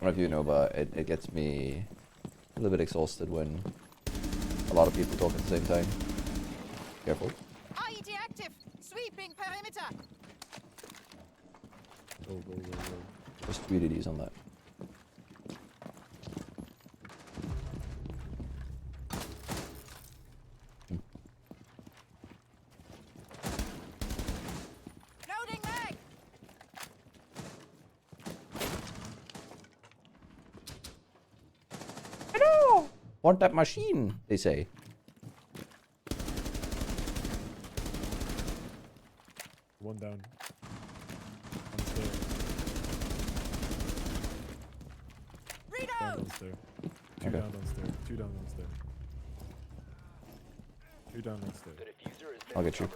know if you know, but it gets me a little bit exhausted when a lot of people talk at the same time. Careful. IED active. Sweeping perimeter. Go. Just 3 DDs on that. Loading mag. Hello! Want that machine, they say. One down. Downstairs. Down downstairs. Two Okay. down downstairs. 2 down downstairs. 2 down downstairs. I'll get you.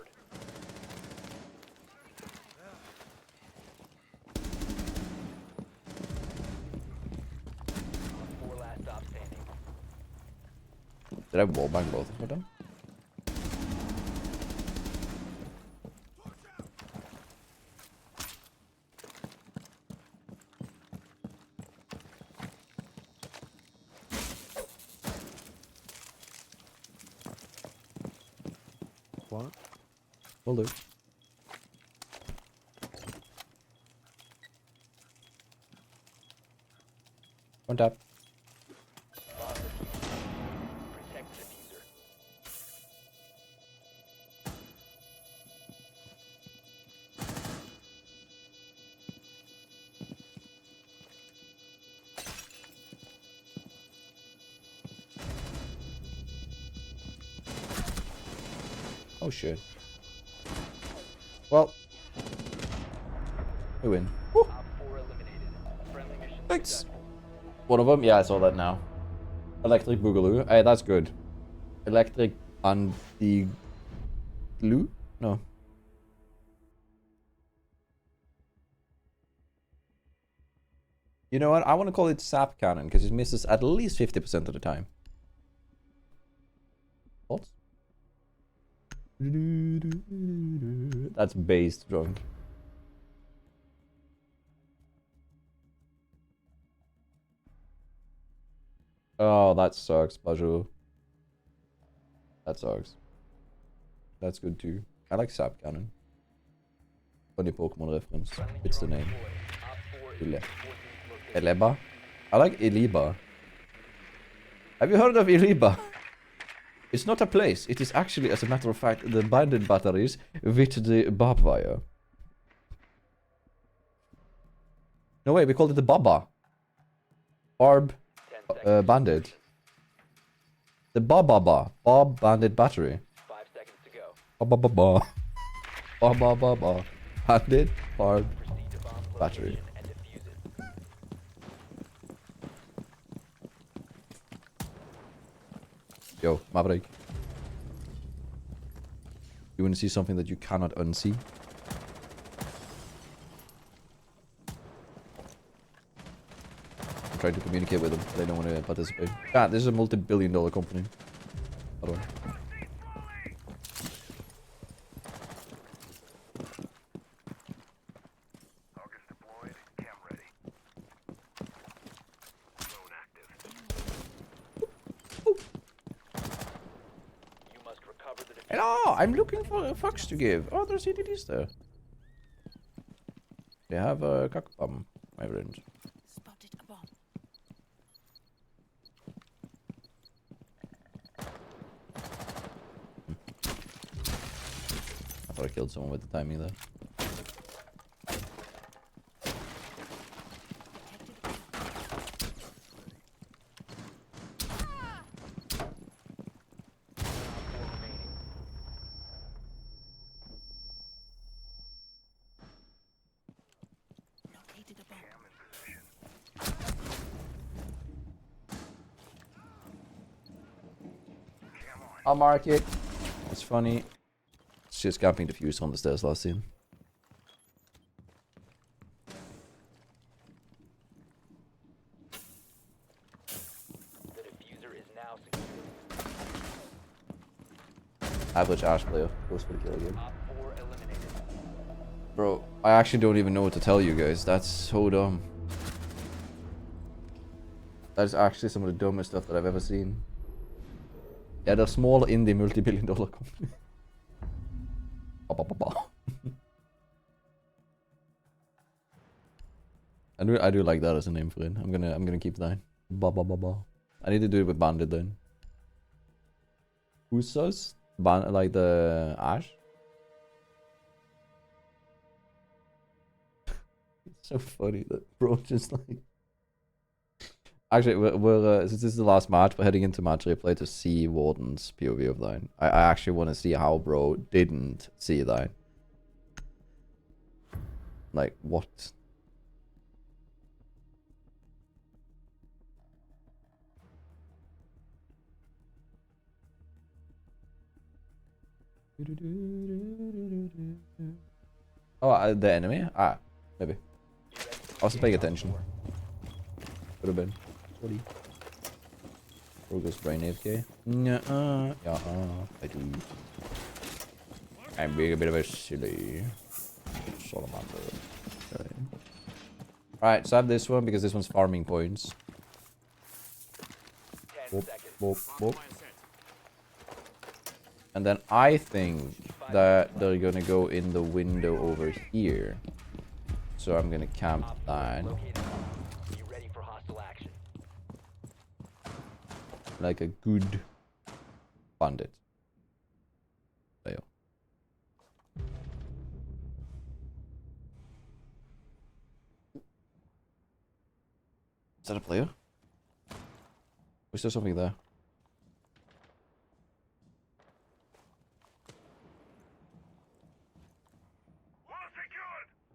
Did I wallbang both of them? What? Will do. One tap. Oh shit. Well, we win. Woo. Op 4 eliminated. Friendly mission Thanks. successful. One of them? Yeah, I saw that now. Electric Boogaloo. Hey, that's good. Electric Anti-Glue? No. You know what? I want to call it Sap Cannon because it misses at least 50% of the time. What? That's based drunk. Oh, that sucks, Baju. That sucks. That's good too. I like Sap Cannon. Funny Pokemon reference. It's the name. Eleba? I like Eliba. Have you heard of Eliba? It's not a place. It is actually, as a matter of fact, the binding batteries with the barbed wire. No way, we called it the Baba. Barb banded. The Baba. Bob banded battery. 5 seconds to go. Ba. Banded barb Proceed to bomb battery. location and defuse it. Yo, Maverick. You want to see something that you cannot unsee? I'm trying to communicate with them. They don't want to participate. Ah, this is a multi-billion-dollar company. By the way. August deployed. Cam ready. Drone active. You must recover the defuse. Hello, I'm looking for a fox to give. Oh, there's EDDs there. They have a cockbomb, my friend. Spotted a bomb. I thought I killed someone with the timing there. Located a bomb. I'll mark it. It's funny. It's just camping defuse on the stairs last scene. The diffuser is now secure. Average Ash player goes for the kill again. Op 4 eliminated. Bro, I actually don't even know what to tell you guys. That's so dumb. That is actually some of the dumbest stuff that I've ever seen. Yeah, they're small indie multi-billion-dollar company. I do like that as a name for it. I'm gonna keep that. I need to do it with Bandit then. Usos? Like the Ash? It's so funny that bro just like. Actually, we're since this is the last match, we're heading into match replay to see Warden's POV of that. I actually want to see how bro didn't see that. Like, what? Oh, the enemy? Ah, maybe. I wasn't paying attention. Could have been. Sorry. Rogus brain AFK. Nuh-uh. Yeah, I do. I'm being a bit of a silly salamander. Okay. Alright, so I have this one because this one's farming points. 10 seconds. Boop. And then I think that they're gonna go in the window over here. So I'm gonna camp that. Located bomb. Be ready for hostile action. Like a good bandit. There you go. Is that a player? Was there something there?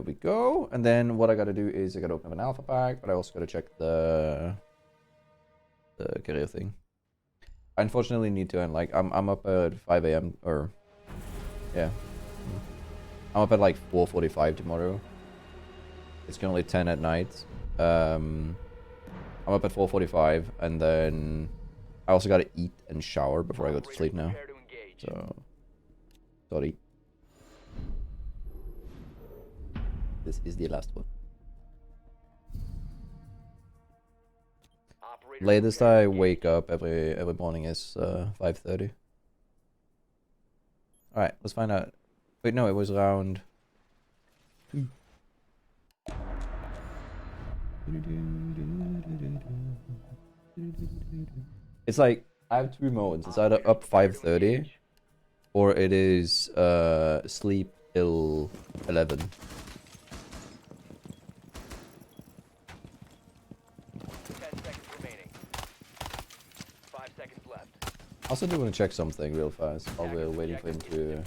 There we go. And then what I gotta do is I gotta open up an alpha pack, but I also gotta check the career thing. I unfortunately need to end, like, I'm up at 5 a.m. or yeah. I'm up at like 4:45 tomorrow. It's currently 10 at night. I'm up at 4:45, and then I also gotta eat and shower before I go to sleep now. So, sorry. This is the last one. Latest I wake up every morning is 5:30. All right, let's find out. Wait, no, it was around 2. It's like I have 2 modes. It's either up 5:30 or it is sleep till 11. 10 seconds remaining. 5 seconds left. I also do want to check something real fast while we're waiting for him to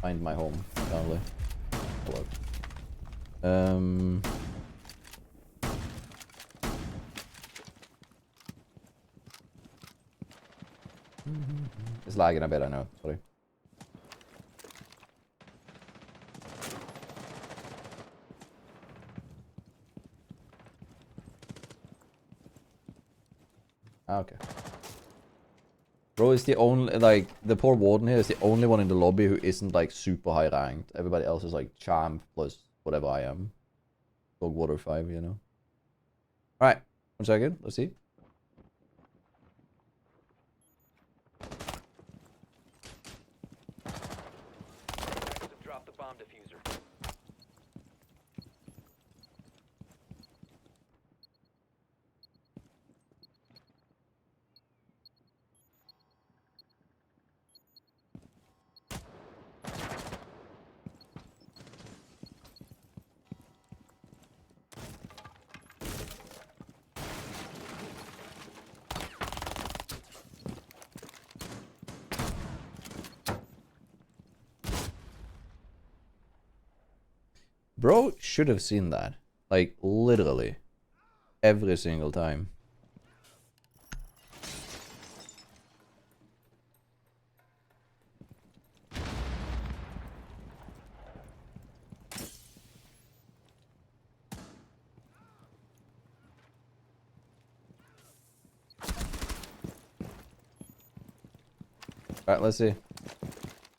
find my home, apparently. Hello. It's lagging a bit, I know. Sorry. Okay. Bro is the only, like, the poor warden here is the only one in the lobby who isn't, like, super high ranked. Everybody else is, like, champ plus whatever I am. Dog water 5, you know. Alright, 1 second, let's see. Drop the bomb diffuser. Bro should have seen that. Like, literally. Every single time. Alright, let's see.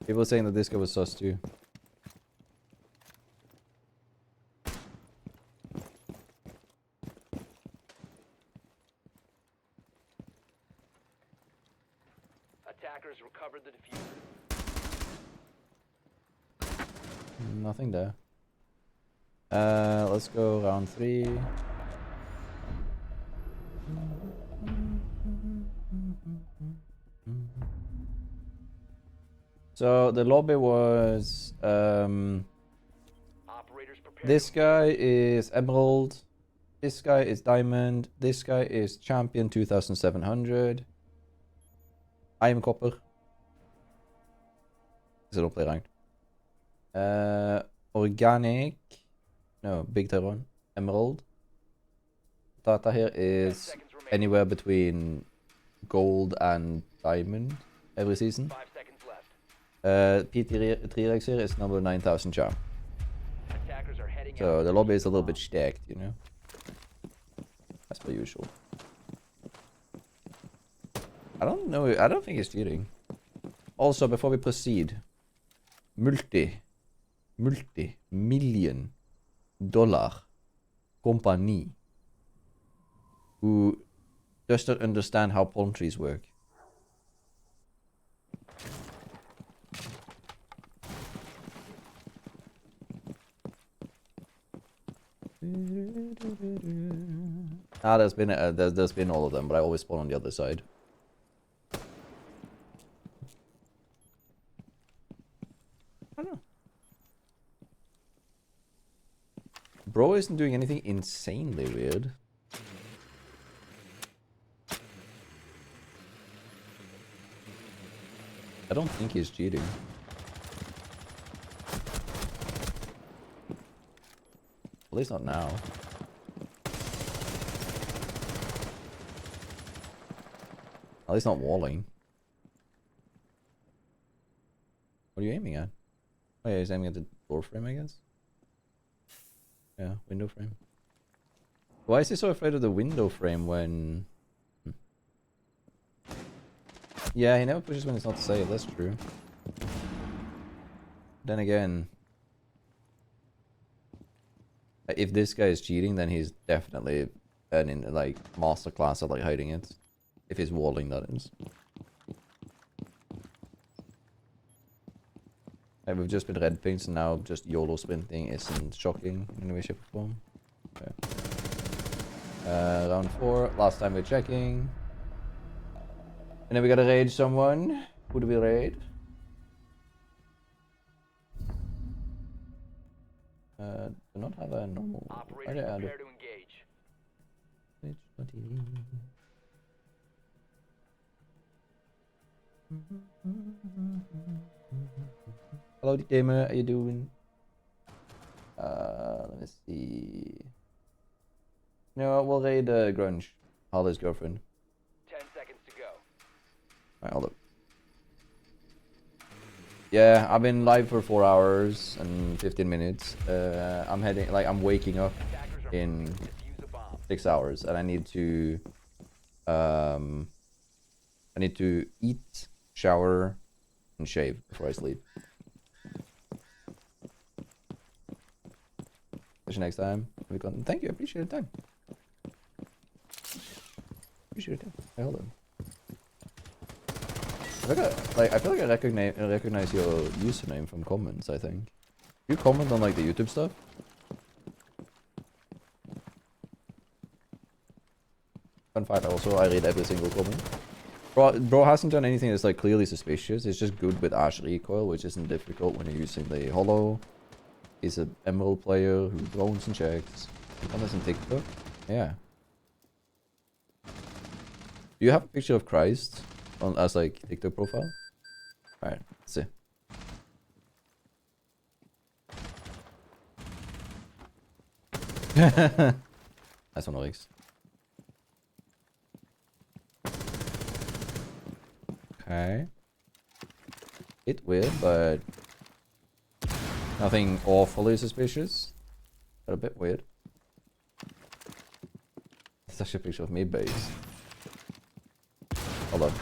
People are saying that this guy was sus too. Attackers recovered the diffuser. Nothing there. Let's go round 3. So the lobby was this guy is Emerald, this guy is Diamond, this guy is Champion 2700. I am Copper. Is it don't play ranked? Organic, no, Big Terron, Emerald. Data here is anywhere between Gold and Diamond every season. 5 seconds left. P3X here is number 9000 charm. Attackers are heading So out. the lobby is a little bit stacked, you know. As per usual. I don't know, I don't think it's cheating. Also, before we proceed, multi-million dollar company who does not understand how palm trees work. There's been all of them, but I always spawn on the other side. I don't know. Bro isn't doing anything insanely weird. I don't think he's cheating. least not now. At least not walling. What are you aiming at? Oh yeah, he's aiming at the door frame, I guess. Yeah, window frame. Why is he so afraid of the window frame when... Yeah, he never pushes when it's not safe, that's true. Then again... if this guy is cheating, then he's definitely an like masterclass at like hiding it. If he's walling, that is. Like, we've just been red pings and now just YOLO sprinting isn't shocking in any way, shape or form. Okay. Round 4, last time we're checking. And then we gotta raid someone. Who do we raid? Do not have a normal... Operators prepare to engage. Hello, gamer. How you doing? Let me see. No, we'll raid Grunge, Harley's girlfriend. 10 seconds to go. Alright, hold up. Yeah, I've been live for 4 hours and 15 minutes. I'm heading, like, I'm waking up in 6 hours, and I need to eat, shower, and shave before I sleep. See you next time. Thank you, I appreciate the time. Appreciate it. Hey, hold on. I feel like I recognize your username from comments, I think. You comment on like the YouTube stuff? Fun fact also, I read every single comment. Bro hasn't done anything that's like clearly suspicious. It's just good with Ash recoil, which isn't difficult when you're using the holo. He's an emerald player who drones and checks. And that's in TikTok. Yeah. Do you have a picture of Christ on as like TikTok profile? Alright, let's see. Nice one, Oryx. Okay. Bit weird, but nothing awfully suspicious. But a bit weird. It's actually a picture of me base. Hold on.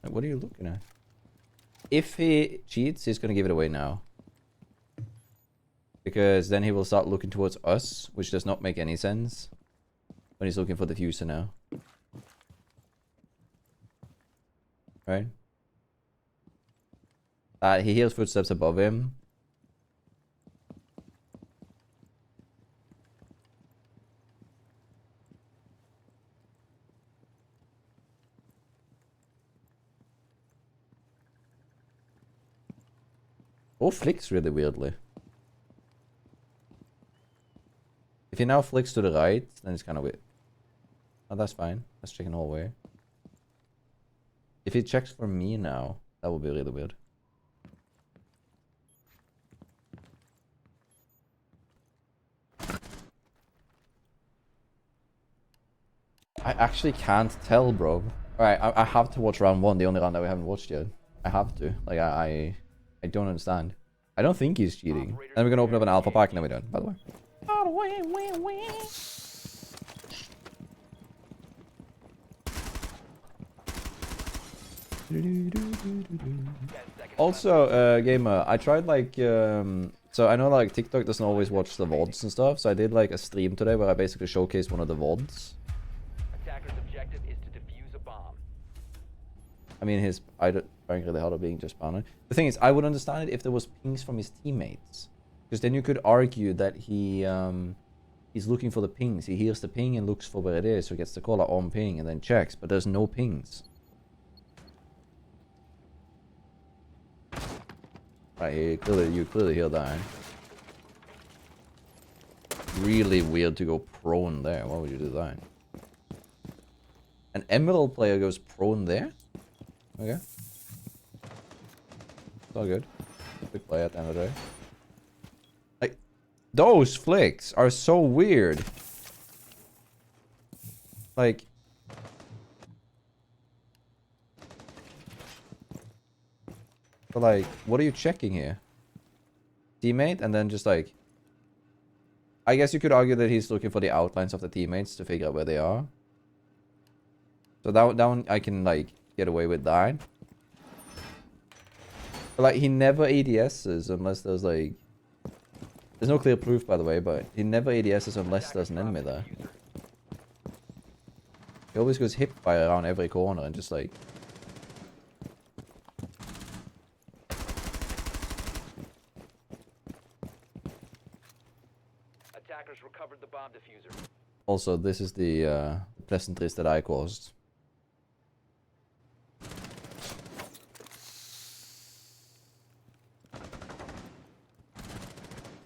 What are you looking at? If he cheats, he's gonna give it away now. Because then he will start looking towards us, which does not make any sense. When he's looking for the fuser now. Right? He hears footsteps above him. Oh, flicks really weirdly. If he now flicks to the right, then it's kind of weird. Oh, that's fine. Let's check in hallway. If he checks for me now, that would be really weird. I actually can't tell, bro. Alright, I have to watch round 1, the only round that we haven't watched yet. I have to. Like, I don't understand. I don't think he's cheating. And we're gonna open up an alpha pack and then we're done, by the way. Also, gamer, I tried like, so I know like TikTok doesn't always watch the VODs and stuff, so I did like a stream today where I basically showcased one of the VODs. Attacker's objective is to defuse a bomb. I mean, I don't really hard being just banner. The thing is, I would understand it if there was pings from his teammates, because then you could argue that he's looking for the pings. He hears the ping and looks for where it is, so he gets the caller on ping and then checks, but there's no pings. Right, you clearly hear that. really weird to go prone there. Why would you do that? An Emerald player goes prone there? Okay. It's all good. Good play at the end of the day. Like, those flicks are so weird. Like... But like, what are you checking here? Teammate, and then just like... I guess you could argue that he's looking for the outlines of the teammates to figure out where they are. So that one I can like get away with that. But like, he never ADSs unless there's like... There's no clear proof, by the way, but he never ADSs unless there's an enemy there. He always goes hip fire around every corner and just like... Attackers recovered the bomb diffuser. Also, this is the pleasantries that I caused.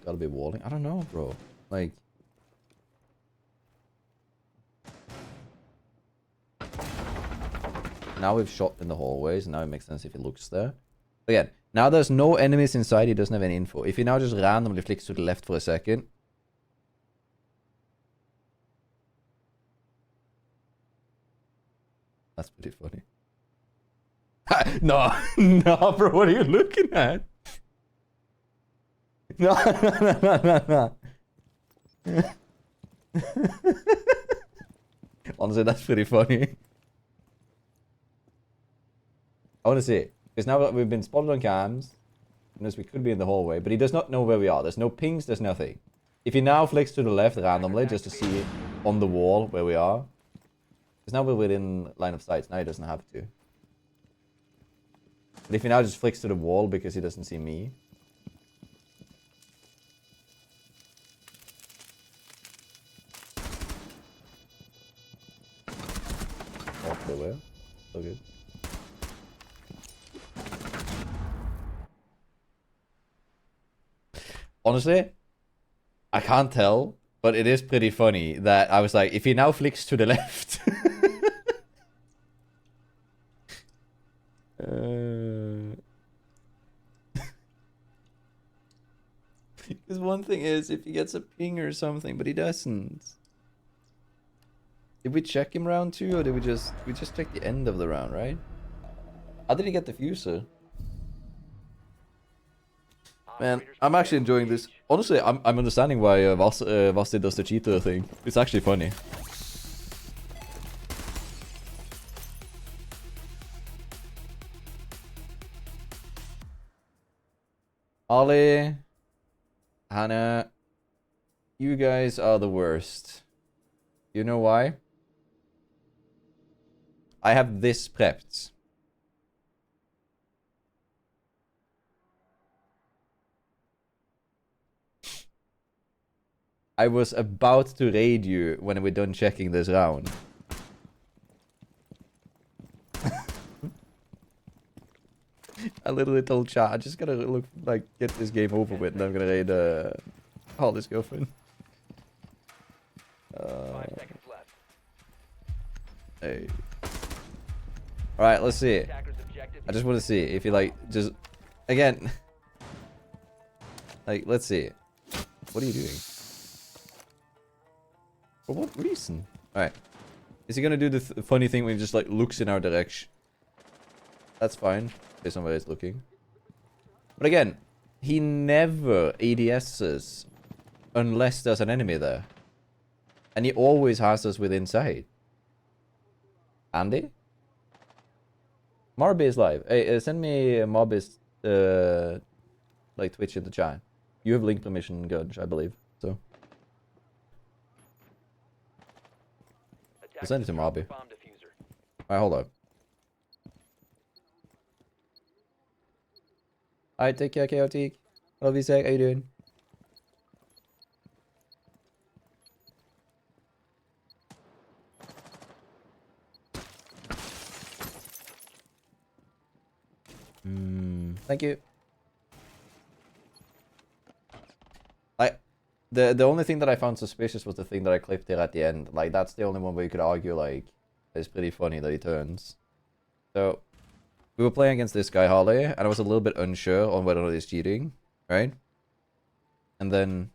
Gotta be walling. I don't know, bro. Like... Now we've shot in the hallways, now it makes sense if he looks there. Again, now there's no enemies inside, he doesn't have any info. If he now just randomly flicks to the left for a second... That's pretty funny. No, no, bro, what are you looking at? No, no. Honestly, that's pretty funny. I want to see it. Because now we've been spotted on cams. Notice we could be in the hallway, but he does not know where we are. There's no pings, there's nothing. If he now flicks to the left randomly, just to see on the wall where we are. Because now we're within line of sight. Now he doesn't have to. But if he now just flicks to the wall because he doesn't see me. Off the way. So good. Honestly, I can't tell, but it is pretty funny that I was like, if he now flicks to the left. Because one thing is, if he gets a ping or something, but he doesn't. Did we check him round 2, or did we just check the end of the round, right? How did he get the fuser? Man, I'm actually enjoying this. Honestly, I'm understanding why Vasti does the cheater thing. It's actually funny. Ollie, Hannah, you guys are the worst. You know why? I have this prepped. I was about to raid you when we're done checking this round. I literally told chat, I just gotta look like get this game over with, and I'm gonna raid Holly's girlfriend. 5 seconds left. Hey. Alright, let's see. Attackers objective. I just want to see if you like just again. Like, let's see. What are you doing? For what reason? Alright. Is he gonna do the funny thing when he just like looks in our direction? That's fine. Based on where he's looking. But again, he never ADSs unless there's an enemy there. And he always has us within sight. Andy? Marby is live. Hey, send me Marby's like Twitch in the chat. You have link permission, Gudge, I believe. So I'll send it to Marby. Alright, hold up. Alright, take care, Chaotic. Love you, Zach. How you doing? Thank you. the only thing that I found suspicious was the thing that I clipped here at the end. Like, that's the only one where you could argue, like, it's pretty funny that he turns. So, we were playing against this guy, Harley, and I was a little bit unsure on whether or not he's cheating, right? And then...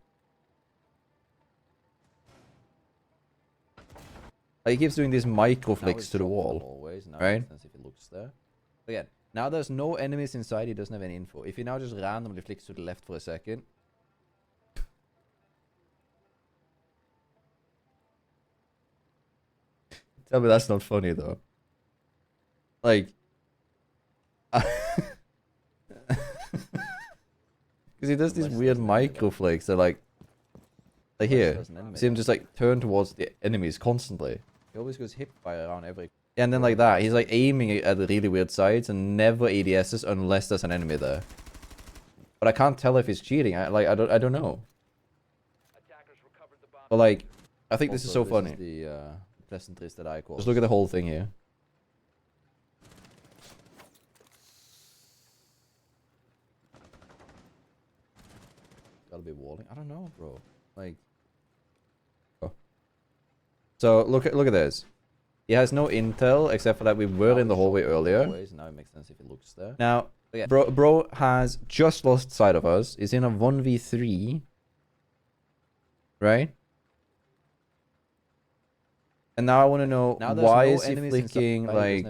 like, he keeps doing these micro flicks to the wall, always, right? If he looks there. Again, now there's no enemies inside, he doesn't have any info. If he now just randomly flicks to the left for a second... tell me that's not funny, though. Like... because he does these weird micro flicks that, like here, see him just like turn towards the enemies constantly. He always goes hip fire around every... yeah, and then like that, he's like aiming at the really weird sides and never ADSs unless there's an enemy there. But I can't tell if he's cheating. I don't know. But like, I think this is so funny. The pleasantries that I call. Just look at the whole thing here. Gotta be walling. I don't know, bro. Like, oh. So look at this. He has no intel except for that we were in the hallway earlier. Now it makes sense if he looks there. Now, bro has just lost sight of us. He's in a 1v3, right? And now I want to know why is he flicking like?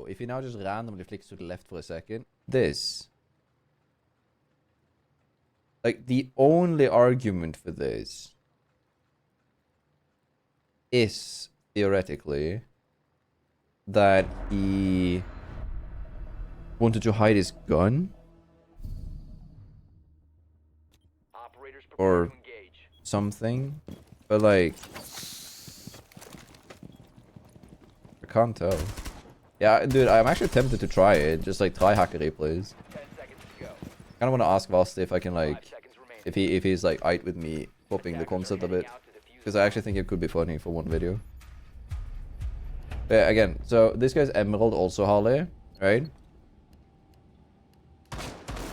If he now just randomly flicks to the left for a second, this. Like, the only argument for this is, theoretically, that he wanted to hide his gun. Or something. But, like... I can't tell. Yeah, dude, I'm actually tempted to try it. Just, like, try hacker replays. I kind of want to ask Vods if I can, like, if he's like aight with me popping the concept of it, because I actually think it could be funny for one video. But yeah, again, so this guy's Emerald also Harley, right?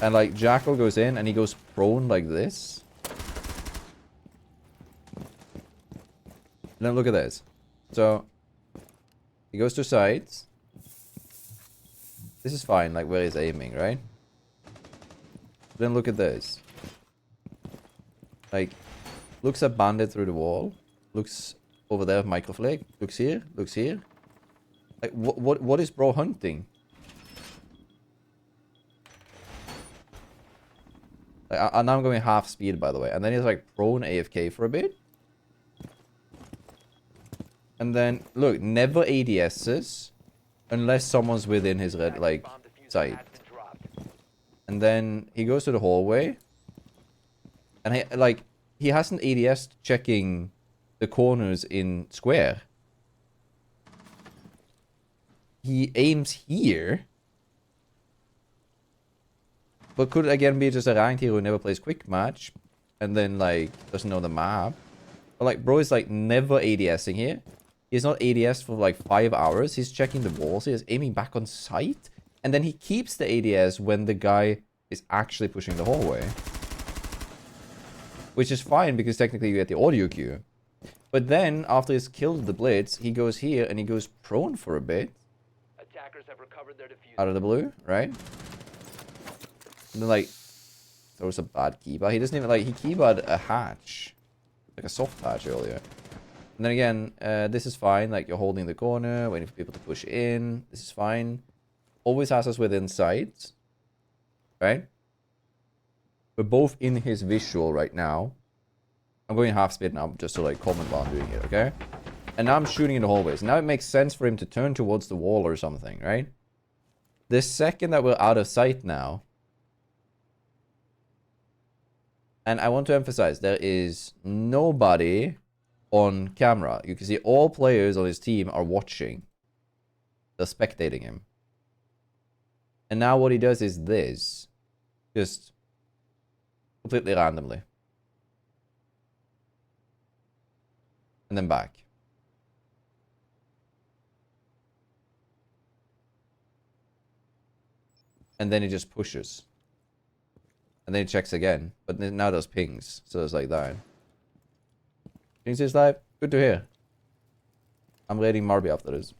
And like Jackal goes in and he goes prone like this. And then look at this. So he goes to sides. This is fine, like where he's aiming, right? Then look at this. Like, looks at Bandit through the wall. Looks over there, microflake. Looks here. Looks here. Like, what is bro hunting? Like, now I'm going half speed, by the way. And then he's like prone AFK for a bit. And then, look, never ADSs unless someone's within his red, like, sight. And then he goes to the hallway. And he hasn't ADS checking the corners in square. He aims here. But could again be just a ranked hero who never plays quick match. And then like doesn't know the map. But like bro is like never ADSing here. He's not ADS for like 5 hours. He's checking the walls. He's aiming back on sight. And then he keeps the ADS when the guy is actually pushing the hallway. Which is fine because technically you get the audio cue. But then, after he's killed the Blitz, he goes here and he goes prone for a bit. Attackers have recovered their diffuser. Out of the blue, right? And then like, throws a bad keybar. He doesn't even like, he keybarred a hatch. Like a soft hatch earlier. And then again, this is fine. Like you're holding the corner, waiting for people to push in. This is fine. Always has us within sight. Right? We're both in his visual right now. I'm going half speed now just to like comment while I'm doing it, okay? And now I'm shooting in the hallways. Now it makes sense for him to turn towards the wall or something, right? The second that we're out of sight now. And I want to emphasize, there is nobody on camera. You can see all players on his team are watching. They're spectating him. And now what he does is this. Just completely randomly. And then back. And then he just pushes. And then he checks again. But now there's pings. So it's like that. Things is live. Good to hear. I'm raiding Marby after this.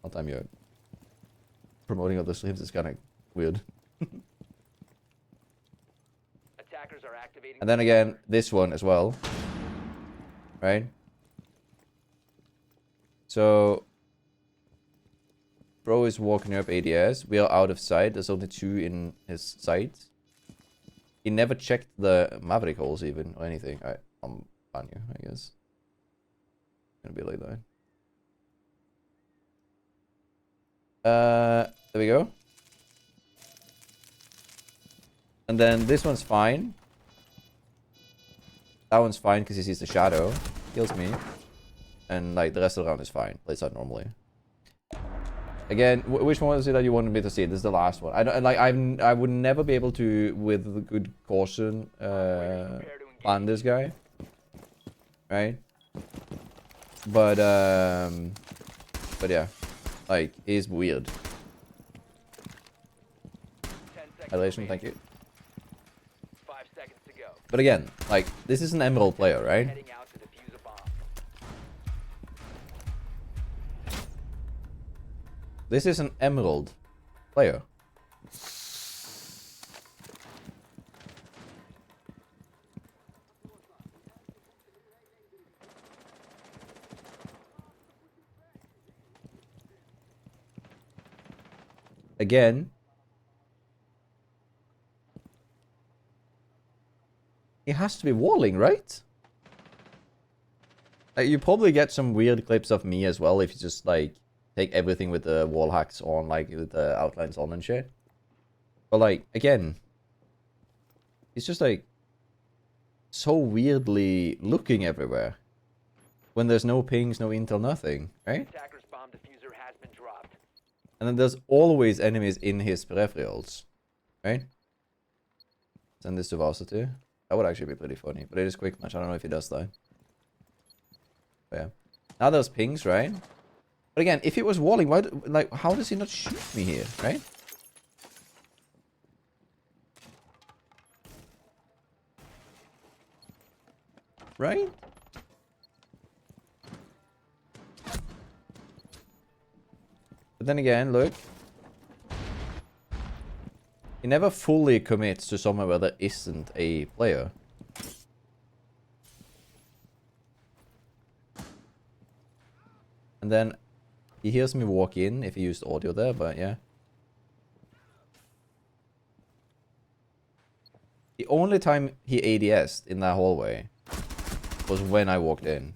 All time you're promoting other streams is kind of weird. Attackers are activating. And then again, this one as well. Right? So, bro is walking up ADS. We are out of sight. There's only 2 in his sight. He never checked the Maverick holes even or anything. I'm on you, I guess. Gonna be like that. There we go. And then this one's fine. That one's fine because he sees the shadow. Kills me. And like the rest of the round is fine. Plays out normally. Again, which one is it that you wanted me to see? This is the last one. I don't like. I would never be able to, with good caution, plan this guy. Right. But yeah, like he's weird. Elation, thank you. 5 seconds to go. But again, like this is an Emerald player, right? Heading out to defuse a bomb. This is an Emerald player. Again, he has to be walling, right? Like, you probably get some weird clips of me as well if you just like take everything with the wall hacks on, like with the outlines on and shit. But like, again, he's just like so weirdly looking everywhere when there's no pings, no intel, nothing, right? Attacker's bomb diffuser has been dropped. And then there's always enemies in his peripherals, right? Send this to Varsity. That would actually be pretty funny, but it is quick match. I don't know if he does that. But yeah. Now there's pings, right? But again, if he was walling, why? Like, how does he not shoot me here, right? Right? But then again, look. He never fully commits to somewhere where there isn't a player. And then he hears me walk in if he used audio there, but yeah. The only time he ADS'd in that hallway was when I walked in.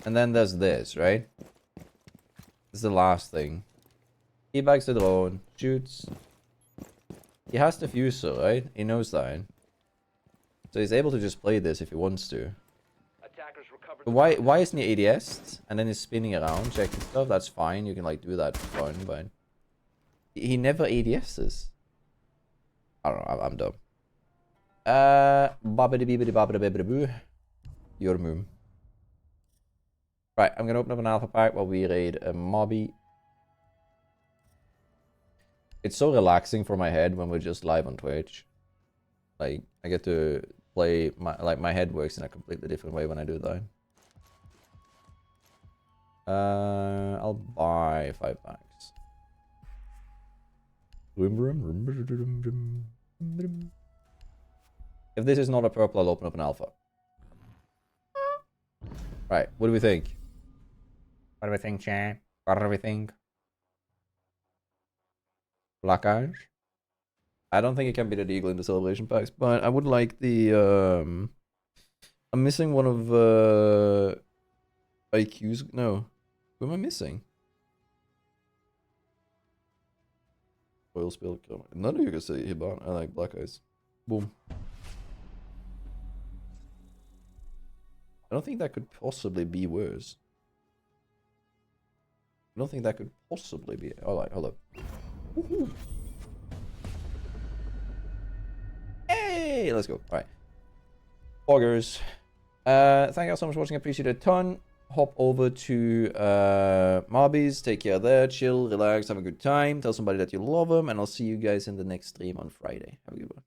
And then there's this, right? This is the last thing. He bags the drone, shoots. He has the fuser, right? He knows that. So he's able to just play this if he wants to. Attackers recovered. Why isn't he ADS'd? And then he's spinning around, checking stuff. That's fine. You can like do that for fun, but he never ADS's. I don't know. I'm dumb. Babbidi bibbidi babbidi bibbidi boo. Your moon. Right, I'm gonna open up an alpha pack while we raid a mobby. It's so relaxing for my head when we're just live on Twitch. Like, I get to play my head works in a completely different way when I do that. I'll buy 5 packs. If this is not a purple, I'll open up an alpha. Right, what do we think? What do we think, chat? What do we think? Black eyes? I don't think it can be the Eagle in the celebration packs, but I would like the I'm missing one of IQ's. No. Who am I missing? Oil spill. None of you can say Hiban. I like black eyes. Boom. I don't think that could possibly be worse. I don't think that could possibly be. Alright, hold up. Woohoo. Hey, let's go. Alright. Augers. Thank you all so much for watching. I appreciate it a ton. hop over to Marby's, take care there, chill, relax, have a good time, tell somebody that you love them, and I'll see you guys in the next stream on Friday. Have a good one.